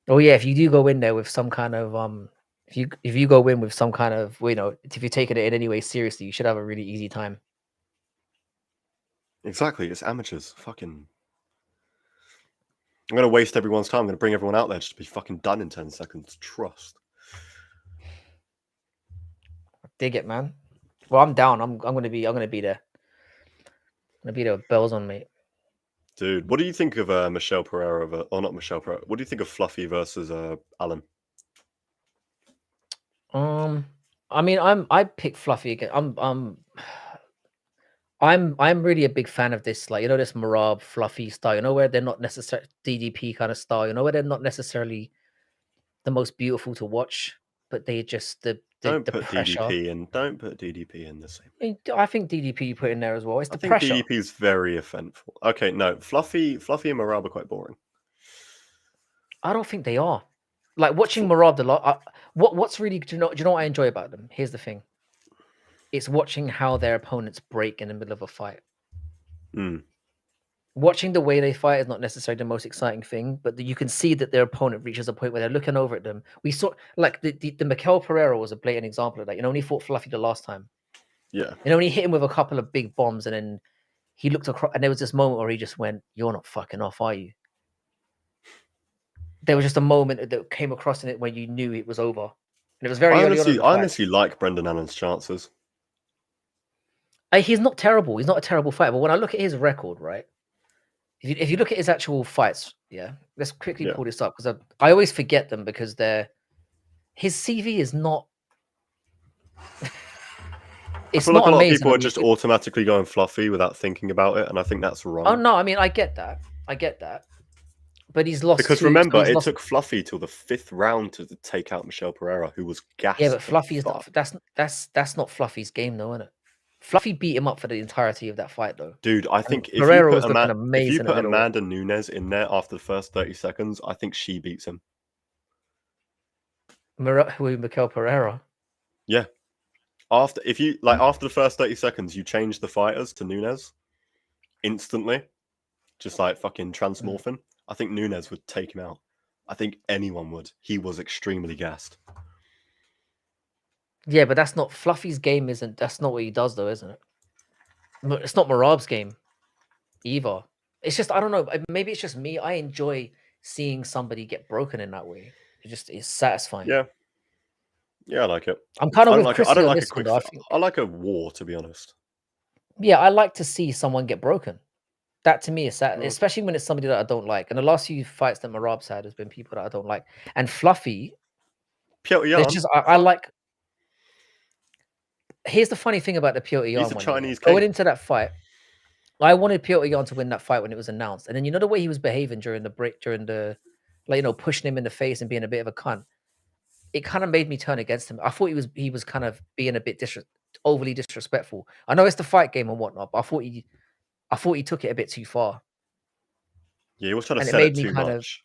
Oh yeah, if you do go in there with some kind of if you go in with some kind of if you're taking it in any way seriously, you should have a really easy time. Exactly, it's amateurs. Fucking, I'm gonna waste everyone's time. I'm gonna bring everyone out there just to be fucking done in 10 seconds. Trust. Dig it, man. Well, I'm down. I'm gonna be there. I'm gonna be there with bells on, mate. Dude, what do you think of Michelle Pereira or not Michelle Pereira? What do you think of Fluffy versus Alan? I mean, I pick Fluffy again. I'm really a big fan of this, like this Marab Fluffy style. Where they're not necessarily DDP kind of style. Where they're not necessarily the most beautiful to watch, but they just the pressure. Don't put DDP in the same. I think DDP you put in there as well. It's the pressure. I think DDP is very offensive. Okay, no, Fluffy and Marab are quite boring. I don't think they are. Like watching Marab a lot. What's really do you know what I enjoy about them? Here's the thing. It's watching how their opponents break in the middle of a fight. Watching the way they fight is not necessarily the most exciting thing, but you can see that their opponent reaches a point where they're looking over at them. We saw like the Mikel Pereira was a blatant example of that. When he fought Fluffy the last time. Yeah. When he hit him with a couple of big bombs and then he looked across and there was this moment where he just went, "You're not fucking off, are you?" There was just a moment that came across in it when you knew it was over. And it was very early on in the fight. I honestly like Brendan Allen's chances. He's not terrible. He's not a terrible fighter. But when I look at his record, right? If you look at his actual fights, yeah, let's quickly pull this up because I always forget them because his CV is not. It's I feel like a lot of people are just automatically going Fluffy without thinking about it, and I think that's wrong. Oh no, I mean I get that, but he's lost because remember it took Fluffy till the 5th round to take out Michelle Pereira, who was gassed. Yeah, but Fluffy is not. That's not Fluffy's game, though, isn't it? Fluffy beat him up for the entirety of that fight, though. Dude, I think if you put Amanda Nunes in there after the first 30 seconds, I think she beats him. Mikel Pereira. Yeah. After the first 30 seconds, you change the fighters to Nunes instantly, just like fucking transmorphing. I think Nunes would take him out. I think anyone would. He was extremely gassed. Yeah, but that's not Fluffy's game. That's not what he does, though, isn't it? It's not Marab's game either. It's just, I don't know. Maybe it's just me. I enjoy seeing somebody get broken in that way. It's satisfying. Yeah. Yeah, I like it. I'm kind of with I Chrissy don't on like a this quick. one, I like a war, to be honest. Yeah, I like to see someone get broken. That to me is sad, especially when it's somebody that I don't like. And the last few fights that Marab's had has been people that I don't like. And Fluffy, I like. Here's the funny thing about the Piotr Jan He's a one. Chinese Going into that fight, I wanted Piotr Jan to win that fight when it was announced. And then the way he was behaving during the break, pushing him in the face and being a bit of a cunt. It kind of made me turn against him. I thought he was kind of being a bit overly disrespectful. I know it's the fight game and whatnot, but I thought he took it a bit too far. Yeah, he was trying to sell it too much.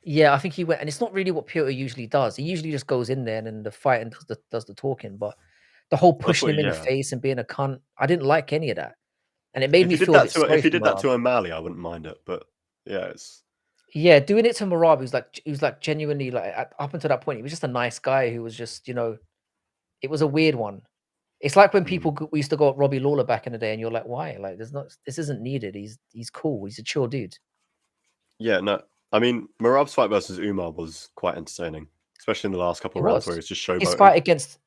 Yeah, I think he went, and it's not really what Piotr usually does. He usually just goes in there and in the fight and does the talking. But the whole pushing him in the face and being a cunt, I didn't like any of that, and it made me feel a bit sorry. If he did that to O'Malley, I wouldn't mind it. But yeah, doing it to Marab, he was like genuinely like up until that point, he was just a nice guy who was just it was a weird one. It's like when people we used to go at Robbie Lawler back in the day, and you're like, why? Like, this isn't needed. He's cool. He's a chill dude. Yeah, no. I mean, Marab's fight versus Umar was quite entertaining, especially in the last couple of rounds where he was just showboating.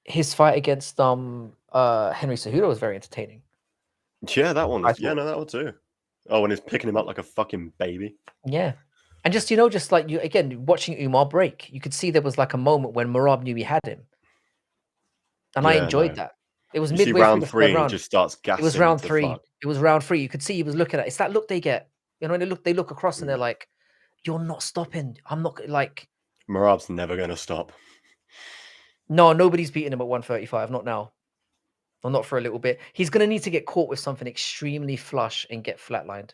His fight against Henry Cejudo was very entertaining. Yeah, that one. That one too. Oh, when he's picking him up like a fucking baby. Yeah, and just just like watching Umar break, you could see there was like a moment when Marab knew he had him, and I enjoyed that. It was midway round through the 3, round. He just starts gassing. It was round 3. It was round 3. You could see he was looking at it. It's that look they get. When they look across and they're like, "You're not stopping. I'm not like." Marab's never going to stop. No, nobody's beating him at 135. Not now. Or not for a little bit. He's going to need to get caught with something extremely flush and get flatlined.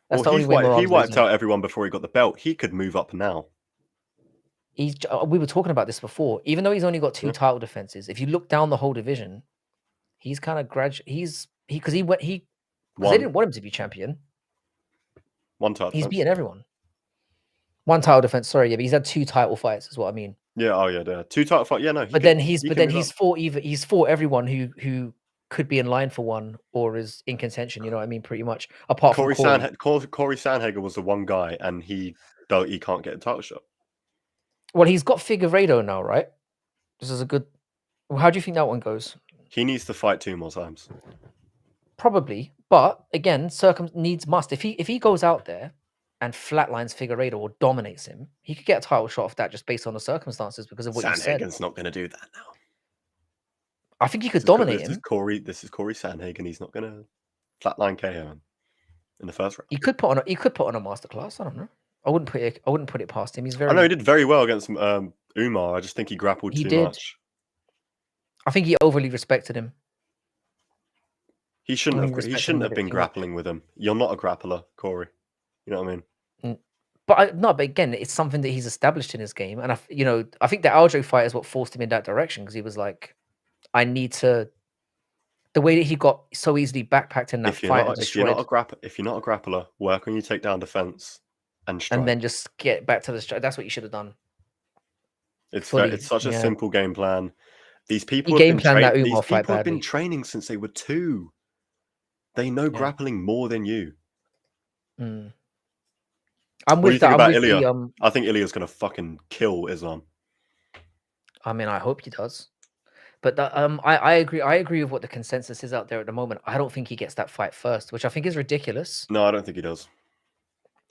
That's the only way Marab's he wiped out everyone before he got the belt. He could move up now. We were talking about this before. Even though he's only got 2 title defenses, if you look down the whole division, he's kind of because they didn't want him to be champion. 1 title defense. He's beaten everyone. 1 title defense. Sorry, yeah, but he's had 2 title fights. Is what I mean. Yeah. Oh yeah. 2 title fight. Yeah. No. He's fought everyone who could be in line for one or is in contention. You know what I mean? Pretty much. Apart from Corey Sandhagen was the one guy, and he can't get a title shot. Well, he's got Figueiredo now, right? This is a good. How do you think that one goes? He needs to fight 2 more times. Probably, but again, needs must. If he goes out there and flatlines Figueiredo or dominates him, he could get a title shot off that just based on the circumstances because of what you said. Sandhagen's not going to do that now. I think he could dominate him. This is Corey Sandhagen. He's not going to flatline KO him in the first round. He could put on a masterclass. I don't know. I wouldn't put it past him. I know he did very well against Umar. I just think he grappled too much. I think he overly respected him. He shouldn't have been grappling with him. You're not a grappler, Corey. You know what I mean? But again, it's something that he's established in his game, and I think the Aljo fight is what forced him in that direction because he was like, I need to. The way that he got so easily backpacked in that fight and destroyed. If you're not a grappler, work on your takedown defense and strike. And then just get back to the strike. That's what you should have done. It's such a simple game plan. These people have been training since they were 2. They know grappling more than you. I'm what do you think about Ilia? I think Ilia's going to fucking kill Islam. I mean, I hope he does. But I agree. I agree with what the consensus is out there at the moment. I don't think he gets that fight first, which I think is ridiculous. No, I don't think he does.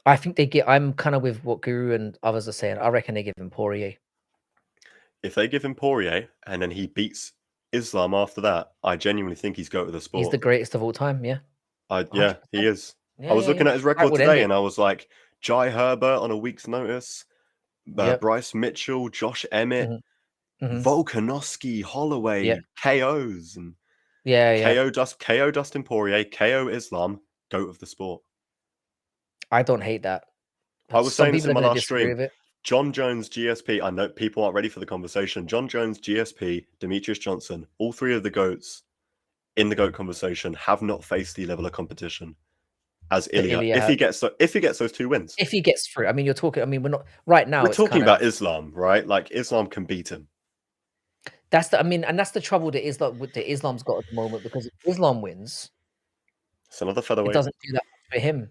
I think I'm kind of with what Guru and others are saying. I reckon they give him Poirier. If they give him Poirier and then he beats Islam after that, I genuinely think he's GOAT of the sport. He's the greatest of all time. Yeah. He is. I was looking at his record today, and I was like, Jai Herbert on a week's notice, Bryce Mitchell, Josh Emmett, Volkanovski, Holloway, KOs, and KO Dustin Poirier, KO Islam, GOAT of the sport. I don't hate that. I was saying this in my last stream. John Jones, GSP. I know people aren't ready for the conversation. John Jones, GSP, Demetrius Johnson, all three of the GOATs in the GOAT conversation have not faced the level of competition as Ilia. If he gets those 2 wins. If he gets through. I mean, you're talking. I mean, we're not right now. We're talking about Islam, right? Like Islam can beat him. That's the. I mean, and that's the trouble that Islam's got at the moment, because if Islam wins, it's another it featherweight. doesn't do that much for him.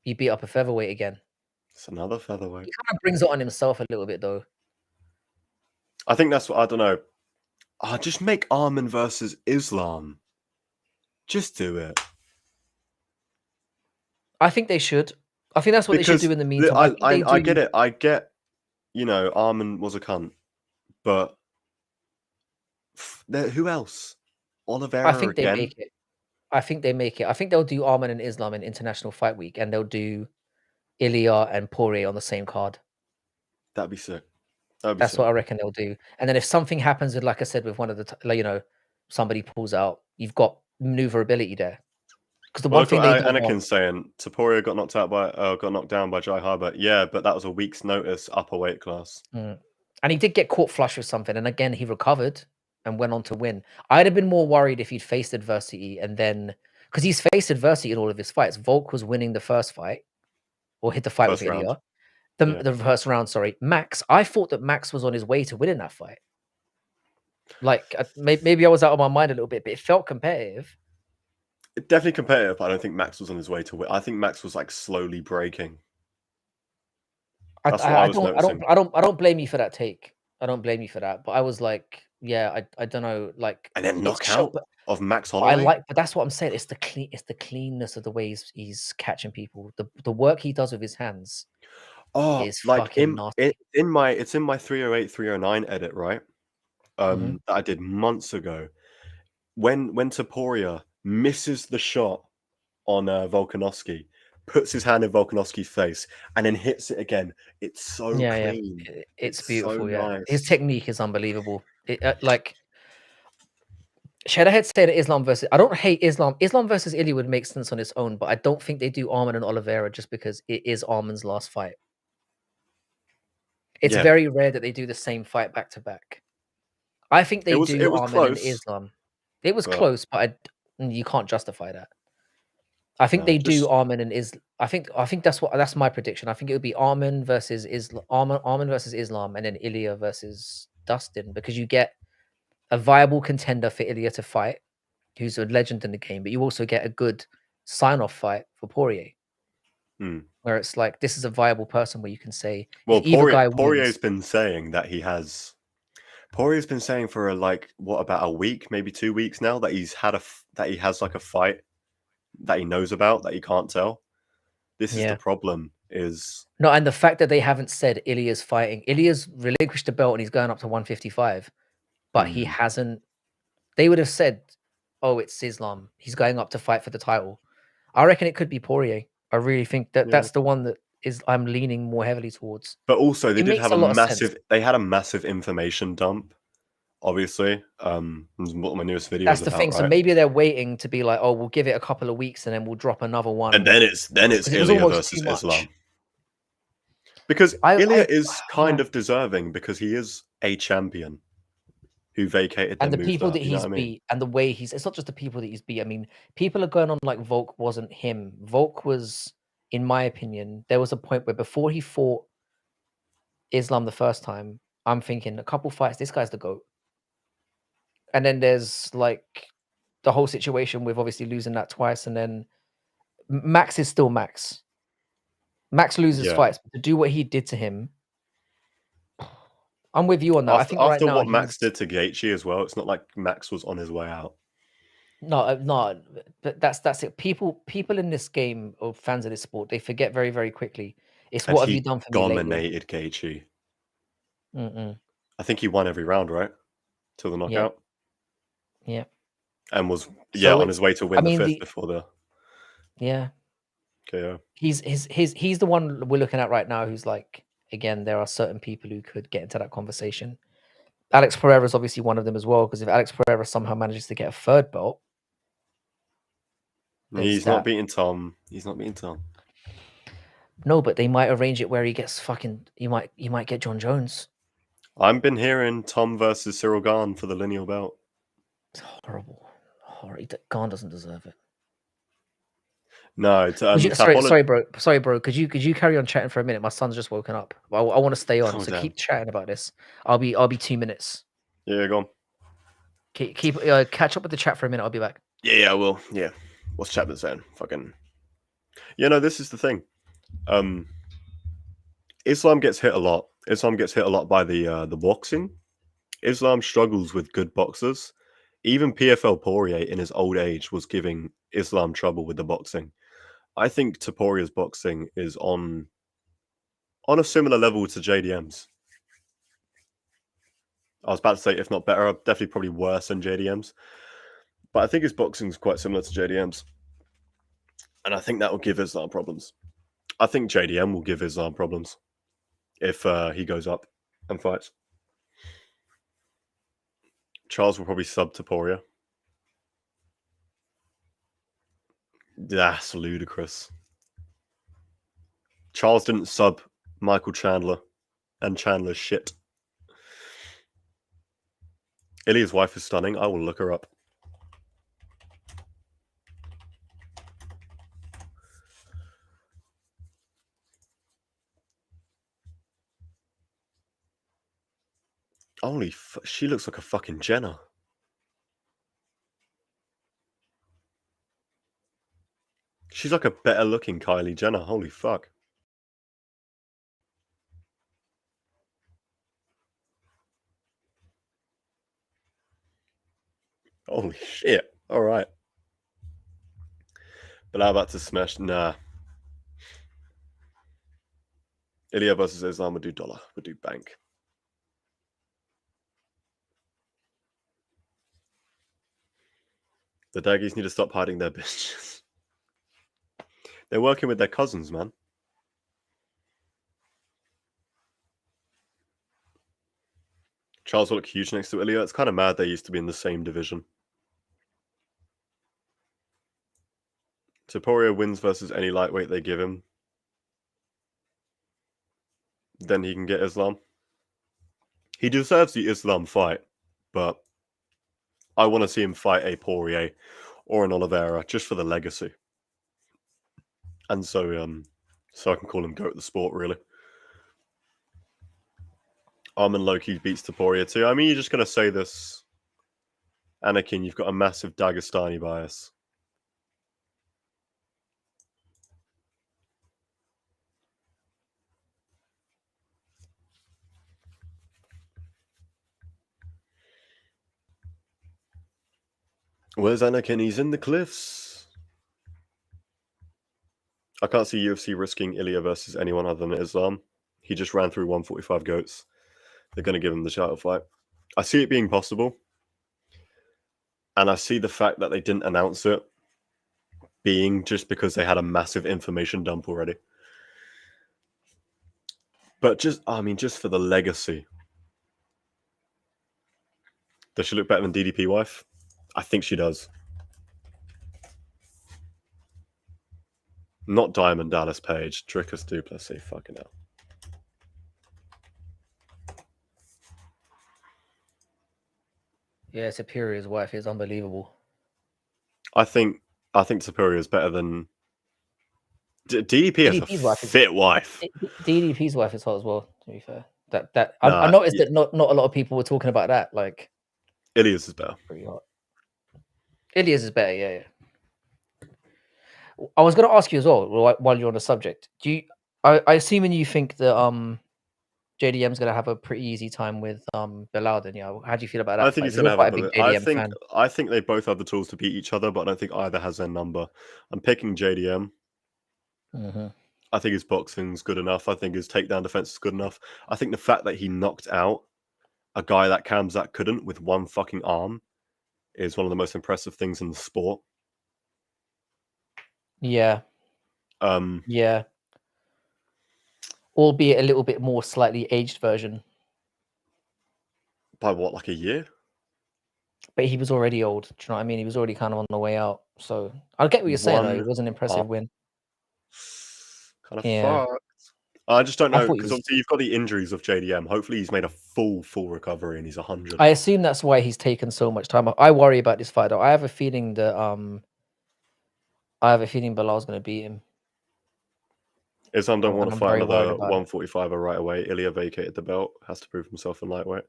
He beat up a featherweight again. It's another featherweight. He kind of brings it on himself a little bit, though. I think that's what I don't know. Just make Arman versus Islam. Just do it. I think they should. I think that's what they should do in the meantime. I get it. I get, Arman was a cunt, but who else? Oliveira I think they again? make it. I think they make it. I think they'll do Arman and Islam in International Fight Week, and they'll do Ilia and Poirier on the same card. That'd be sick. That's what I reckon they'll do. And then if something happens with, like I said, with one of the, somebody pulls out, you've got maneuverability there. Because the one thing they Anakin's saying, Topuria got knocked down by Jai Harbour. Yeah, but that was a week's notice, upper weight class. And he did get caught flush with something, and again he recovered and went on to win. I'd have been more worried if he'd faced adversity, and then because he's faced adversity in all of his fights. Volk was winning the first fight, or hit the fight with Ilia. The first round, sorry. Max, I thought that Max was on his way to winning that fight. Like, maybe I was out of my mind a little bit, but it felt competitive. Definitely competitive, but I don't think Max was on his way to win. I think Max was like slowly breaking. That's what I was noticing. I don't blame you for that take. I don't blame you for that. But I was like, yeah, I don't know, like, and then knockout of Max Holloway. But that's what I'm saying. It's the cleanness of the way he's catching people. The work he does with his hands. Is like fucking nasty. It's in my 308, 309 edit, right? That I did months ago. When Topuria misses the shot on Volkanovski, puts his hand in Volkanovski's face, and then hits it again. It's so clean. Yeah. It's beautiful. So nice. His technique is unbelievable. Like Shadowhead said, Islam versus. I don't hate Islam. Islam versus Ilia would make sense on its own, but I don't think they do Arman and Oliveira just because it is Arman's last fight. It's very rare that they do the same fight back to back. I think they do Arman and Islam. It was close, but you can't justify that. I think they do Arman and Islam. I think that's my prediction. I think it would be Arman versus Islam, Arman versus Islam, and then Ilia versus Dustin, because you get a viable contender for Ilia to fight, who's a legend in the game, but you also get a good sign-off fight for Poirier. Where it's like, this is a viable person where you can say, well, Poirier's been saying that he has. Poirier's been saying for about a week, maybe 2 weeks now, that he has like a fight that he knows about that he can't tell. This is the problem. And the fact that they haven't said Ilia's fighting. Ilia's relinquished the belt and he's going up to 155, but he hasn't. They would have said, "Oh, it's Islam. He's going up to fight for the title." I reckon it could be Poirier. I really think that's the one that I'm leaning more heavily towards. But also, they did have They had a massive information dump. Obviously, what my newest video. That's the thing. Right? So maybe they're waiting to be like, "Oh, we'll give it a couple of weeks and then we'll drop another one." And then it's Ilia versus Islam. Because Ilia is kind of deserving, because he is a champion who vacated and the people that he's beat, and the way it's not just the people that he's beat. I mean, people are going on like Volk wasn't him. Volk was, in my opinion, there was a point where before he fought Islam the first time, I'm thinking a couple fights, this guy's the GOAT. And then there's like the whole situation with obviously losing that twice, and then Max is still Max. Max loses fights, but to do what he did to him, I'm with you on that. I think after what Max did to Gaethje as well, it's not like Max was on his way out. No, but that's it. People in this game, or fans of this sport, they forget very, very quickly. It's what have you done for me lately? Dominated Gaethje. I think he won every round, right? Till the knockout. Yeah. And was on his way to win the fifth before the. Yeah. KO. He's the one we're looking at right now who's like, again, there are certain people who could get into that conversation. Alex Pereira is obviously one of them as well, because if Alex Pereira somehow manages to get a third belt, he's not beating Tom. No, but they might arrange it where he gets fucking. You might get John Jones. I've been hearing Tom versus Cyril Gane for the lineal belt. It's horrible. Gane doesn't deserve it. No, sorry, bro. Could you carry on chatting for a minute? My son's just woken up. I want to stay on, so damn. keep chatting about this. I'll be 2 minutes. Yeah, go on. Keep catch up with the chat for a minute. I'll be back. Yeah, I will. Yeah, what's Chapman saying? Fucking. Yeah, no, this is the thing. Islam gets hit a lot. Islam gets hit a lot by the boxing. Islam struggles with good boxers. Even PFL Poirier in his old age was giving Islam trouble with the boxing. I think Toporia's boxing is on a similar level to JDM's. I was about to say, if not better, definitely probably worse than JDM's. But I think his boxing is quite similar to JDM's. And I think that will give Islam problems. I think JDM will give Islam problems if he goes up and fights. Charles will probably sub Topuria. That's ludicrous. Charles didn't sub Michael Chandler, and Chandler's shit. Ilia's wife is stunning. I will look her up. Holy she looks like a fucking Jenner. She's like a better looking Kylie Jenner. Holy fuck. Holy shit. Alright. Belal about to smash. Nah. Ilia versus Islam would do dollar. Would do bank. The Daggies need to stop hiding their bitches. They're working with their cousins, man. Charles will look huge next to Ilia. It's kind of mad they used to be in the same division. Topuria wins versus any lightweight they give him. Then he can get Islam. He deserves the Islam fight, but I want to see him fight a Poirier or an Oliveira just for the legacy. And so I can call him GOAT the sport, really. Armin Loki beats Topuria too. I mean, you're just going to say this. Anakin, you've got a massive Dagestani bias. Where's Anakin? He's in the cliffs. I can't see UFC risking Ilia versus anyone other than Islam. He just ran through 145 goats. They're going to give him the title fight. I see it being possible. And I see the fact that they didn't announce it being just because they had a massive information dump already. But just for the legacy. Does she look better than DDP wife? I think she does. Not Diamond Dallas Page. Dricus Duplessis. Fucking hell. Yeah, Superior's wife is unbelievable. I think Superior is better than DDP has a fit wife. DDP's wife is hot as well, to be fair. I noticed that not a lot of people were talking about that. Like, Ilias is better. Pretty hot. Ilias is better, yeah. I was going to ask you as well, while you're on the subject. I assuming you think that JDM's going to have a pretty easy time with Belal, then, yeah. How do you feel about that? I think he's going to have a big JDM fan. I think they both have the tools to beat each other, but I don't think either has their number. I'm picking JDM. Mm-hmm. I think his boxing's good enough. I think his takedown defense is good enough. I think the fact that he knocked out a guy that Khamzat couldn't with one fucking arm is one of the most impressive things in the sport. Yeah. Yeah. Albeit a little bit more slightly aged version. By what, like a year? But he was already old. Do you know what I mean? He was already kind of on the way out. So I get what you're saying, though. It was an impressive win. Kind of Yeah. fucked. I just don't I know thought he because was. obviously you've got the injuries of JDM. Hopefully he's made a full recovery and he's 100. I assume that's why he's taken so much time off. I worry about this fight though. I have a feeling that Belal's gonna beat him. Islam don't want to I'm fight very worried another about it. 145er right away. Ilia vacated the belt. Has to prove himself in lightweight.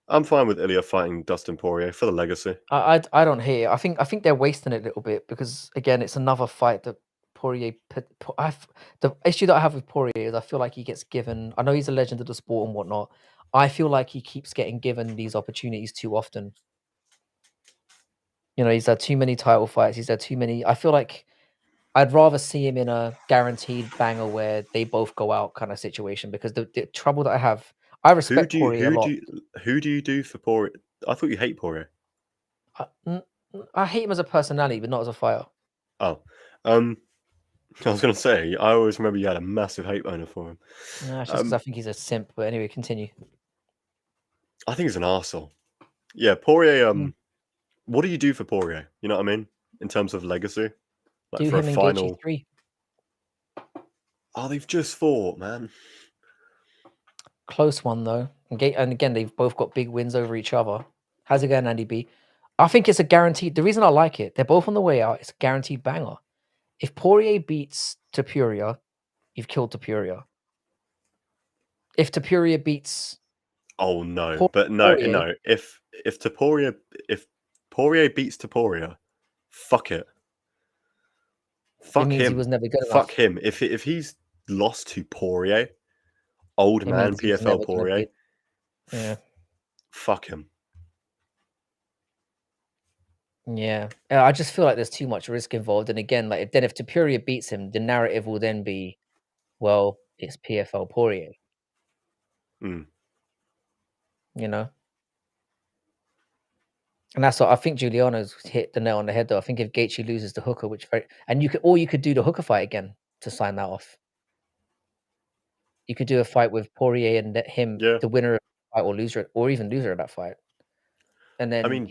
I'm fine with Ilia fighting Dustin Poirier for the legacy. I don't hate it. I think they're wasting it a little bit because again, it's another fight that Poirier. The issue that I have with Poirier is I feel like he gets given. I know he's a legend of the sport and whatnot. I feel like he keeps getting given these opportunities too often. You know, he's had too many title fights. He's had too many. I feel like I'd rather see him in a guaranteed banger where they both go out kind of situation because the trouble that I have, I respect Poirier a lot. Who do you do for Poirier? I thought you hate Poirier. I hate him as a personality, but not as a fighter. Oh, I was gonna say I always remember you had a massive hate boner for him. No, it's just because I think he's a simp. But anyway, continue. I think he's an arsehole. Yeah, Poirier. What do you do for Poirier? You know what I mean? In terms of legacy, like do for him a final. Gaethje 3. Oh, they've just fought, man. Close one though, and again they've both got big wins over each other. How's it going, Andy B? I think it's a guaranteed. The reason I like it, they're both on the way out. It's a guaranteed banger. If Poirier beats Topuria, you've killed Topuria. If Topuria beats, oh no, but no. If Poirier beats Topuria, fuck it. Fuck him. He was never good Fuck enough. him. If he's lost to Poirier, old man PFL Poirier, yeah, fuck him. Yeah, I just feel like there's too much risk involved. And again, like if Topuria beats him, the narrative will then be, well, it's PFL Poirier. You know, and that's what I think. Juliano's hit the nail on the head, though. I think if Gaethje loses the hooker, you could do the hooker fight again to sign that off. You could do a fight with Poirier and him, the winner of the fight or loser, or even loser of that fight. And then I mean,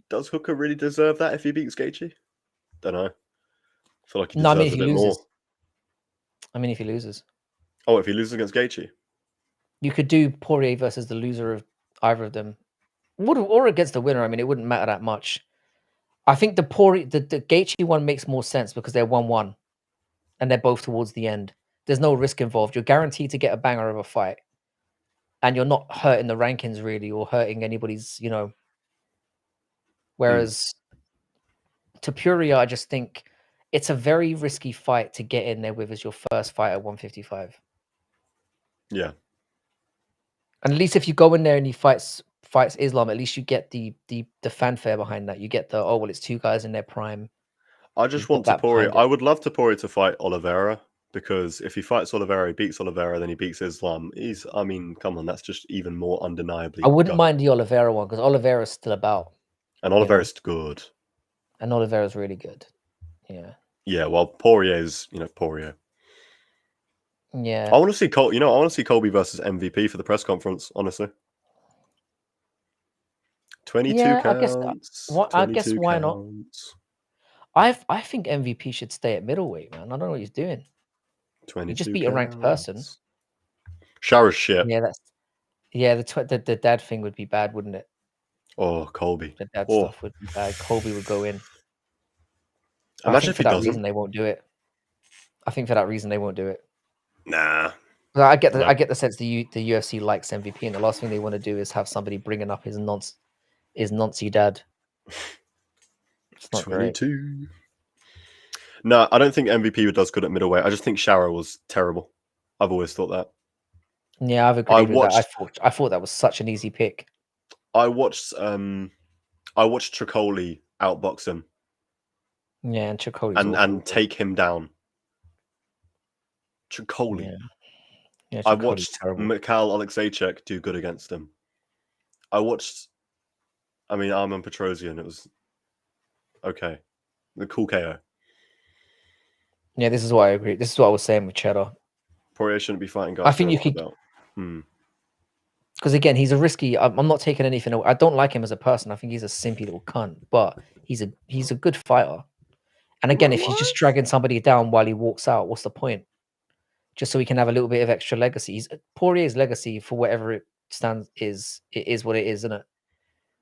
does Hooker really deserve that if he beats Gaethje? Don't know. I feel like he deserves a bit more. I mean, if he loses. Oh, if he loses against Gaethje? You could do Poirier versus the loser of either of them. Or against the winner. I mean, it wouldn't matter that much. I think the Gaethje one makes more sense because they're 1-1. And they're both towards the end. There's no risk involved. You're guaranteed to get a banger of a fight. And you're not hurting the rankings, really, or hurting anybody's, you know. Whereas Topuria, I just think it's a very risky fight to get in there with as your first fight at 155. Yeah. And at least if you go in there and he fights Islam, at least you get the fanfare behind that. You get the, oh, well, it's two guys in their prime. I just want Topuria. I would love Topuria to fight Oliveira because if he fights Oliveira, he beats Oliveira, then he beats Islam. I mean, come on, that's just even more undeniably. I wouldn't mind the Oliveira one because Oliveira's still about. And Oliveira's good. And Oliveira's really good. Yeah. Yeah, well, Poirier's, Poirier. Yeah. I want to see I want to see Colby versus MVP for the press conference, honestly. 22 counts. I guess why not? I think MVP should stay at middleweight, man. I don't know what he's doing. 22 he just beat a ranked person. Shower's shit. Yeah, the dad thing would be bad, wouldn't it? Oh, Colby. The dad stuff would be bad. Colby would go in. Imagine if he doesn't. Reason they won't do it. I think for that reason they won't do it. Nah. I get the sense the UFC likes MVP, and the last thing they want to do is have somebody bringing up his noncy dad. It's not 22. Great. No, I don't think MVP does good at middleweight. I just think Shower was terrible. I've always thought that. Yeah, I've agreed with that. I thought that was such an easy pick. I watched Tricoli outbox him. Yeah, and Tricoli and take him down. Tricoli. Yeah, I watched Mikhail Alexeychuk do good against him. Arman Petrosian, it was okay. The cool KO. Yeah, this is what I agree. This is what I was saying with Cheddar. Poirier shouldn't be fighting guys. I think you could. Because again, he's a risky. I'm not taking anything away. I don't like him as a person. I think he's a simpy little cunt. But he's a good fighter. And again, if he's just dragging somebody down while he walks out, what's the point? Just so he can have a little bit of extra legacy. Poirier's legacy, for whatever it stands, is what it is, isn't it?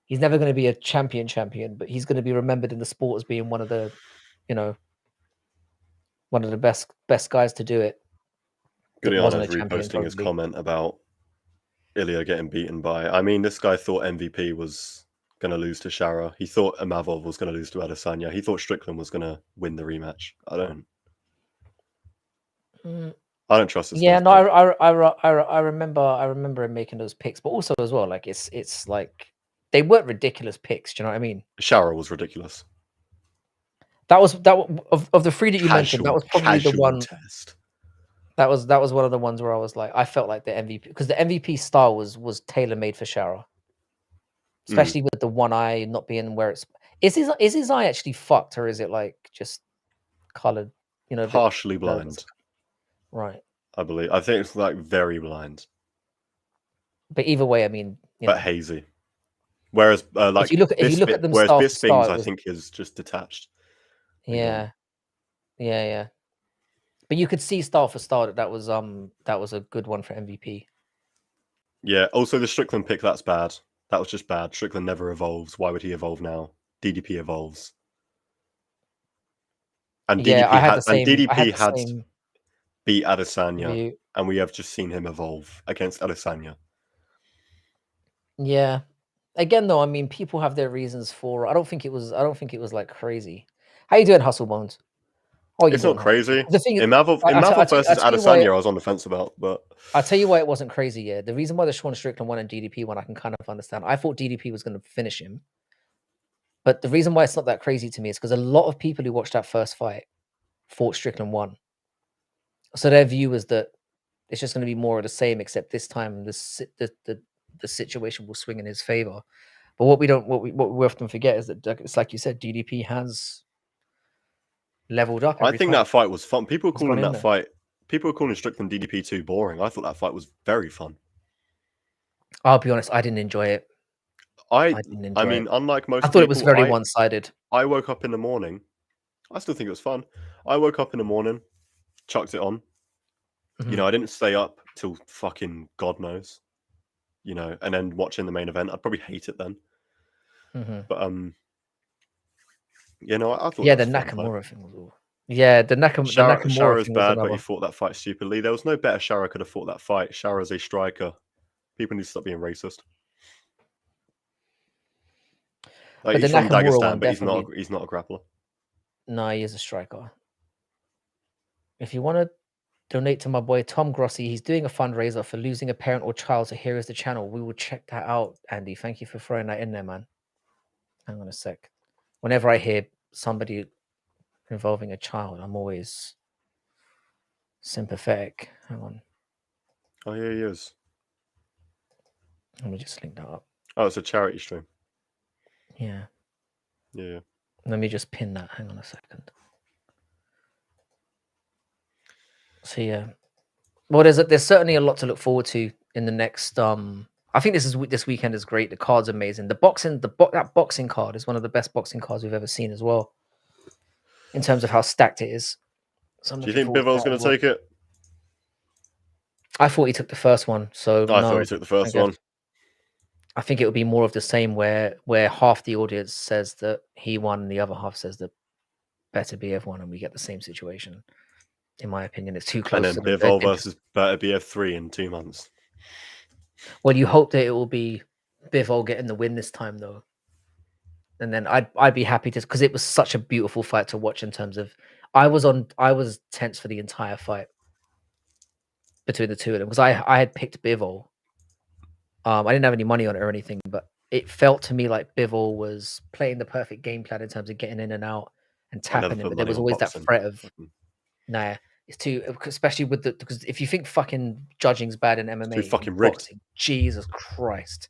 He's never going to be a champion, but he's going to be remembered in the sport as being one of the, one of the best guys to do it. Gudiana's reposting his comment about Ilia getting beaten by. I mean, this guy thought MVP was going to lose to Shara. He thought Imavov was going to lose to Adesanya. He thought Strickland was going to win the rematch. I don't trust this. Yeah, no, I remember him making those picks, but also as well, like it's like they weren't ridiculous picks. Do you know what I mean? Shara was ridiculous. That was of the three that you mentioned. That was probably the one. Test. That was one of the ones where I was like, I felt like the MVP, because the MVP style was tailor made for Shara, especially with the one eye not being where it's. Is his eye actually fucked, or is it like just colored? Partially blind. Right. I believe. I think it's like very blind. But either way, I mean, but hazy. Whereas, like, if you look at them, whereas Bisping's, I think, is just detached. Yeah. But you could see style for style that was a good one for MVP. Yeah. Also, the Strickland pick, that's bad. That was just bad. Strickland never evolves. Why would he evolve now? DDP evolves. And DDP had beat Adesanya, and we have just seen him evolve against Adesanya. Yeah. Again, though, I mean, people have their reasons for. I don't think it was like crazy. How you doing, Hustle Bones? Oh, it's not crazy. The thing is, Imavov versus Adesanya, I was on the fence about, but I'll tell you why it wasn't crazy. Yeah, the reason why the Sean Strickland one and DDP one, I can kind of understand. I thought DDP was going to finish him, but the reason why it's not that crazy to me is because a lot of people who watched that first fight thought Strickland won. So their view was that it's just going to be more of the same, except this time the situation will swing in his favor. But what we often forget is that it's like you said, DDP has leveled up. I think that fight was fun. People were calling that fight. People were calling Strickland DDP 2 boring. I thought that fight was very fun. I'll be honest, I didn't enjoy it. I mean, unlike most, I thought it was very one-sided. I woke up in the morning. I still think it was fun. I woke up in the morning, chucked it on. Mm-hmm. I didn't stay up till fucking God knows. And then watching the main event, I'd probably hate it then. Mm-hmm. But I thought the Nakamura thing was all. Yeah, the Nakamura Shara's bad, but he fought that fight stupidly. There was no better Shara could have fought that fight. Shara's a striker. People need to stop being racist. Like, he's from Dagestan, but he's not a grappler. No, he is a striker. If you want to donate to my boy Tom Grossi, he's doing a fundraiser for losing a parent or child. So here is the channel. We will check that out, Andy. Thank you for throwing that in there, man. Hang on a sec. Whenever I hear somebody involving a child, I'm always sympathetic. Hang on. Oh, yeah, he is. Let me just link that up. Oh, it's a charity stream. Yeah. Yeah. Let me just pin that. Hang on a second. So yeah. Well, there's certainly a lot to look forward to in the next. I think this weekend is great. The card's amazing. That boxing card is one of the best boxing cards we've ever seen as well, in terms of how stacked it is. So do you think Bivol's going to take it? I thought he took the first one. So I thought he took the first one. I think it would be more of the same, where half the audience says that he won, and the other half says that Beterbiev won, and we get the same situation. In my opinion, it's too close. And then Bivol versus Beterbiev 3 in 2 months. Well, you hope that it will be Bivol getting the win this time, though. And then I'd be happy to, because it was such a beautiful fight to watch. In terms of, I was tense for the entire fight between the two of them, because I had picked Bivol. I didn't have any money on it or anything, but it felt to me like Bivol was playing the perfect game plan in terms of getting in and out and tapping him. But there was always that threat of, nah, it's too, especially with because if you think fucking judging's bad in MMA, it's too fucking rigged. Boxing, Jesus Christ,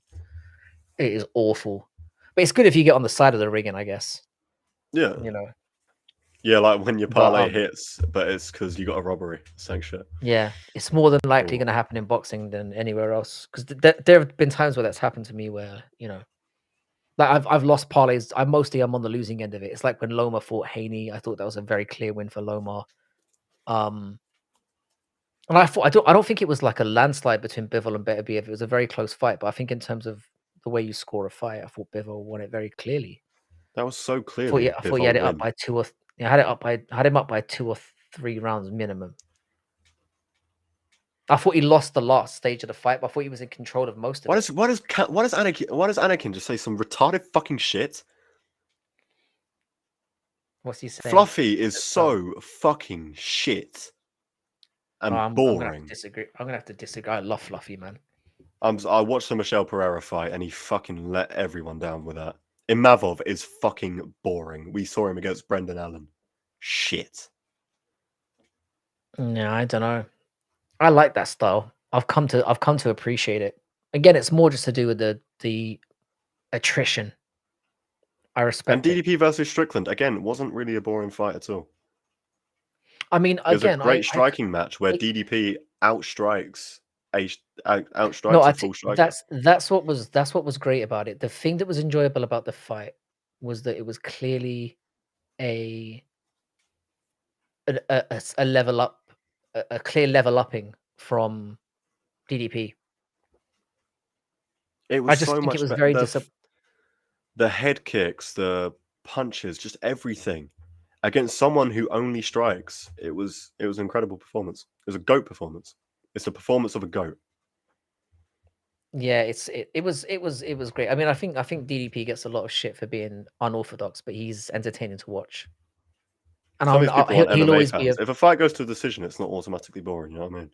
it is awful. But it's good if you get on the side of the ring, and I guess, yeah, yeah, like when your parlay hits, but it's because you got a robbery, same shit. Yeah, it's more than likely going to happen in boxing than anywhere else, because there have been times where that's happened to me, where Like I've lost parlays. I'm on the losing end of it. It's like when Loma fought Haney. I thought that was a very clear win for Loma. And I don't think it was like a landslide between Bivol and Beterbiev. It was a very close fight, but I think in terms of the way you score a fight, I thought Bivol won it very clearly. That was so clearly. I thought he had it up by had him up by 2 or 3 rounds minimum. I thought he lost the last stage of the fight, but I thought he was in control of most of it. Why does Anakin just say some retarded fucking shit? What's he saying? Fluffy is so fucking shit and boring. I'm gonna have to disagree. I love Fluffy, man. I watched the Michel Pereira fight and he fucking let everyone down with that. Imavov is fucking boring. We saw him against Brendan Allen. Shit. No, I don't know. I like that style. I've come to appreciate it. Again, it's more just to do with the attrition. I respect and DDP versus Strickland again wasn't really a boring fight at all. I mean, it was a great striking match where DDP outstrikes a full striker. That's what was great about it. The thing that was enjoyable about the fight was that it was clearly a level up, a clear level upping from DDP. It was so much. It was very the head kicks, the punches, just everything against someone who only strikes. It was an incredible performance. It was a GOAT performance. It's the performance of a GOAT. Yeah, it was great. I mean, I think DDP gets a lot of shit for being unorthodox, but he's entertaining to watch. And he'll always be. If a fight goes to a decision, it's not automatically boring. You know what I mean?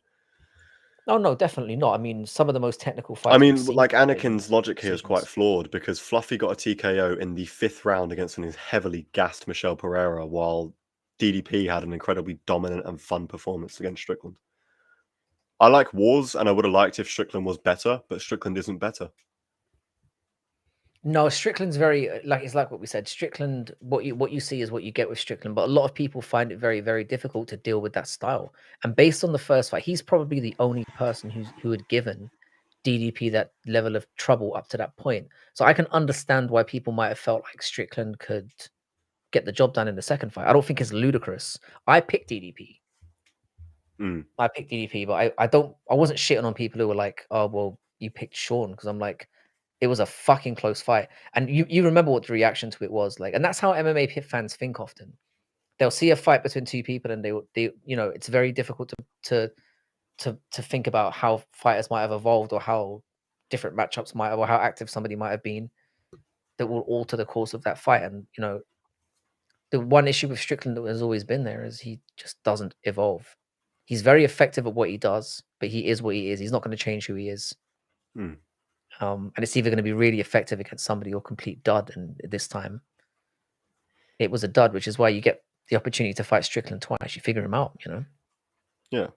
Oh no, definitely not. I mean, some of the most technical fights. I mean, like Anakin's logic here is quite flawed because Fluffy got a TKO in the 5th round against his heavily gassed Michel Pereira, while DDP had an incredibly dominant and fun performance against Strickland. I like wars, and I would have liked if Strickland was better, but Strickland isn't better. No, Strickland's very it's like what we said. Strickland, what you see is what you get with Strickland, but a lot of people find it very, very difficult to deal with that style. And based on the first fight, he's probably the only person who had given DDP that level of trouble up to that point. So I can understand why people might have felt like Strickland could get the job done in the second fight. I don't think it's ludicrous. I picked DDP. I picked DDP, but I wasn't shitting on people who were like, oh well, you picked Sean, because I'm like, it was a fucking close fight. And you remember what the reaction to it was like. And that's how MMA fans think often. They'll see a fight between two people and they it's very difficult to think about how fighters might have evolved or how different matchups might have, or how active somebody might have been that will alter the course of that fight. And, the one issue with Strickland that has always been there is he just doesn't evolve. He's very effective at what he does, but he is what he is. He's not going to change who he is. And it's either going to be really effective against somebody or complete dud. And this time, it was a dud, which is why you get the opportunity to fight Strickland twice. You figure him out, Yeah.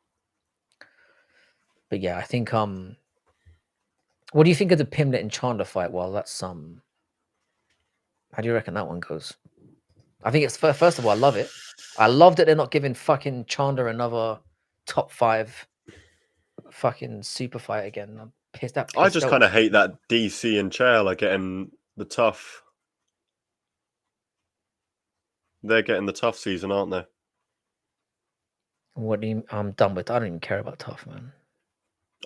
But yeah, I think. What do you think of the Pimlet and Chandler fight? Well, that's how do you reckon that one goes? I think it's first of all, I love it. I love that they're not giving fucking Chandler another top 5 fucking super fight again. I'm pissed. I just kind of hate that DC and Chael are getting the tough. They're getting the tough season, aren't they? What do you? I'm done with. I don't even care about tough, man.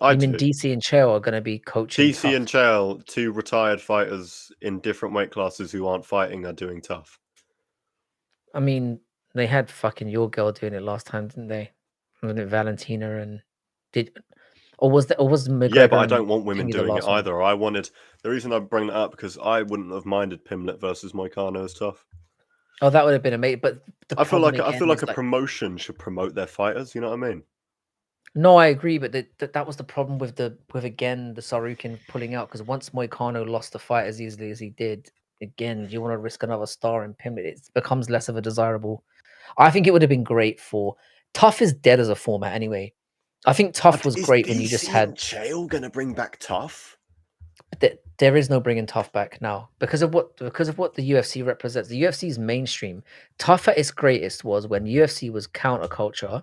I mean, DC and Chael are going to be coaching. DC and Chael, 2 retired fighters in different weight classes who aren't fighting, are doing tough. I mean, they had fucking your girl doing it last time, didn't they? Wasn't it Valentina and was McGregor? Yeah, but I don't want women doing it either. The reason I bring that up because I wouldn't have minded Pimlet versus Moicano as tough. Oh, that would have been amazing. But I feel like a promotion should promote their fighters. You know what I mean? No, I agree, but that was the problem with the Sarukin pulling out, because once Moicano lost the fight as easily as he did, again, you want to risk another star in Pimlet, it becomes less of a desirable. I think it would have been great for Tough is dead as a format anyway. I think Tough was great when you just had Chael going to bring back Tough. There is no bringing Tough back now because of what the UFC represents. The UFC's mainstream. Tough at its greatest was when UFC was counterculture,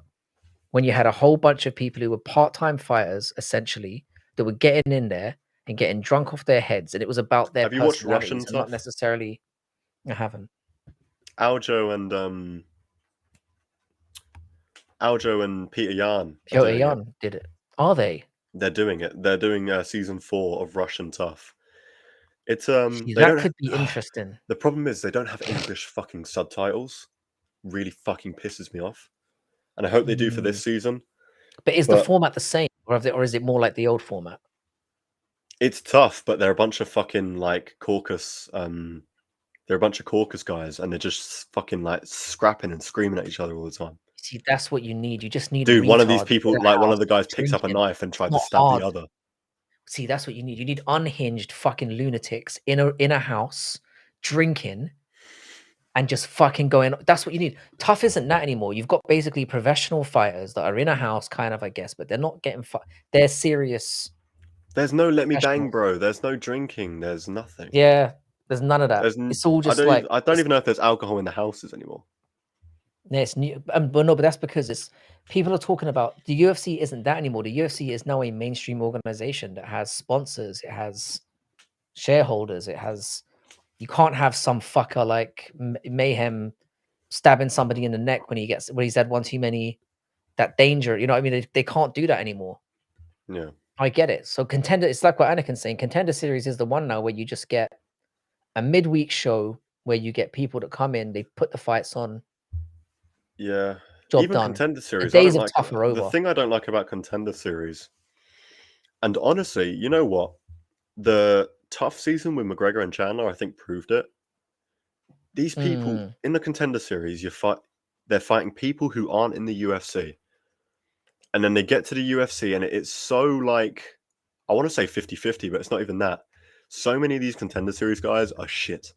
when you had a whole bunch of people who were part-time fighters essentially that were getting in there, and getting drunk off their heads, and it was about their Have you watched personalities Russian and not Tough? necessarily. I haven't. Aljo and Peter Yan. Peter Yan did it. Are they? They're doing it. They're doing season 4 of Russian Tough. It's that could be interesting. The problem is they don't have English fucking subtitles. Really fucking pisses me off. And I hope they do for this season. But is the format the same, or is it more like the old format? It's tough, but they're a bunch of fucking like Caucasus. They're a bunch of Caucasus guys, and they're just fucking like scrapping and screaming at each other all the time. See, that's what you need. You just need. Dude, one of these people, like one of the guys, picks up a knife and tried to stab the other. See, that's what you need. You need unhinged fucking lunatics in a house drinking and just fucking going. That's what you need. Tough isn't that anymore. You've got basically professional fighters that are in a house, kind of, I guess, but they're not getting. They're serious. There's no let me bang, bro. There's no drinking. There's nothing. Yeah, there's none of that. It's all just I don't even know if there's alcohol in the houses anymore. Yeah, it's new, but that's because it's people are talking about the UFC isn't that anymore. The UFC is now a mainstream organization that has sponsors, it has shareholders, it has. You can't have some fucker like Mayhem stabbing somebody in the neck when he's had one too many. That danger, you know what I mean? They can't do that anymore. Yeah, I get it. So Contender, it's like what Anakin's saying. Contender Series is the one now where you just get a midweek show where you get people that come in, they put the fights on. Yeah, Job even done. Contender Series. The days of Tough are over. The thing I don't like about Contender Series, and honestly, you know what? The Tough season with McGregor and Chandler, I think, proved it. These people in the Contender Series, they're fighting people who aren't in the UFC. And then they get to the UFC, and it's so like, I want to say 50-50, but it's not even that. So many of these Contender Series guys are shit.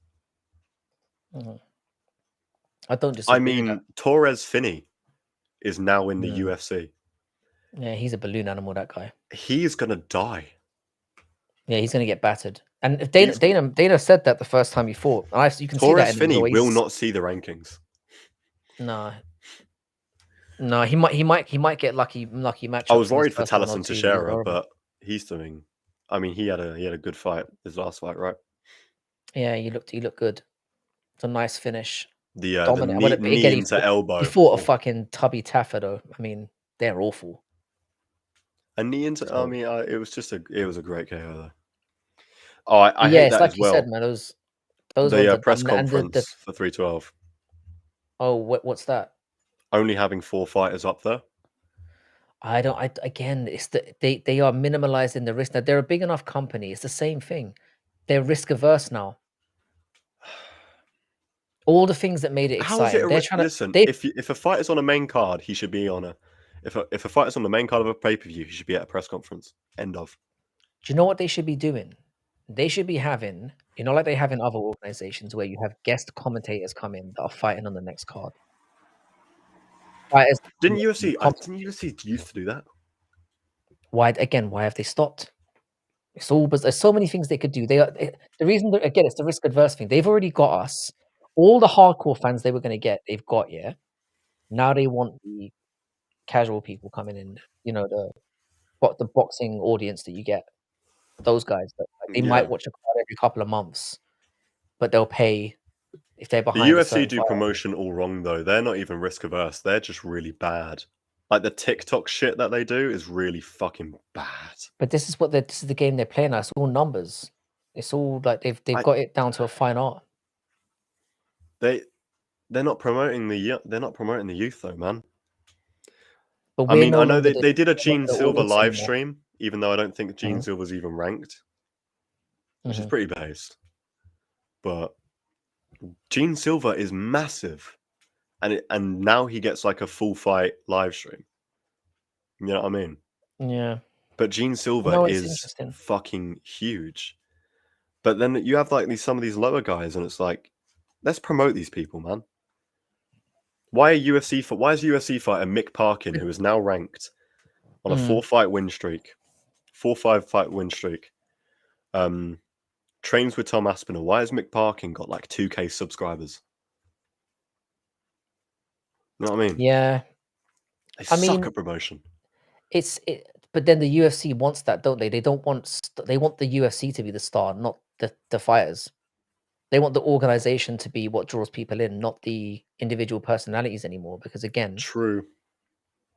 I don't disagree. I mean, Torres Finney is now in the UFC. Yeah, he's a balloon animal, that guy. He's going to die. Yeah, he's going to get battered. And if Dana said that the first time he fought. You can Torres see that Finney will not see the rankings. No, he might get lucky matchups. I was worried for Taliesin Teixeira, but he's doing. I mean, he had a good fight his last fight, right? Yeah, he looked good. It's a nice finish. The knee into elbow. He fought a fucking tubby Taffer though. I mean, they're awful. A knee into. I mean, it was a great KO though. Oh, I hate that like as well. You said, man. Those the press conference for 312. Oh, what's that? Only having 4 fighters up there. Again, it's they are minimalizing the risk. Now they're a big enough company. It's the same thing. They're risk averse now. All the things that made it exciting. How is it listen, if a fighter's on a main card, he should be on a. If a fighter's on the main card of a pay-per-view, he should be at a press conference. End of. Do you know what they should be doing? They should be having, like they have in other organizations where you have guest commentators come in that are fighting on the next card. Fighters, didn't UFC used to do that? Why have they stopped? It's all, but there's so many things they could do. The reason that, again, it's the risk adverse thing. They've already got us. All the hardcore fans they were going to get, they've got, yeah. Now they want the casual people coming in, the boxing audience that you get. Those guys that they might watch a card every couple of months, but they'll pay if they're behind. The UFC do promotion all wrong though. They're not even risk averse. They're just really bad. Like the TikTok shit that they do is really fucking bad. But this is the game they're playing now. It's all numbers. It's all like they've got it down to a fine art. They're not promoting the youth though, man. But I mean, I know they did a Gene Silver live stream, even though I don't think Gene Silver's even ranked, which is pretty based. But Gene Silver is massive, and now he gets like a full fight live stream. You know what I mean? Yeah. But Gene Silver is fucking huge. But then you have like some of these lower guys, and it's like, let's promote these people, man. Why is UFC fighter Mick Parkin, who is now ranked on a 4-fight win streak, 4-5 fight win streak, trains with Tom Aspinall? Why has Mick Parkin got like 2K subscribers? You know what I mean? Yeah. They suck at promotion. But then the UFC wants that, don't they? They don't want they want the UFC to be the star, not the fighters. They want the organization to be what draws people in, not the individual personalities anymore. Because again, true.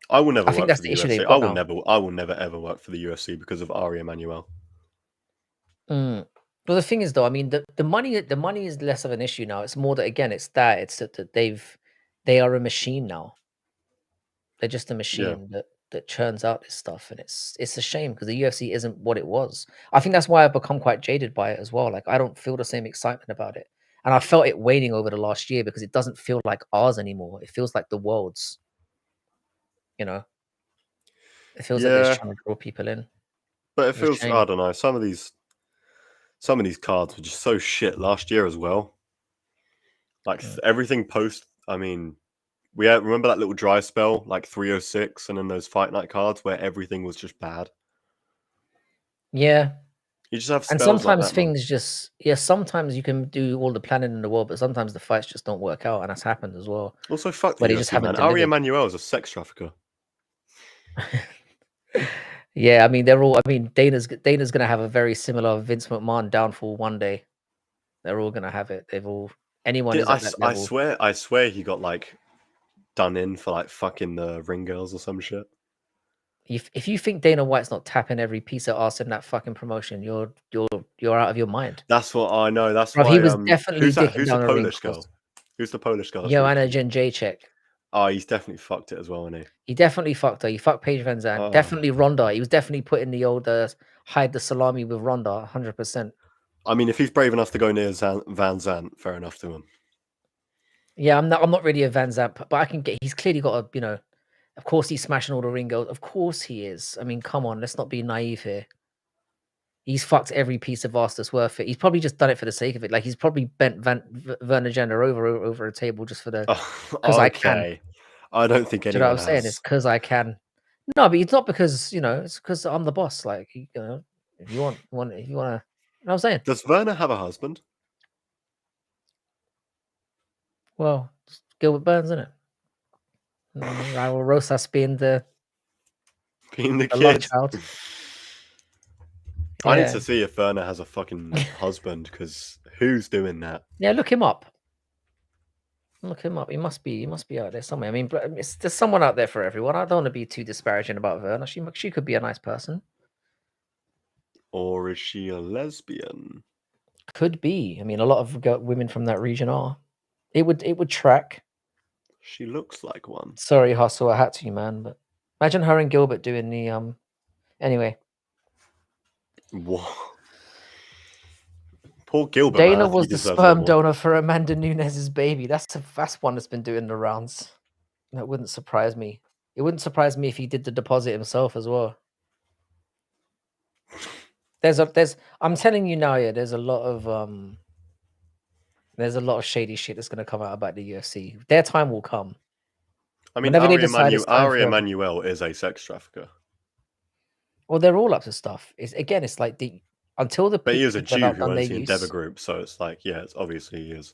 I will never I think work for that's the the issue UFC. they've got now. I will never ever work for the UFC because of Ari Emanuel. Well, the thing is, though, I mean, the money is less of an issue now. It's more that again, it's that they are a machine now. They're just a machine that churns out this stuff, and it's a shame because the UFC isn't what it was. I think that's why I've become quite jaded by it as well. Like I don't feel the same excitement about it, and I felt it waning over the last year because it doesn't feel like ours anymore. It feels like the world's. You know, it feels like they're Yeah, trying to draw people in. but it It's a feels, shame. I don't know. Some of these cards were just so shit last year as well. Like everything post. I mean, remember that little dry spell, like 306, and then those fight night cards where everything was just bad. Yeah. You just have And spells like sometimes that, man. things just sometimes you can do all the planning in the world, but sometimes the fights just don't work out, and that's happened as well. Also, fuck the Where they UFC, just haven't man. Ari delivered. Emanuel is a sex trafficker. Yeah, I mean they're all. I mean Dana's gonna have a very similar Vince McMahon downfall one day. They're all gonna have it. They've all anyone who's at that I level. swear he got like done in for like fucking the ring girls or some shit. If you think Dana White's not tapping every piece of ass in that fucking promotion, you're out of your mind. That's what I know. That's Bro, why. he was definitely Who's that? dicking Who's the down a ring Polish course. girl? Who's the Polish girl? That's really Joanna cute? Jędrzejczyk. Oh, he's definitely fucked it as well, isn't he? He definitely fucked her. He fucked Paige Van Zandt. Oh. Definitely Ronda. He was definitely putting the old hide the salami with Ronda, 100%. I mean, if he's brave enough to go near Van Zandt, fair enough to him. Yeah, I'm not really a Van Zandt, but I can get. He's clearly got a. Of course he's smashing all the ring girls. Of course he is. I mean, come on, let's not be naive here. He's fucked every piece of ass that's worth it. He's probably just done it for the sake of it. Like he's probably bent Werner Jenner over a table just for the because I can. I don't think Do you know what anyone I'm saying? It's has. because I can. No, but it's not because it's because I'm the boss. Like if you want, if you want to, you know what I'm saying? Does Werner have a husband? Well, it's Gilbert Burns, isn't it? I will roast us being the love kid. child. I need to see if Werner has a fucking husband because who's doing that? Yeah, look him up. Look him up. He must be out there somewhere. I mean, there's someone out there for everyone. I don't want to be too disparaging about Werner. She could be a nice person. Or is she a lesbian? Could be. I mean, a lot of women from that region are. It would track. She looks like one. Sorry, Hustle, I had to, man. But imagine her and Gilbert doing the Anyway. What? Poor Gilbert. Dana man. was the sperm donor for Amanda Nunes' baby. That's one that's been doing the rounds. That wouldn't surprise me. It wouldn't surprise me if he did the deposit himself as well. I'm telling you now, yeah, there's a lot of shady shit that's gonna come out about the UFC. Their time will come. I mean, Whenever they decide it's time Ari Emanuel is a sex trafficker. Well, they're all up to stuff. It's like until the but he is a people Jew have who done their owns the use. Endeavor Group, so it's like, yeah, it's obviously he is.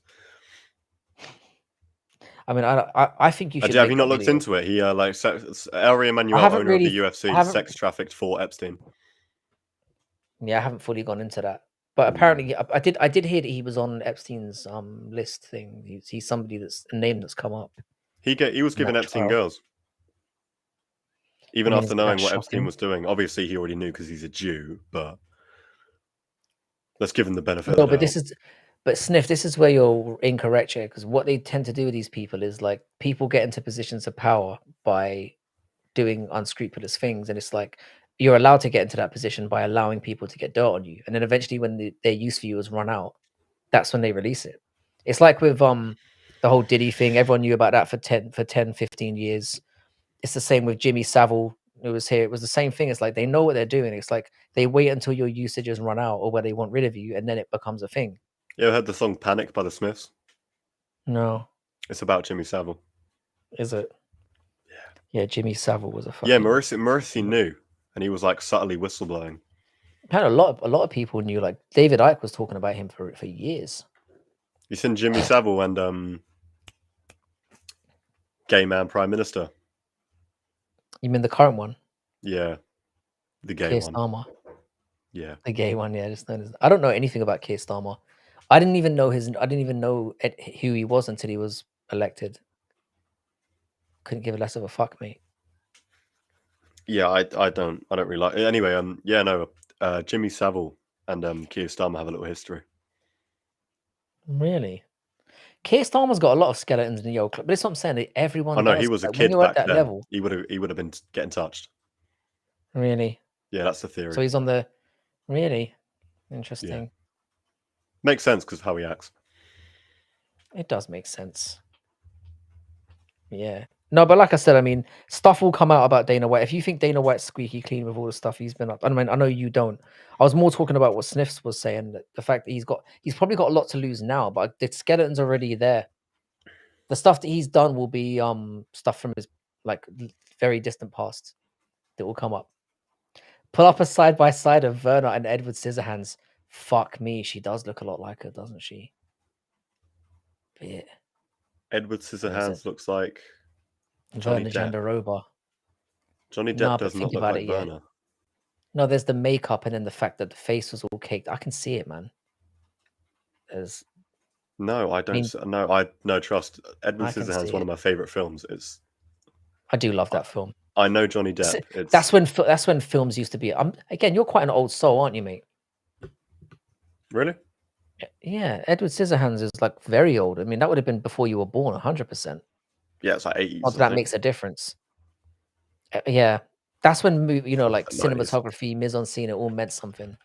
I mean, I think you should. Have you not looked into it? He Ari Emanuel, owner of the UFC, sex trafficked for Epstein. Yeah, I haven't fully gone into that, but apparently, I did hear that he was on Epstein's list thing. He's somebody that's a name that's come up. He was given Epstein girls, even after knowing what Epstein was doing. Obviously, he already knew because he's a Jew, but let's give him the benefit of the doubt. But Sniff, this is where you're incorrect here, because what they tend to do with these people is like people get into positions of power by doing unscrupulous things, and it's like you're allowed to get into that position by allowing people to get dirt on you, and then eventually when their use for you has run out, that's when they release it. It's like with the whole Diddy thing. Everyone knew about that for 10 15 years. It's the same with Jimmy Savile, who was here. It was the same thing. It's like they know what they're doing. It's like they wait until your usage has run out or where they want rid of you, and then it becomes a thing. You ever heard the song Panic by the Smiths? No. It's about Jimmy Savile. Is it? Yeah, Jimmy Savile was a fucking... Yeah, Morrissey knew, and he was like subtly whistleblowing. A lot of people knew. Like David Icke was talking about him for years. You seen Jimmy Savile and gay man prime minister? You mean the current one? Yeah. The gay Keir one. Starmer. Yeah. The gay one, yeah. Just known as, I don't know anything about Keir Starmer. I didn't even know who he was until he was elected. Couldn't give a less of a fuck, mate. Yeah, I don't really like it. Anyway, yeah, no, Jimmy Savile and Keir Starmer have a little history. Really? Keir Starmer's got a lot of skeletons in the Yo Club, but that's what I'm saying. Everyone I know does. he was a Like, kid when you're at back that then. level. He would have been getting touched. Really? Yeah, that's the theory. So he's on the. Really interesting. Yeah. Makes sense because of how he acts. It does make sense. Yeah. No, but like I said, I mean, stuff will come out about Dana White. If you think Dana White's squeaky clean with all the stuff he's been up, I mean, I know you don't. I was more talking about what Sniffs was saying, that the fact that he's probably got a lot to lose now, but the skeleton's already there. The stuff that he's done will be stuff from his very distant past that will come up. Pull up a side by side of Verna and Edward Scissorhands. Fuck me, she does look a lot like her, doesn't she? Yeah. Edward Scissorhands looks like Johnny Verna Depp. Jandaroba. Johnny Depp does not look like Verna. No, there's the makeup and then the fact that the face was all caked. I can see it, man. No, I don't. No, trust. Edward Scissorhands, one of my favorite films. I do love that film. I know Johnny Depp. That's when films used to be. Again, you're quite an old soul, aren't you, mate? Really? Yeah, Edward Scissorhands is like very old. I mean, that would have been before you were born, 100%. Yeah, it's like 80s. That makes a difference. Yeah, that's when like 90s. Cinematography, mise en scene, it all meant something.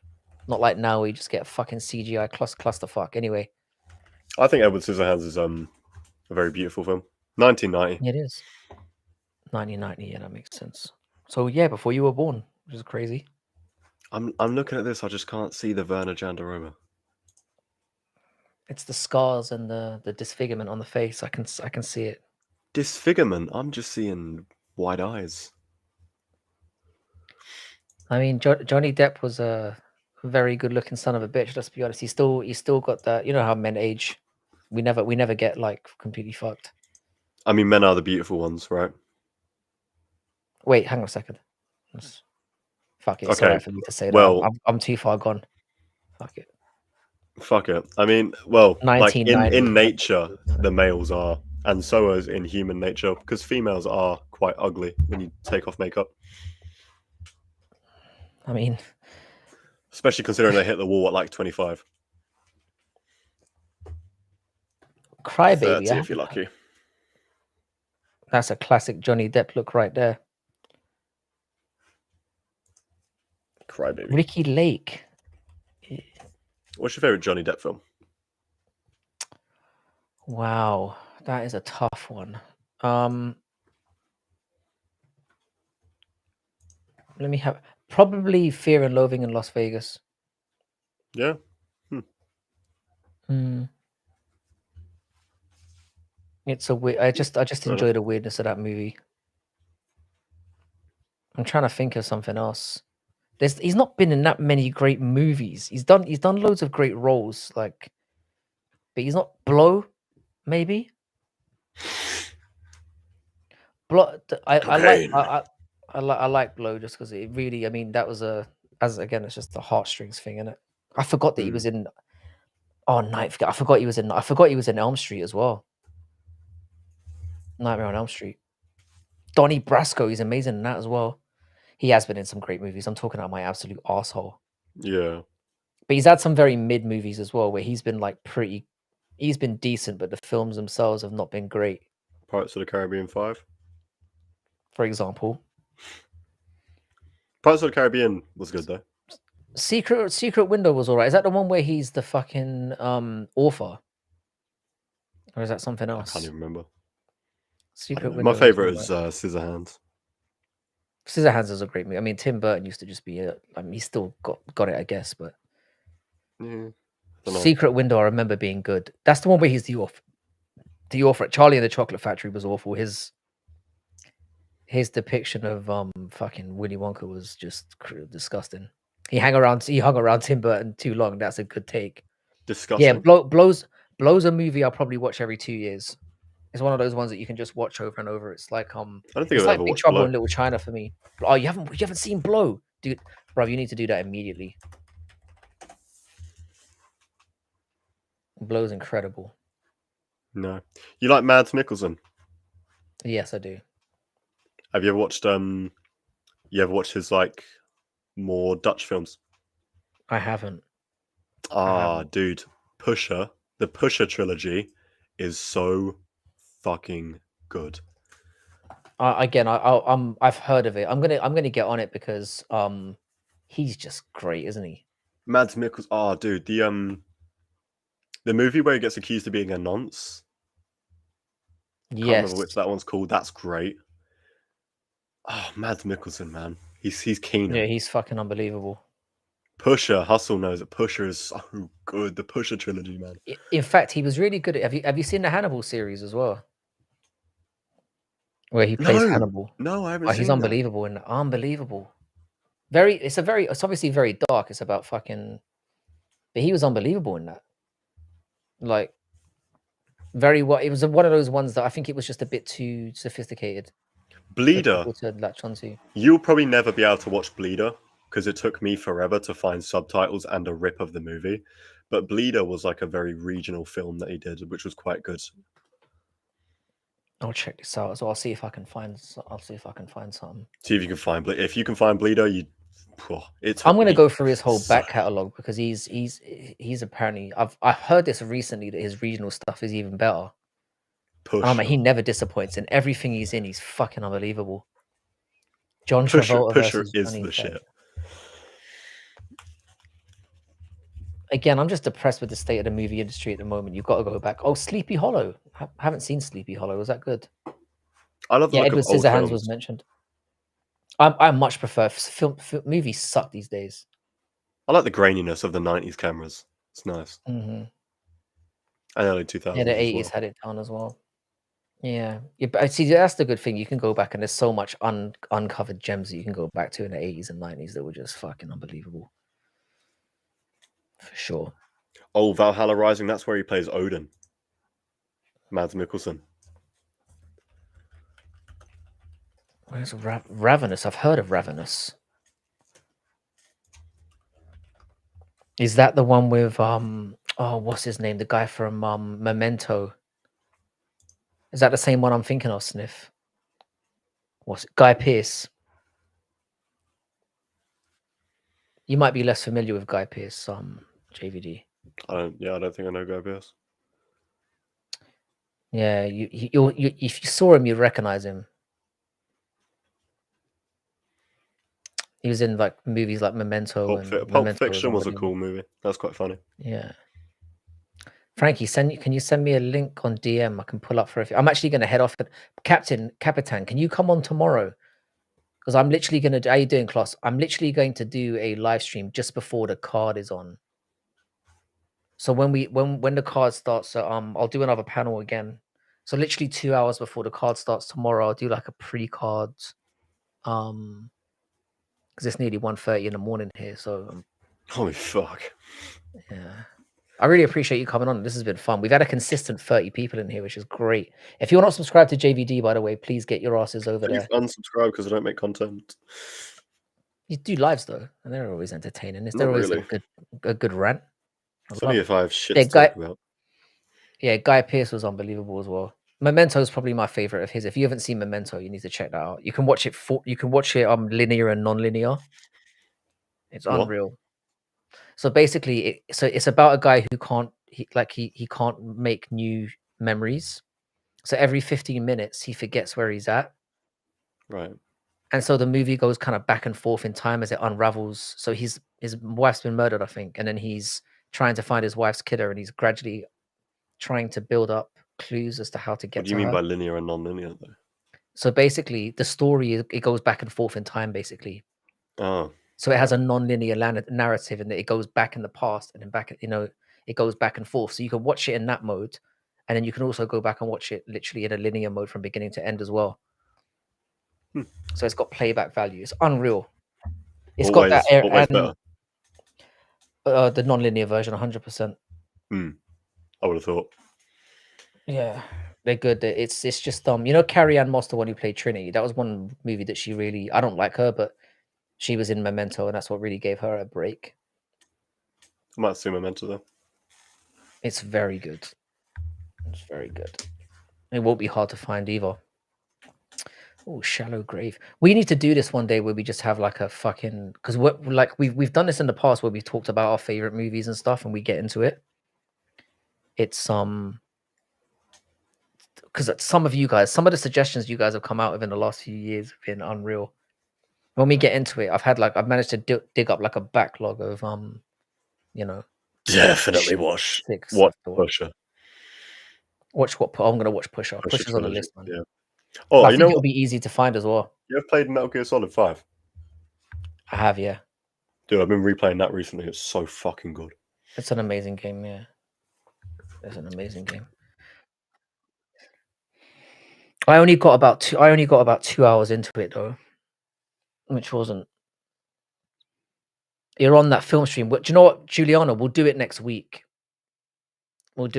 Not like now where you just get a fucking CGI clusterfuck. Anyway, I think Edward Scissorhands is a very beautiful film. 1990. It is 1990. Yeah, that makes sense. So yeah, before you were born, which is crazy. I'm looking at this. I just can't see the Verna Jandaroba. It's the scars and the disfigurement on the face. I can see it. Disfigurement? I'm just seeing wide eyes. I mean, Johnny Depp was a very good-looking son of a bitch. Let's be honest. He's still got that. You know how men age. We never get like completely fucked. I mean, men are the beautiful ones, right? Wait, hang on a second. Fuck it. It's okay. alright for me to say that. Well, I'm too far gone. Fuck it. Fuck it. I mean, well, like in 1990. nature, the males are, and so is in human nature, because females are quite ugly when you take off makeup. I mean, especially considering they hit the wall at like 25. Crybaby, 30 if you're lucky. That's a classic Johnny Depp look right there. Crybaby. Ricky Lake. What's your favorite Johnny Depp film? Wow, that is a tough one. Let me have probably Fear and Loathing in Las Vegas. Yeah. It's a weird. I just enjoy the weirdness of that movie. I'm trying to think of something else. He's not been in that many great movies. He's done loads of great roles, like, but he's not Blow, maybe. Blow. I like Blow just because it really. I mean, that was it's just the heartstrings thing, isn't it? I forgot that he was in. Oh, I forgot he was in Elm Street as well. Nightmare on Elm Street. Donnie Brasco, he's amazing in that as well. He has been in some great movies. I'm talking about my absolute asshole. Yeah. But he's had some very mid movies as well, where he's been like he's been decent, but the films themselves have not been great. Pirates of the Caribbean 5, for example. Pirates of the Caribbean was good though. Secret Window was alright. Is that the one where he's the fucking author? Or is that something else? I can't even remember. Secret Window. My favorite is Scissorhands. Scissorhands is a great movie. I mean, Tim Burton used to just be he still got it, I guess, but yeah. Secret Window, I remember being good. That's the one where he's the author. The author. Charlie and the Chocolate Factory was awful. His depiction of fucking Willy Wonka was just disgusting. He hung around Tim Burton too long. That's a good take. Disgusting. Yeah, Blow's a movie I'll probably watch every 2 years. It's one of those ones that you can just watch over and over. It's like I don't think it's I've like ever Big watched Trouble Blow. in Little China for me. Oh, you haven't seen Blow? dude, bro, you need to do that immediately. Blow's incredible. No, you like Mads Mikkelsen? Yes, I do. Have you ever watched his like more Dutch films? I haven't. Dude, Pusher, the Pusher trilogy is so fucking good. Again, I've heard of it. I'm gonna get on it because he's just great, isn't he? Mads Mikkelsen. Dude, the movie where he gets accused of being a nonce. Yes. Can't remember which that one's called. That's great. Oh, Mads Mikkelsen, man. He's keen. Yeah, he's fucking unbelievable. Pusher, Hustle knows that Pusher is so good. The Pusher trilogy, man. In fact, he was really good at. Have you seen the Hannibal series as well? Where he plays Hannibal. No, I haven't Oh, seen he's that. unbelievable and unbelievable. It's obviously very dark. It's about fucking, but he was unbelievable in that. Like, it was one of those ones that I think it was just a bit too sophisticated. Bleeder. To latch onto. You'll probably never be able to watch Bleeder because it took me forever to find subtitles and a rip of the movie. But Bleeder was like a very regional film that he did, which was quite good. I'll check this out. So I'll see if I can find. I'll see if I can find something. See if you can find. If you can find Bleeder, I'm going to go through his whole back catalog because he's apparently. I've heard this recently that his regional stuff is even better. He never disappoints in everything he's in. He's fucking unbelievable. John Travolta Pusher versus is Johnny the Depp. shit. Again, I'm just depressed with the state of the movie industry at the moment. You've got to go back. Oh, Sleepy Hollow. I haven't seen Sleepy Hollow. Was that good? I love the look Edward of old Scissorhands films. was mentioned. I much prefer movies suck these days. I like the graininess of the 90s cameras. It's nice. Mm-hmm. And early 2000s. Yeah, the 80s had it down as well. Yeah, but see, that's the good thing. You can go back and there's so much uncovered gems that you can go back to in the 80s and 90s that were just fucking unbelievable. For sure. Oh, Valhalla Rising, that's where he plays Odin. Mads Mikkelsen. Where's Ravenous? I've heard of Ravenous. Is that the one with what's his name? The guy from Memento. Is that the same one I'm thinking of, Sniff? What's it? Guy Pearce? You might be less familiar with Guy Pearce, JVD. I don't think I know Guy Pearce. Yeah, you if you saw him, you'd recognize him. He was in like movies like Memento. Pulp Fiction was a cool movie. That's quite funny. Yeah. Frankie, can you send me a link on DM? I can pull up for a few. I'm actually going to head off. Capitan, can you come on tomorrow? Because I'm literally going to. How you doing, Klaus? I'm literally going to do a live stream just before the card is on. So when the card starts, I'll do another panel again. So literally 2 hours before the card starts tomorrow, I'll do like a pre-card. Because it's nearly 1:30 in the morning here. So holy fuck. Yeah. I really appreciate you coming on. This has been fun. We've had a consistent 30 people in here, which is great. If you're not subscribed to JVD, by the way, please get your asses over there. Unsubscribe because I don't make content. You do lives though, and they're always entertaining. Is there Not always really. a good rant? It's only if I have shit to talk about. Yeah, Guy Pearce was unbelievable as well. Memento is probably my favorite of his. If you haven't seen Memento, you need to check that out. You can watch it linear and non-linear. It's unreal. So basically, it's about a guy who can't make new memories. So every 15 minutes, he forgets where he's at. Right. And so the movie goes kind of back and forth in time as it unravels. So his wife's been murdered, I think, and then he's trying to find his wife's killer, and he's gradually trying to build up clues as to how to get. What do you mean by linear and non-linear, though? So basically, the story it goes back and forth in time, basically. Oh. So it has a non-linear narrative, and it goes back in the past and then back. It goes back and forth. So you can watch it in that mode, and then you can also go back and watch it literally in a linear mode from beginning to end as well. So it's got playback value. It's unreal. It's got that air and the non-linear version, 100%. I would have thought. Yeah, they're good. It's just Carrie Ann Moss, the one who played Trinity. That was one movie that she really. I don't like her, but She was in Memento, and that's what really gave her a break. I might see Memento though. It's very good. It's very good. It won't be hard to find either. Oh, Shallow Grave. We need to do this one day where we just have like a fucking, because we've done this in the past where we've talked about our favorite movies and stuff, and we get into it. It's because some of the suggestions you guys have come out with in the last few years have been unreal. When we get into it, I've managed to dig up like a backlog of definitely watch Pusher. Watch what? I'm gonna watch Pusher. Pusher's on the list, man. Yeah. Oh, I think it'll be easy to find as well. You ever played Metal Gear Solid 5? I have, yeah. Dude, I've been replaying that recently. It's so fucking good. It's an amazing game, yeah. It's an amazing game. I only got about 2 hours into it though, which wasn't. You're on that film stream. But do you know what, Juliana? We'll do it next week. We'll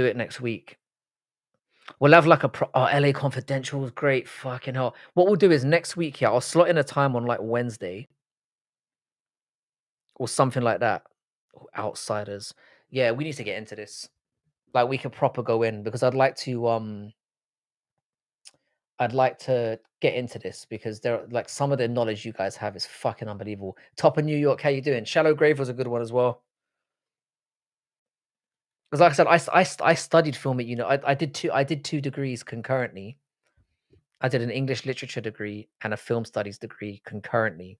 have like LA Confidential was great. Fucking hell. What we'll do is next week, yeah, I'll slot in a time on like Wednesday or something like that. Outsiders. Yeah, we need to get into this. Like we could proper go in because I'd like to get into this because there like some of the knowledge you guys have is fucking unbelievable. Top of New York, how you doing? Shallow Grave was a good one as well. Because like I said, I studied film at I did 2 degrees concurrently. I did an English literature degree and a film studies degree concurrently.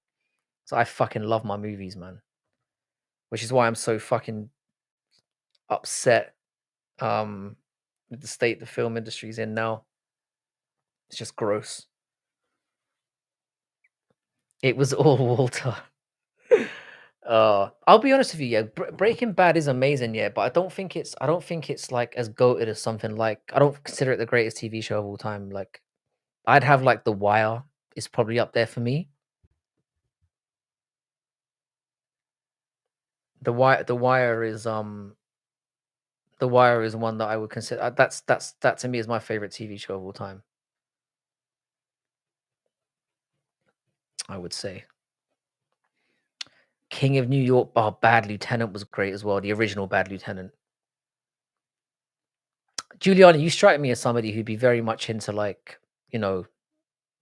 So I fucking love my movies, man. Which is why I'm so fucking upset with the state the film industry's in now. It's just gross. It was all Walter. I'll be honest with you, yeah. Breaking Bad is amazing, yeah, but I don't think it's like as goated as something like I don't consider it the greatest TV show of all time. Like I'd have like The Wire is probably up there for me. The Wire is one that I would consider that to me is my favorite TV show of all time. I would say. King of New York. Oh, Bad Lieutenant was great as well. The original Bad Lieutenant. Juliana, you strike me as somebody who'd be very much into like,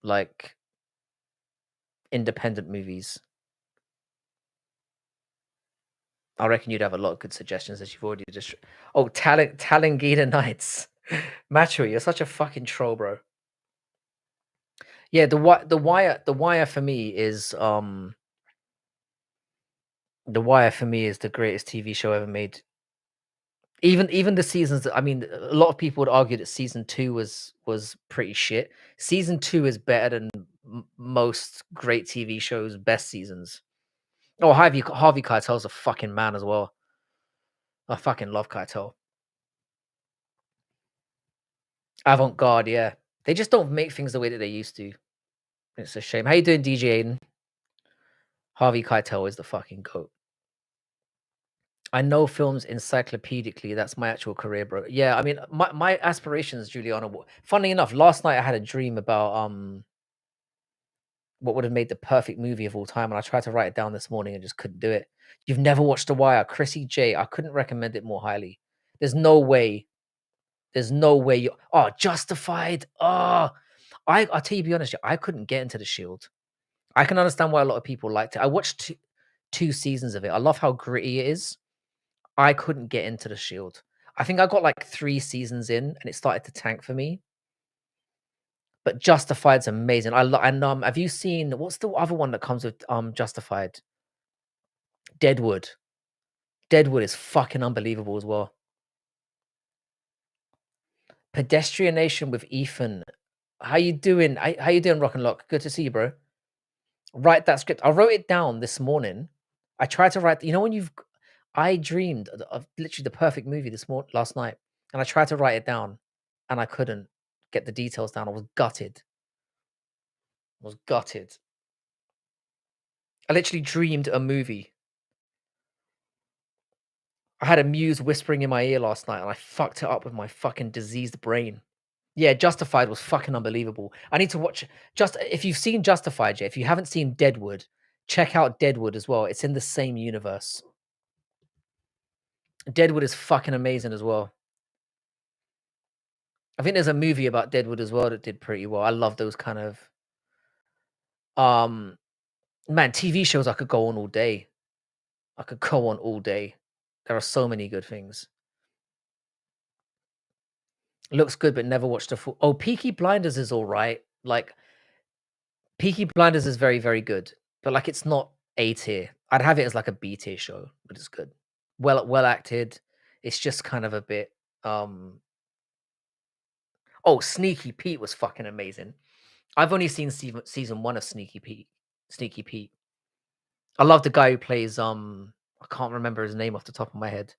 like independent movies. I reckon you'd have a lot of good suggestions as you've already just. Oh, Talangita Nights. Macho, you're such a fucking troll, bro. Yeah, the Wire for me is The Wire for me is the greatest TV show ever made. Even the seasons. I mean, a lot of people would argue that season 2 was pretty shit. Season 2 is better than most great TV shows' best seasons. Oh, Harvey Keitel's a fucking man as well. I fucking love Keitel. Avant-garde, yeah. They just don't make things the way that they used to. It's a shame. How you doing, DJ Aiden? Harvey Keitel is the fucking goat. I know films encyclopedically. That's my actual career, bro. Yeah, I mean, my aspirations, Juliana. Funny enough, last night I had a dream about what would have made the perfect movie of all time, and I tried to write it down this morning and just couldn't do it. You've never watched The Wire, Chrissy J. I couldn't recommend it more highly. There's no way you. Oh, Justified. Oh, I'll tell you, be honest, I couldn't get into The Shield. I can understand why a lot of people liked it. I watched two seasons of it. I love how gritty it is. I couldn't get into The Shield. I think I got like 3 seasons in and it started to tank for me. But Justified's amazing. Have you seen what's the other one that comes with Justified? Deadwood. Deadwood is fucking unbelievable as well. Pedestrian Nation with Ethan. How you doing? How you doing, Rock and Lock? Good to see you, bro. Write that script. I wrote it down this morning. I tried to write. When I dreamed of literally the perfect movie last night, and I tried to write it down, and I couldn't get the details down. I was gutted. I literally dreamed a movie. I had a muse whispering in my ear last night, and I fucked it up with my fucking diseased brain. Yeah, Justified was fucking unbelievable. I need to watch if you've seen Justified, if you haven't seen Deadwood, check out Deadwood as well. It's in the same universe. Deadwood is fucking amazing as well. I think there's a movie about Deadwood as well that did pretty well. I love those kind of man, TV shows I could go on all day. I could go on all day. There are so many good things. Looks good, but never watched a full. Oh, Peaky Blinders is all right. Like, Peaky Blinders is very, very good, but like, it's not A tier. I'd have it as like a B tier show, but it's good. Well acted. It's just kind of a bit. Oh, Sneaky Pete was fucking amazing. I've only seen season 1 of Sneaky Pete. Sneaky Pete. I love the guy who plays. I can't remember his name off the top of my head.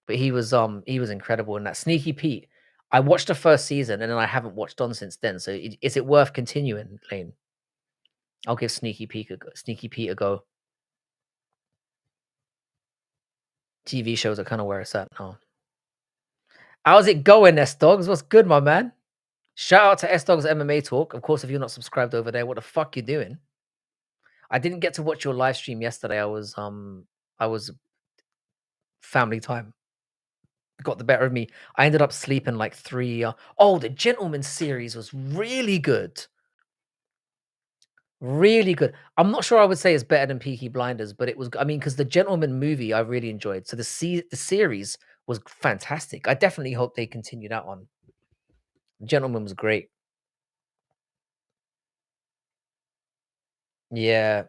But he was incredible in that. Sneaky Pete. I watched the first season and then I haven't watched on since then. So is it worth continuing, Lane? I'll give Sneaky Pete a go. TV shows are kind of where it's at now. How's it going, S Dogs? What's good, my man? Shout out to S Dogs MMA Talk. Of course, if you're not subscribed over there, what the fuck you doing? I didn't get to watch your live stream yesterday. I was family time got the better of me. I ended up sleeping like 3. Oh, the Gentleman series was really good. Really good. I'm not sure I would say it's better than Peaky Blinders, but it was. I mean, because the Gentleman movie I really enjoyed. So the series was fantastic. I definitely hope they continue that on. The Gentleman was great. Yeah.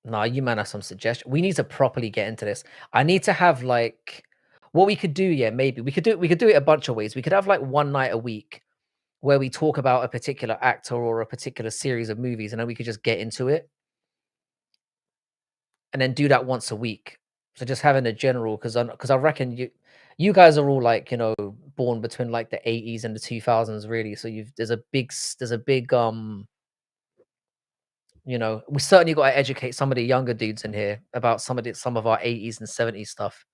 No, you man have some suggestions. We need to properly get into this. I need to have like what we could do. Yeah, maybe we could do it a bunch of ways. We could have like one night a week where we talk about a particular actor or a particular series of movies, and then we could just get into it. And then do that once a week. So just having a general, because I reckon you guys are all like, born between like the 80s and the 2000s, really. So there's a big we certainly got to educate some of the younger dudes in here about some of our 80s and 70s stuff.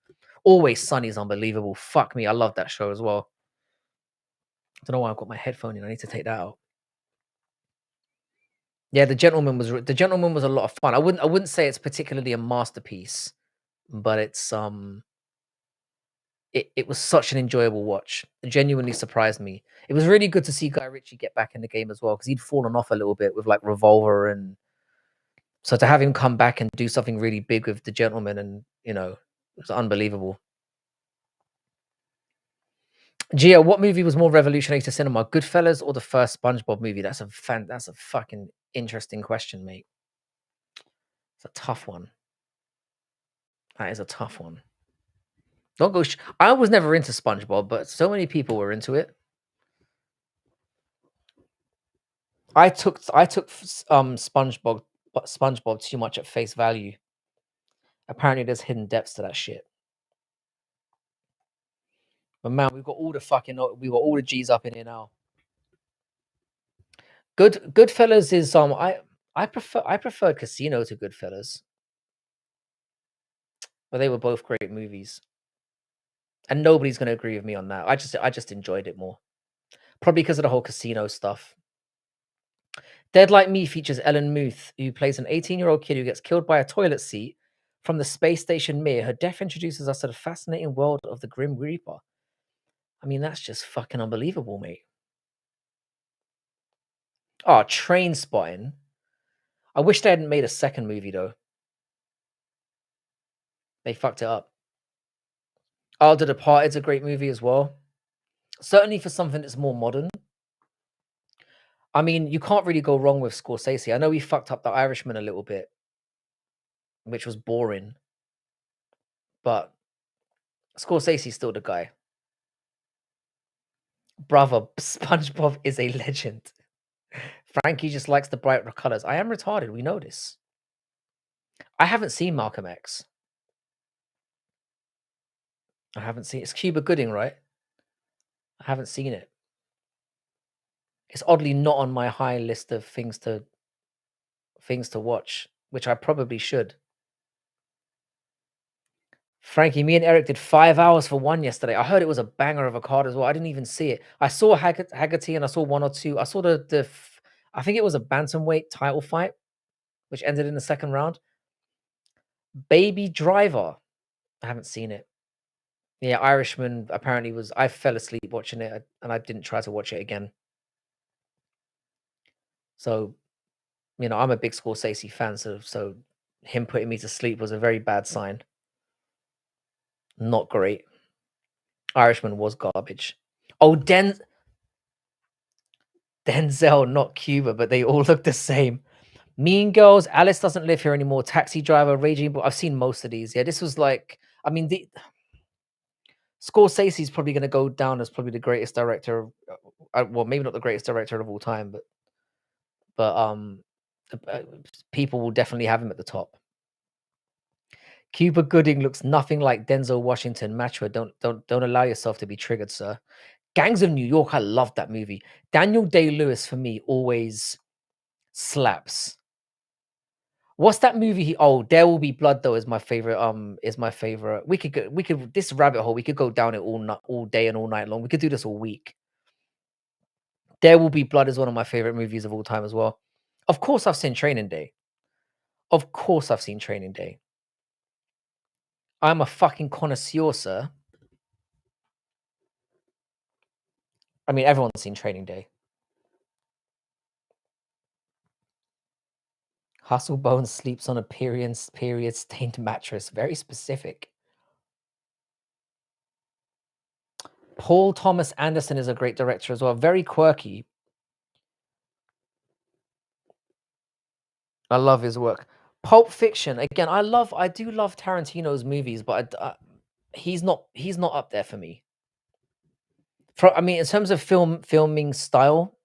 Always Sunny is unbelievable. Fuck me, I love that show as well. I don't know why I've got my headphone in. I need to take that out. Yeah, the Gentleman was a lot of fun. I wouldn't say it's particularly a masterpiece, but it's it was such an enjoyable watch. It genuinely surprised me. It was really good to see Guy Ritchie get back in the game as well, because he'd fallen off a little bit with like Revolver, and so to have him come back and do something really big with the Gentleman, and it was unbelievable. Gia, what movie was more revolutionary to cinema, Goodfellas or the first SpongeBob movie? That's a fucking interesting question, mate. It's a tough one. That is a tough one. Don't go. I was never into SpongeBob, but so many people were into it. I took SpongeBob too much at face value. Apparently, there's hidden depths to that shit. But man, we got all the G's up in here now. Goodfellas is I preferred Casino to Goodfellas, but they were both great movies, and nobody's gonna agree with me on that. I just enjoyed it more, probably because of the whole casino stuff. Dead Like Me features Ellen Muth, who plays an 18-year-old kid who gets killed by a toilet seat from the space station Mir. Her death introduces us to the fascinating world of the Grim Reaper. I mean, that's just fucking unbelievable, mate. Oh, Train Spotting. I wish they hadn't made a second movie, though. They fucked it up. Oh, The Departed's a great movie as well. Certainly for something that's more modern. I mean, you can't really go wrong with Scorsese. I know he fucked up The Irishman a little bit, which was boring. But Scorsese's still the guy. Brother, SpongeBob is a legend. Frankie just likes the bright colors. I am retarded. We know this. I haven't seen Malcolm X. I haven't seen it. It's Cuba Gooding, right? I haven't seen it. It's oddly not on my high list of things to watch, which I probably should. Frankie, me and Eric did 5 hours for one yesterday. I heard it was a banger of a card as well. I didn't even see it. I saw Haggerty and I saw one or two. I saw I think it was a bantamweight title fight, which ended in the second round. Baby Driver. I haven't seen it. Yeah, Irishman apparently was. I fell asleep watching it, and I didn't try to watch it again. So, you know, I'm a big Scorsese fan, so him putting me to sleep was a very bad sign. Not great. Irishman was garbage. Oh, Denzel, not Cuba, but they all look the same. Mean Girls, Alice Doesn't Live Here Anymore, Taxi Driver, Raging Bull. I've seen most of these. Yeah, this was like, I mean, Scorsese's probably going to go down as probably the greatest director. Well, maybe not the greatest director of all time, but people will definitely have him at the top. Cuba Gooding looks nothing like Denzel Washington. Macho, don't allow yourself to be triggered, sir. Gangs of New York, I love that movie. Daniel Day-Lewis for me always slaps. What's that movie? There Will Be Blood though is my favorite. We could this rabbit hole. We could go down it all day and all night long. We could do this all week. There Will Be Blood is one of my favorite movies of all time as well. Of course, I've seen Training Day. Of course, I've seen Training Day. I'm a fucking connoisseur, sir. I mean, everyone's seen Training Day. Hustle Bones sleeps on a period-stained mattress. Very specific. Paul Thomas Anderson is a great director as well. Very quirky. I love his work. Pulp Fiction. Again, I do love Tarantino's movies, but he's not up there for me. I mean, in terms of filming style,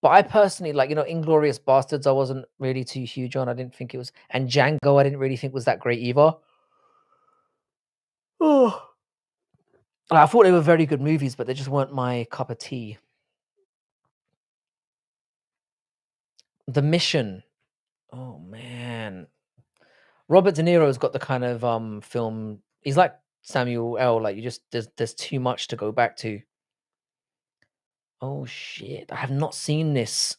but I personally like, you know, Inglourious Bastards. I wasn't really too huge on. I didn't think it was, and Django. I didn't really think was that great either. Oh, I thought they were very good movies, but they just weren't my cup of tea. The Mission. Oh man, Robert De Niro's got the kind of film. He's like Samuel L. Like, you just there's too much to go back to. Oh shit! I have not seen this.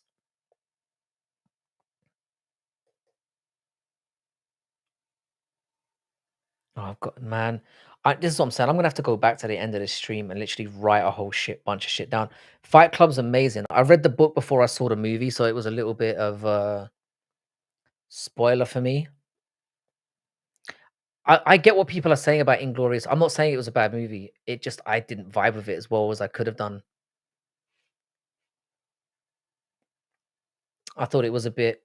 Oh, I've got man. This is what I'm saying. I'm gonna have to go back to the end of this stream and literally write a whole bunch of shit down. Fight Club's amazing. I read the book before I saw the movie, so it was a little bit of a spoiler for me. I get what people are saying about Inglorious. I'm not saying it was a bad movie. It just, I didn't vibe with it as well as I could have done. I thought it was a bit.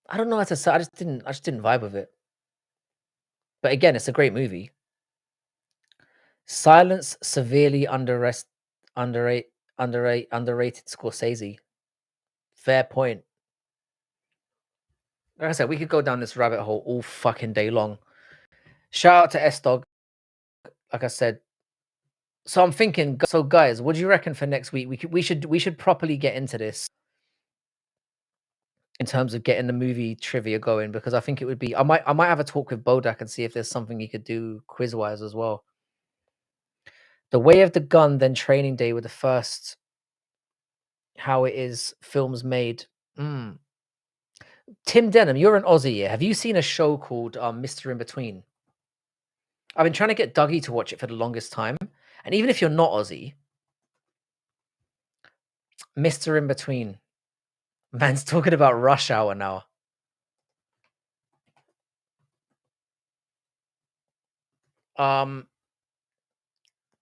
I don't know how to say. I just didn't vibe with it. But again, it's a great movie. Silence severely underrated Scorsese. Fair point. Like I said, we could go down this rabbit hole all fucking day long. Shout out to S-Dog. Like I said. So I'm thinking, so guys, what do you reckon for next week? We should properly get into this in terms of getting the movie trivia going, because I think it would be, I might have a talk with Bodak and see if there's something he could do quiz-wise as well. The Way of the Gun, then Training Day with the first How It Is films made. Tim Denham, you're an Aussie, yeah? Have you seen a show called Mr. In Between? I've been trying to get Dougie to watch it for the longest time. And even if you're not Aussie, Mr. In Between. Man's talking about Rush Hour now.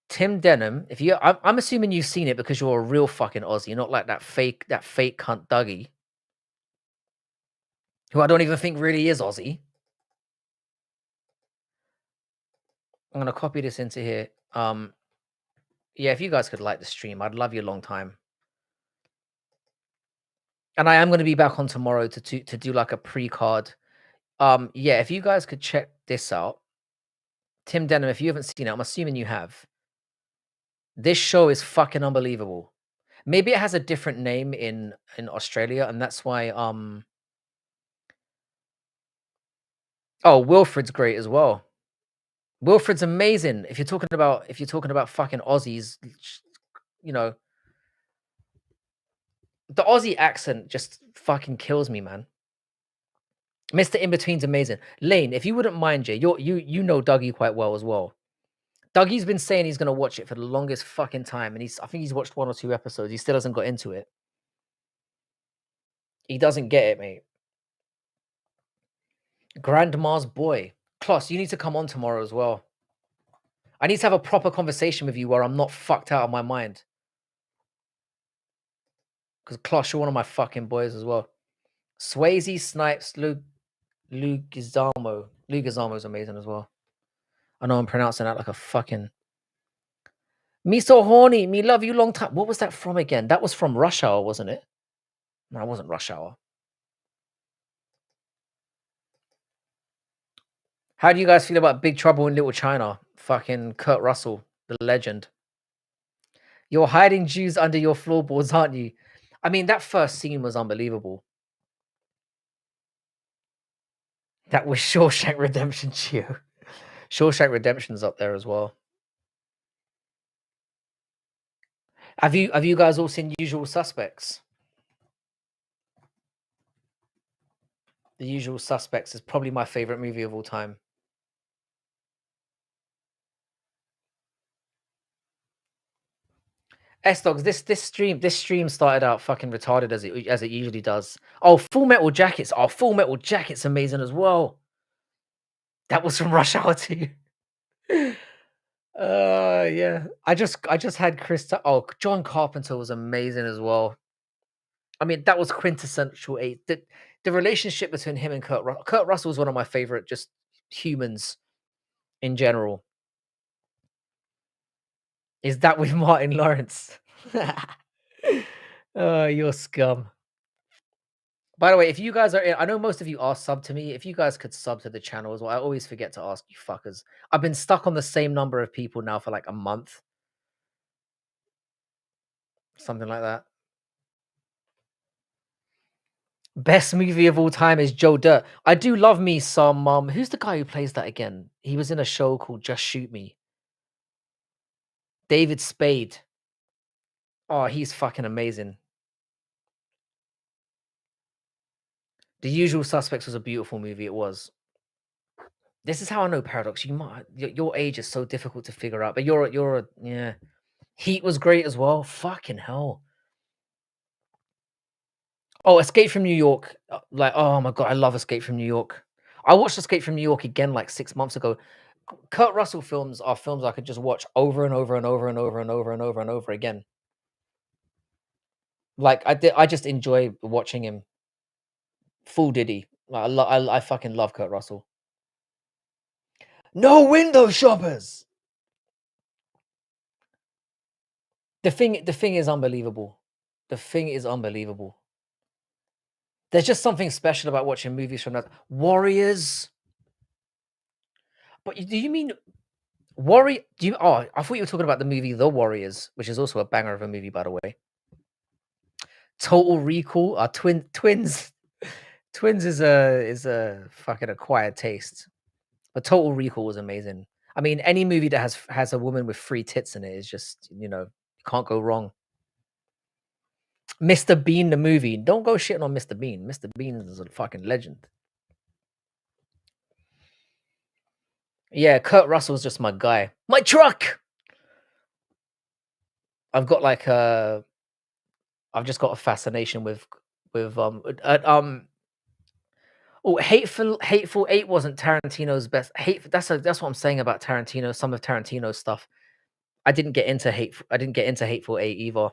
Tim Denham, if you, I'm assuming you've seen it because you're a real fucking Aussie, not like that fake cunt Dougie, who I don't even think really is Aussie. I'm gonna copy this into here. Yeah, if you guys could like the stream, I'd love you a long time. And I am going to be back on tomorrow to do like a pre-card. Yeah, if you guys could check this out. Tim Denham, if you haven't seen it, I'm assuming you have. This show is fucking unbelievable. Maybe it has a different name in Australia, and that's why oh, Wilfred's great as well. Wilfred's amazing. If you're talking about fucking Aussies, you know, The Aussie accent just fucking kills me, man. Mr. In Between's amazing. Lane, if you wouldn't mind, Jay, you know Dougie quite well as well. Dougie's been saying he's gonna watch it for the longest fucking time, and I think he's watched 1 or 2 episodes. He still hasn't got into it. He doesn't get it, mate. Grandma's boy. Kloss, you need to come on tomorrow as well. I need to have a proper conversation with you where I'm not fucked out of my mind. Because Kloss, you're one of my fucking boys as well. Swayze, Snipes, Lugizamo. Lugizamo's amazing as well. I know I'm pronouncing that like a fucking... Me so horny, me love you long time. What was that from again? That was from Rush Hour, wasn't it? No, it wasn't Rush Hour. How do you guys feel about Big Trouble in Little China? Fucking Kurt Russell, the legend. You're hiding Jews under your floorboards, aren't you? I mean, that first scene was unbelievable. That was Shawshank Redemption, Gio. Shawshank Redemption's up there as well. Have you guys all seen Usual Suspects? The Usual Suspects is probably my favorite movie of all time. S-Dogs, this stream started out fucking retarded as it usually does. Oh, Full Metal Jackets. Oh, Full Metal Jackets amazing as well. That was from Rush Hour 2. Yeah. I just had John Carpenter was amazing as well. I mean, that was quintessential 8. The relationship between him and Kurt Russell is one of my favorite just humans in general. Is that with Martin Lawrence? Oh, you're scum. By the way, if you guys are I know most of you are sub to me. If you guys could sub to the channel as well, I always forget to ask you fuckers. I've been stuck on the same number of people now for like a month. Something like that. Best movie of all time is Joe Dirt. I do love me some who's the guy who plays that again? He was in a show called Just Shoot Me. David Spade. Oh, he's fucking amazing. The Usual Suspects was a beautiful movie. It was. This is how I know Paradox. Your age is so difficult to figure out, but yeah. Heat was great as well. Fucking hell. Oh, Escape from New York. Like, oh my god, I love Escape from New York. I watched Escape from New York again like 6 months ago. Kurt Russell films are films I could just watch over and over and over and over and over and over and over again. Like I just enjoy watching him. Full Diddy. Like, I fucking love Kurt Russell. No window shoppers. The thing is unbelievable. The thing is unbelievable. There's just something special about watching movies from that. Warriors. But do you mean Warrior? Oh, I thought you were talking about the movie The Warriors, which is also a banger of a movie, by the way. Total Recall. Twins. Twins is a fucking acquired taste. But Total Recall was amazing. I mean, any movie that has a woman with 3 tits in it is just, you can't go wrong. Mr. Bean the movie. Don't go shitting on Mr. Bean. Mr. Bean is a fucking legend. Yeah, Kurt Russell's just my guy. My truck. I've got like I've just got a fascination with Hateful Eight wasn't Tarantino's best. That's what I'm saying about Tarantino. Some of Tarantino's stuff. I didn't get into Hateful Eight either.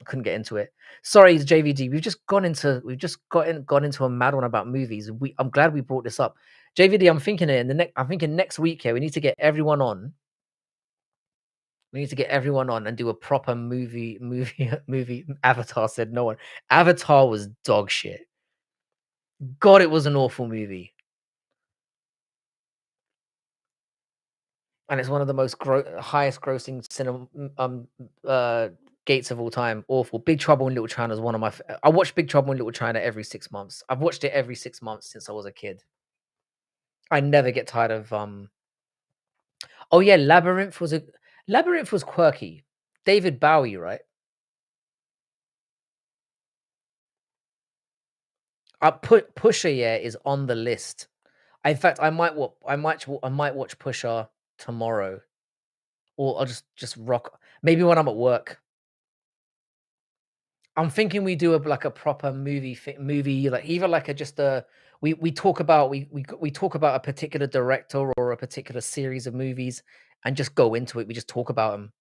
I couldn't get into it. Sorry, JVD. We've just gone into a mad one about movies. I'm glad we brought this up. JVD, I'm thinking next week here we need to get everyone on. We need to get everyone on and do a proper movie. Avatar said no one. Avatar was dog shit. God, it was an awful movie. And it's one of the most highest grossing cinema gates of all time. Awful. Big Trouble in Little China is one of my. I watch Big Trouble in Little China every 6 months. I've watched it every 6 months since I was a kid. I never get tired of. Oh yeah, Labyrinth was quirky. David Bowie, right? Pusher, yeah, is on the list. In fact, I might watch Pusher tomorrow, or I'll just rock. Maybe when I'm at work. I'm thinking we do like a proper movie, like either like we talk about we talk about a particular director or a particular series of movies and just go into it. We just talk about them.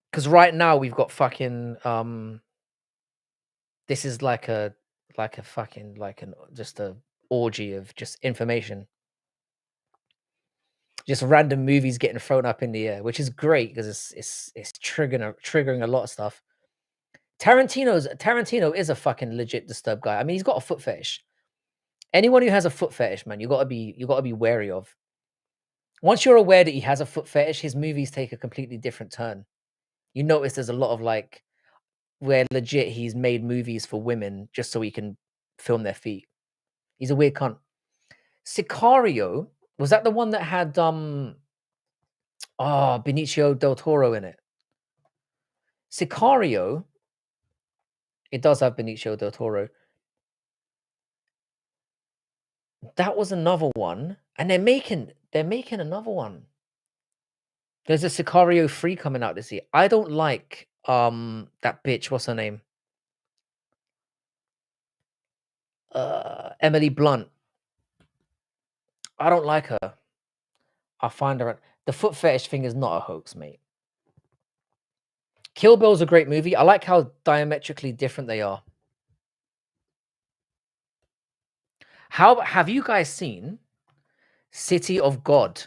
Because right now we've got fucking this is like a fucking like an just a orgy of just information. Just random movies getting thrown up in the air, which is great because it's triggering a lot of stuff. Tarantino is a fucking legit disturbed guy. I mean, he's got a foot fetish. Anyone who has a foot fetish, man, you gotta be wary of. Once you're aware that he has a foot fetish, his movies take a completely different turn. You notice there's a lot of like where legit he's made movies for women just so he can film their feet. He's a weird cunt. Sicario, was that the one that had Benicio del Toro in it? Sicario, it does have Benicio del Toro. That was another one, and they're making another one. There's a Sicario 3 coming out this year. I don't like that bitch, what's her name? Emily Blunt. I don't like her. I'll find her. The foot fetish thing is not a hoax, mate. Kill Bill's a great movie. I like how diametrically different they are. How have you guys seen City of God?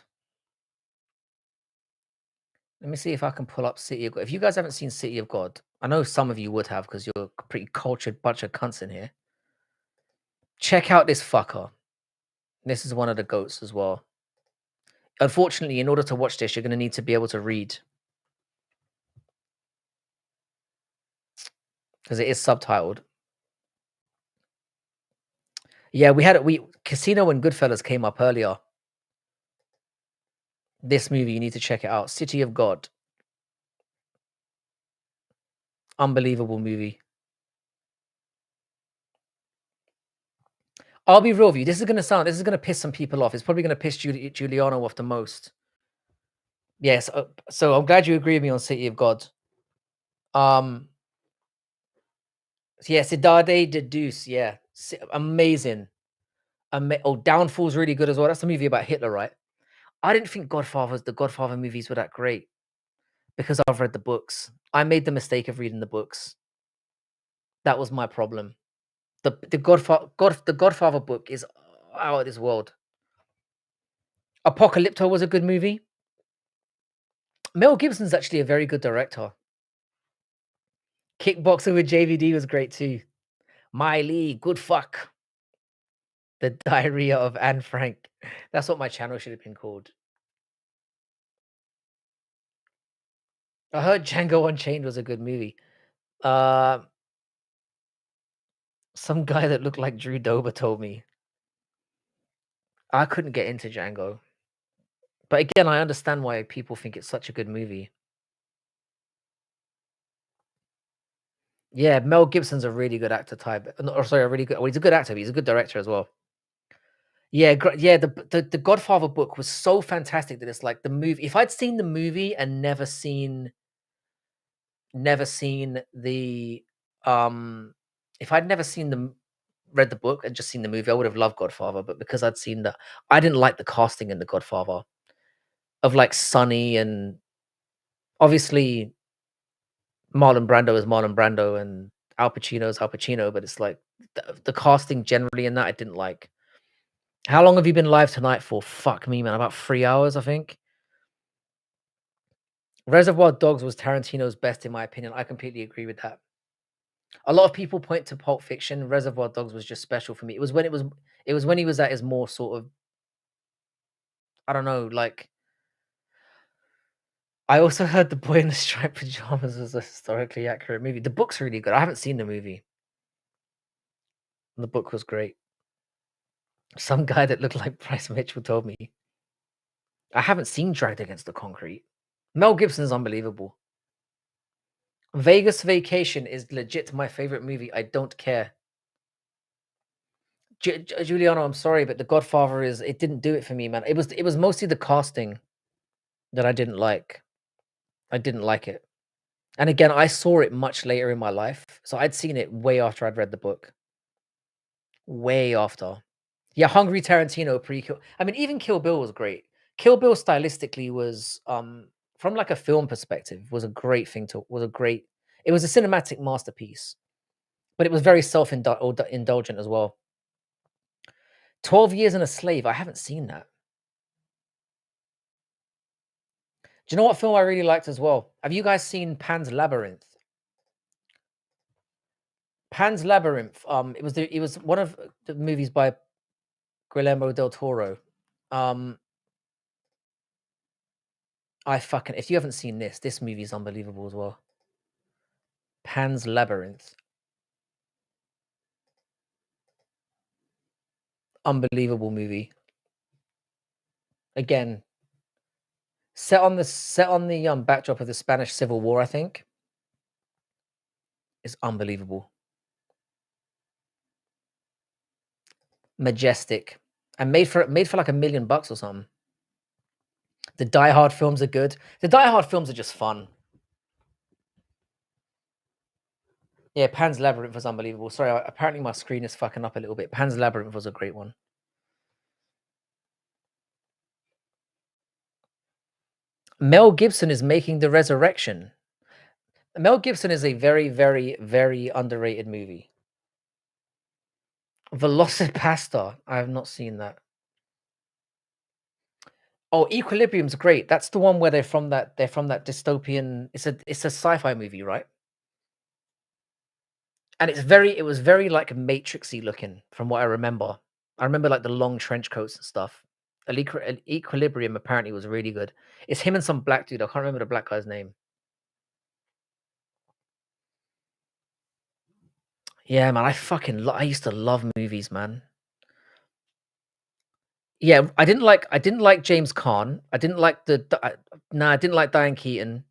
Let me see if I can pull up City of God. If you guys haven't seen City of God, I know some of you would have because you're a pretty cultured bunch of cunts in here. Check out this fucker. This is one of the goats as well. Unfortunately, in order to watch this, you're going to need to be able to read. Because it is subtitled. Yeah, Casino and Goodfellas came up earlier. This movie, you need to check it out. City of God. Unbelievable movie. I'll be real with you. This is going to piss some people off. It's probably going to piss Giuliano off the most. Yes. So I'm glad you agree with me on City of God. Yeah, Cidade de Deuce. Yeah. Amazing. Downfall's really good as well. That's a movie about Hitler, right? I didn't think the Godfather movies were that great because I've read the books. I made the mistake of reading the books. That was my problem. The Godfather book is out of this world. Apocalypto was a good movie. Mel Gibson's actually a very good director. Kickboxer with JVD was great too. Miley, good fuck. The Diarrhea of Anne Frank. That's what my channel should have been called. I heard Django Unchained was a good movie. Some guy that looked like Drew Dober told me. I couldn't get into Django. But again, I understand why people think it's such a good movie. Yeah, Mel Gibson's a really good actor type. Or sorry, he's a good actor, but he's a good director as well. Yeah, the Godfather book was so fantastic that it's like the movie. If I'd seen the movie and never seen the if I'd never read the book and just seen the movie, I would have loved Godfather. But because I'd seen I didn't like the casting in the Godfather of like Sonny, and obviously Marlon Brando is Marlon Brando and Al Pacino is Al Pacino, but it's like the casting generally in that I didn't like. How long have you been live tonight for? Fuck me, man. About 3 hours, I think. Reservoir Dogs was Tarantino's best, in my opinion. I completely agree with that. A lot of people point to Pulp Fiction. Reservoir Dogs was just special for me. It was when he was at his more sort of, I don't know, like. I also heard The Boy in the Striped Pajamas was a historically accurate movie. The book's really good. I haven't seen the movie. The book was great. Some guy that looked like Bryce Mitchell told me. I haven't seen Dragged Against the Concrete. Mel Gibson's unbelievable. Vegas Vacation is legit my favorite movie. I don't care. Giuliano, I'm sorry, but The Godfather it didn't do it for me, man. It was mostly the casting that I didn't like. I didn't like it. And again, I saw it much later in my life. So I'd seen it way after I'd read the book. Way after. Yeah, Hungry Tarantino pre-Kill. I mean, even Kill Bill was great. Kill Bill stylistically was from like a film perspective was a great thing it was a cinematic masterpiece. But it was very self-indulgent as well. 12 Years and a Slave. I haven't seen that. Do you know what film I really liked as well? Have you guys seen Pan's Labyrinth? Pan's Labyrinth. It was one of the movies by Guillermo del Toro. If you haven't seen this movie is unbelievable as well. Pan's Labyrinth. Unbelievable movie. Again, set on the backdrop of the Spanish Civil War, I think. It's unbelievable. Majestic. And made for like $1 million or something. The Die Hard films are good. The Die Hard films are just fun. Yeah, Pan's Labyrinth was unbelievable. Sorry, apparently my screen is fucking up a little bit. Pan's Labyrinth was a great one. Mel Gibson is making The Resurrection. Mel Gibson is a very, very, very underrated movie. Velocipastor. I have not seen that. Oh, Equilibrium's great. That's the one where they're from that dystopian. It's a sci-fi movie, right? And it was very like Matrixy looking from what I remember. I remember like the long trench coats and stuff. Equilibrium apparently was really good. It's him and some black dude. I can't remember the black guy's name. Yeah, man, I used to love movies, man. Yeah, I didn't like James Caan. I didn't like I didn't like Diane Keaton.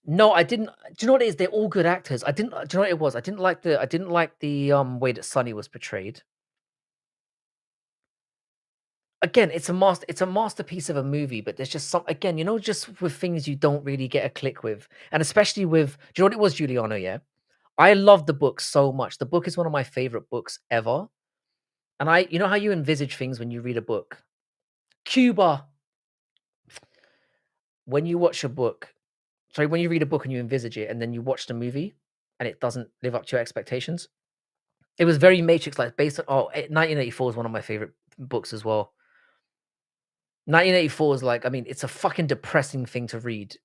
No, I didn't. Do you know what it is? They're all good actors. Do you know what it was? I didn't like the way that Sonny was portrayed. Again, it's a masterpiece of a movie, but there's just just with things you don't really get a click with. And especially with, do you know what it was, Giuliano? Yeah. I love the book so much. The book is one of my favorite books ever. And you know how you envisage things when you read a book? Cuba. When you watch a book, when you read a book and you envisage it and then you watch the movie and it doesn't live up to your expectations. It was very Matrix-like based on 1984 is one of my favorite books as well. 1984 is like, I mean, it's a fucking depressing thing to read.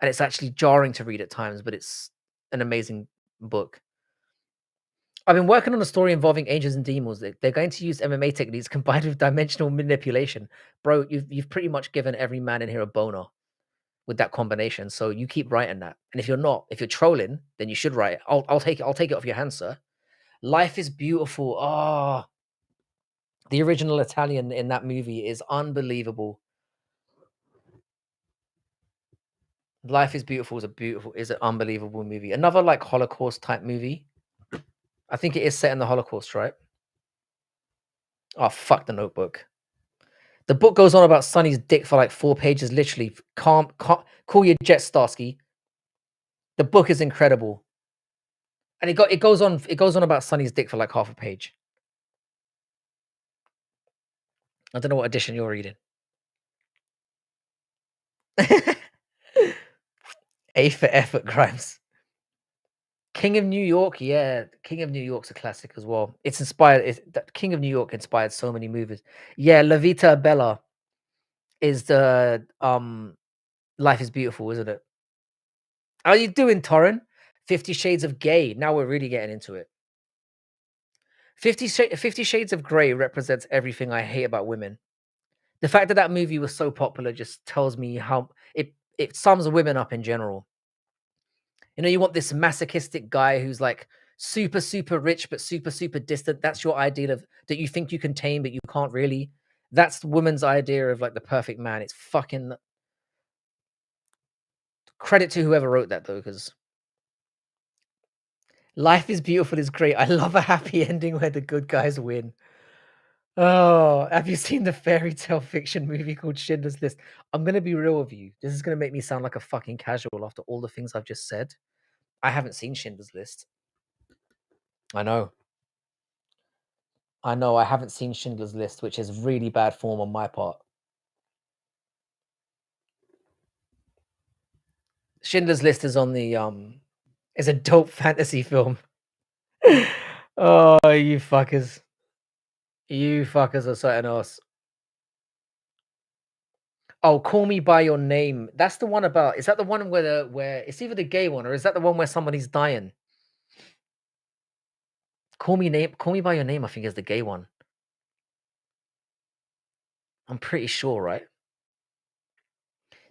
And it's actually jarring to read at times, but it's an amazing book. I've been working on a story involving angels and demons. They're going to use MMA techniques combined with dimensional manipulation. Bro, you've pretty much given every man in here a boner with that combination. So you keep writing that. And if you're trolling, then you should write it. I'll take it off your hands, sir. Life is Beautiful. Oh, the original Italian in that movie is unbelievable. Life is Beautiful is an unbelievable movie. Another like Holocaust type movie. I think it is set in the Holocaust, right? Oh, fuck The Notebook. The book goes on about Sonny's dick for like 4 pages, literally. Calm, cool your jet, Starsky. The book is incredible. And it goes on about Sonny's dick for like half a page. I don't know what edition you're reading. A for effort, Grimes. King of New York, yeah. King of New York's a classic as well. It's inspired. King of New York inspired so many movies. Yeah, La Vita Bella is the Life is Beautiful, isn't it? How are you doing, Torren? 50 Shades of Gay. Now we're really getting into it. 50 Shades of Grey represents everything I hate about women. The fact that movie was so popular just tells me how it sums women up in general. You know, you want this masochistic guy who's like super, super rich, but super, super distant. That's your ideal of that you think you can tame, but you can't really. That's the woman's idea of like the perfect man. It's fucking Credit to whoever wrote that though, because Life is Beautiful is great. I love a happy ending where the good guys win. Oh, have you seen the fairy tale fiction movie called Schindler's List? I'm gonna be real with you. This is gonna make me sound like a fucking casual after all the things I've just said. I haven't seen Schindler's List. I know. I haven't seen Schindler's List, which is really bad form on my part. Schindler's List is on the is a dope fantasy film. Oh, you fuckers. You fuckers are something else. Oh, Call Me by Your Name. That's the one about. Is that the one where it's either the gay one or is that the one where somebody's dying? Call Me by Your Name, I think is the gay one. I'm pretty sure, right?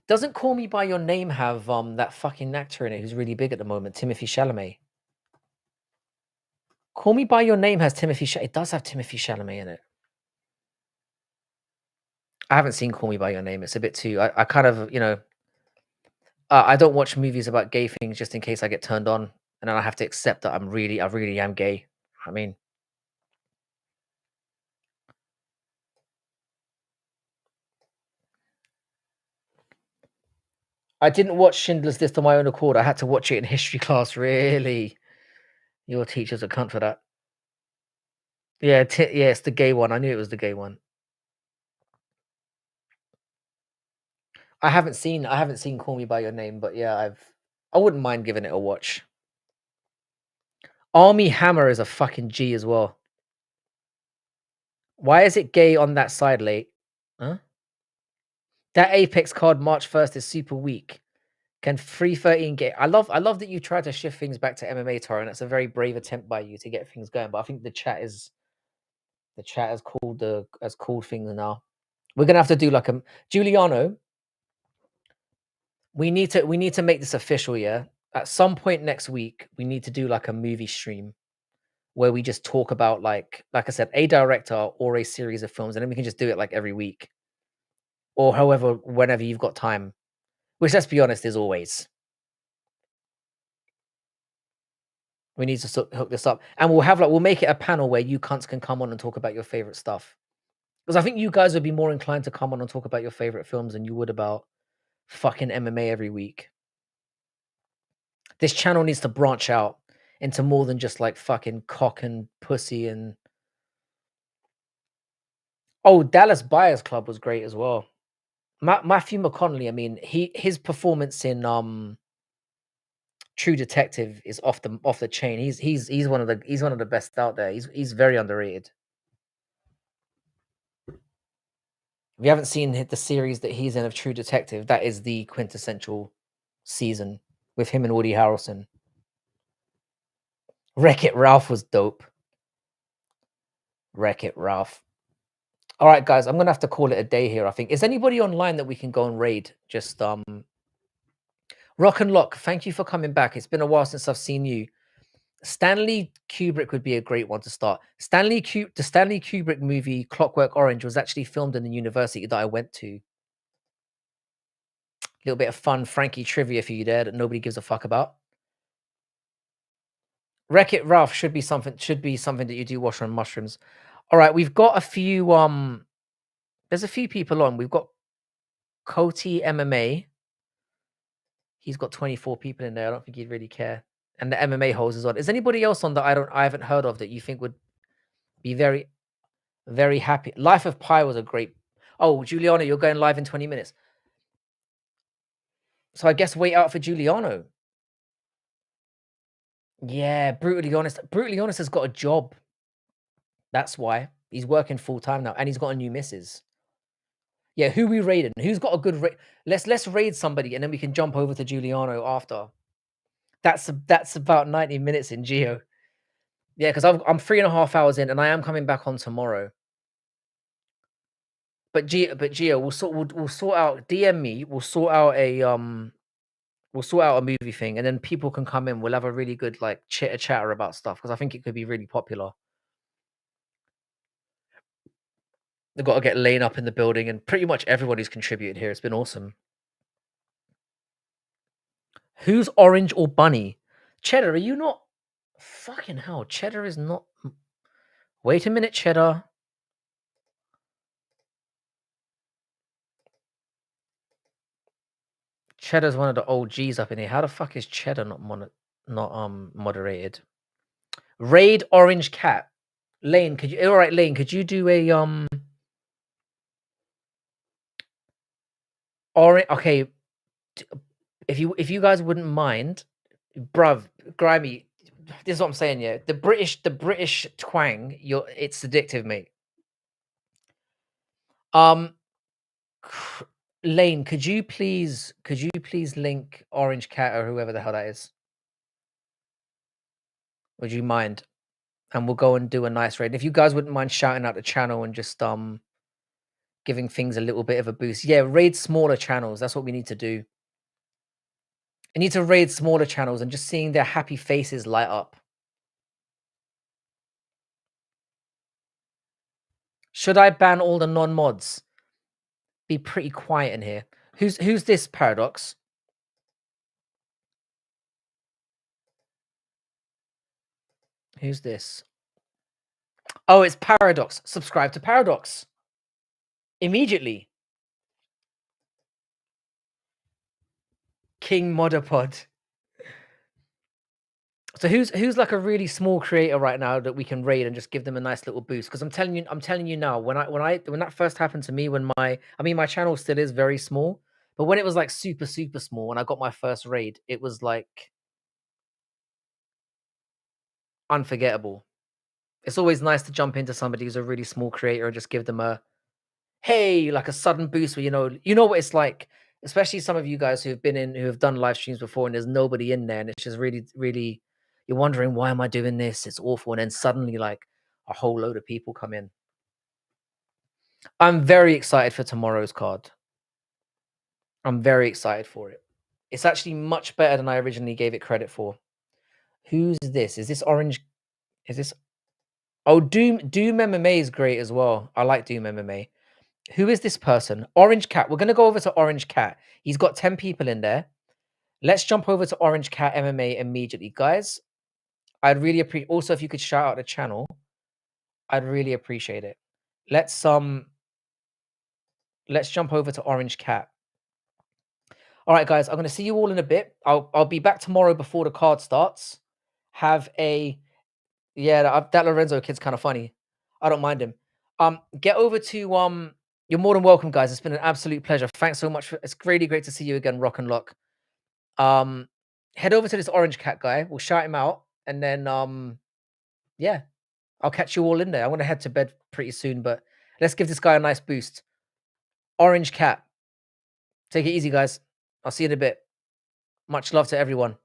Doesn't Call Me by Your Name have that fucking actor in it who's really big at the moment, Timothy Chalamet? Call Me by Your Name has Timothy Chalamet. It does have Timothy Chalamet in it. I haven't seen Call Me by Your Name. It's a bit too. I kind of, I don't watch movies about gay things just in case I get turned on, and then I have to accept that I really am gay. I mean, I didn't watch Schindler's List on my own accord. I had to watch it in history class. Really, your teacher's a cunt for that. Yeah, yeah, it's the gay one. I knew it was the gay one. I haven't seen Call Me by Your Name, but yeah, I wouldn't mind giving it a watch. Army Hammer is a fucking G as well. Why is it gay on that side, late? Huh? That Apex card March 1st is super weak. Can 313 get? I love that you tried to shift things back to MMA, Toro, and that's a very brave attempt by you to get things going. But I think the chat has called things now. We're gonna have to do like a Giuliano. We need to make this official, yeah. At some point next week, we need to do like a movie stream where we just talk about like I said, a director or a series of films, and then we can just do it like every week or however, whenever you've got time. Which, let's be honest, is always. We need to hook this up, and we'll make it a panel where you cunts can come on and talk about your favorite stuff. Because I think you guys would be more inclined to come on and talk about your favorite films than you would about fucking MMA every week. This channel needs to branch out into more than just like fucking cock and pussy and. Oh, Dallas Buyers Club was great as well. Matthew McConaughey. I mean, his performance in True Detective is off the chain. He's one of the best out there. He's very underrated. If you haven't seen the series that he's in of True Detective, that is the quintessential season with him and Woody Harrelson. Wreck-It Ralph was dope. Wreck-It Ralph. All right, guys, I'm gonna have to call it a day here. I think. Is anybody online that we can go and raid? Just Rock and Lock. Thank you for coming back. It's been a while since I've seen you. Stanley Kubrick would be a great one to start. The Stanley Kubrick movie Clockwork Orange was actually filmed in the university that I went to. A little bit of fun Frankie trivia for you there that nobody gives a fuck about. Wreck-It Ralph should be something that you do watch on mushrooms. All right, we've got a few there's a few people on. We've got Coty MMA. He's got 24 people in there. I don't think he'd really care. And the MMA host is on. Is anybody else on that I haven't heard of that you think would be very, very happy? Life of Pi was a great. Oh, Giuliano, you're going live in 20 minutes. So I guess wait out for Giuliano. Yeah, brutally honest. Brutally honest has got a job. That's why he's working full time now, and he's got a new missus. Yeah, who we raiding? Who's got a good raid? Let's raid somebody, and then we can jump over to Giuliano after. That's about 90 minutes in Geo. Yeah, because I'm 3.5 hours in, and I am coming back on tomorrow. But Geo, we'll sort out. DM me. We'll sort out a movie thing, and then people can come in. We'll have a really good like chatter about stuff because I think it could be really popular. They've got to get Lane up in the building, and pretty much everybody's contributed here. It's been awesome. Who's orange or bunny? Cheddar, are you not? Fucking hell, Cheddar is not. Wait a minute, Cheddar. Cheddar's one of the OGs up in here. How the fuck is Cheddar not moderated? Raid Orange Cat. Lane, could you? All right, Lane, could you do a orange? Okay, if you guys wouldn't mind, bruv, Grimy. This is what I'm saying. Yeah, the British twang. It's addictive, mate. Lane, could you please link Orange Cat or whoever the hell that is? Would you mind? And we'll go and do a nice raid. If you guys wouldn't mind shouting out the channel and just giving things a little bit of a boost. Yeah, raid smaller channels. That's what we need to do. I need to raid smaller channels and just seeing their happy faces light up. Should I ban all the non-mods? Be pretty quiet in here. Who's this, Paradox? Who's this? Oh, it's Paradox. Subscribe to Paradox. Immediately. King Modderpod. So who's like a really small creator right now that we can raid and just give them a nice little boost? Because I'm telling you now, when that first happened to me, when my channel still is very small, but when it was like super small, when I got my first raid, it was like unforgettable. It's always nice to jump into somebody who's a really small creator and just give them a hey, like a sudden boost where you know what it's like, especially some of you guys who have done live streams before and there's nobody in there and it's just really you're wondering why am I doing this? It's awful. And then suddenly like a whole load of people come in. I'm very excited for tomorrow's card. I'm very excited for it. It's actually much better than I originally gave it credit for. Who's this? Is this Orange? Is this? Oh, Doom MMA is great as well. I like Doom MMA. Who is this person? Orange Cat. We're going to go over to Orange Cat. He's got 10 people in there. Let's jump over to Orange Cat MMA immediately. Guys, I'd really appreciate... Also, if you could shout out the channel, I'd really appreciate it. Let's jump over to Orange Cat. All right, guys, I'm going to see you all in a bit. I'll be back tomorrow before the card starts. Have a... Yeah, that Lorenzo kid's kind of funny. I don't mind him. Get over to... You're more than welcome, guys. It's been an absolute pleasure. Thanks so much. It's really great to see you again, Rock and Lock. Head over to this Orange Cat guy. We'll shout him out. And then, yeah, I'll catch you all in there. I want to head to bed pretty soon, but let's give this guy a nice boost. Orange Cat. Take it easy, guys. I'll see you in a bit. Much love to everyone.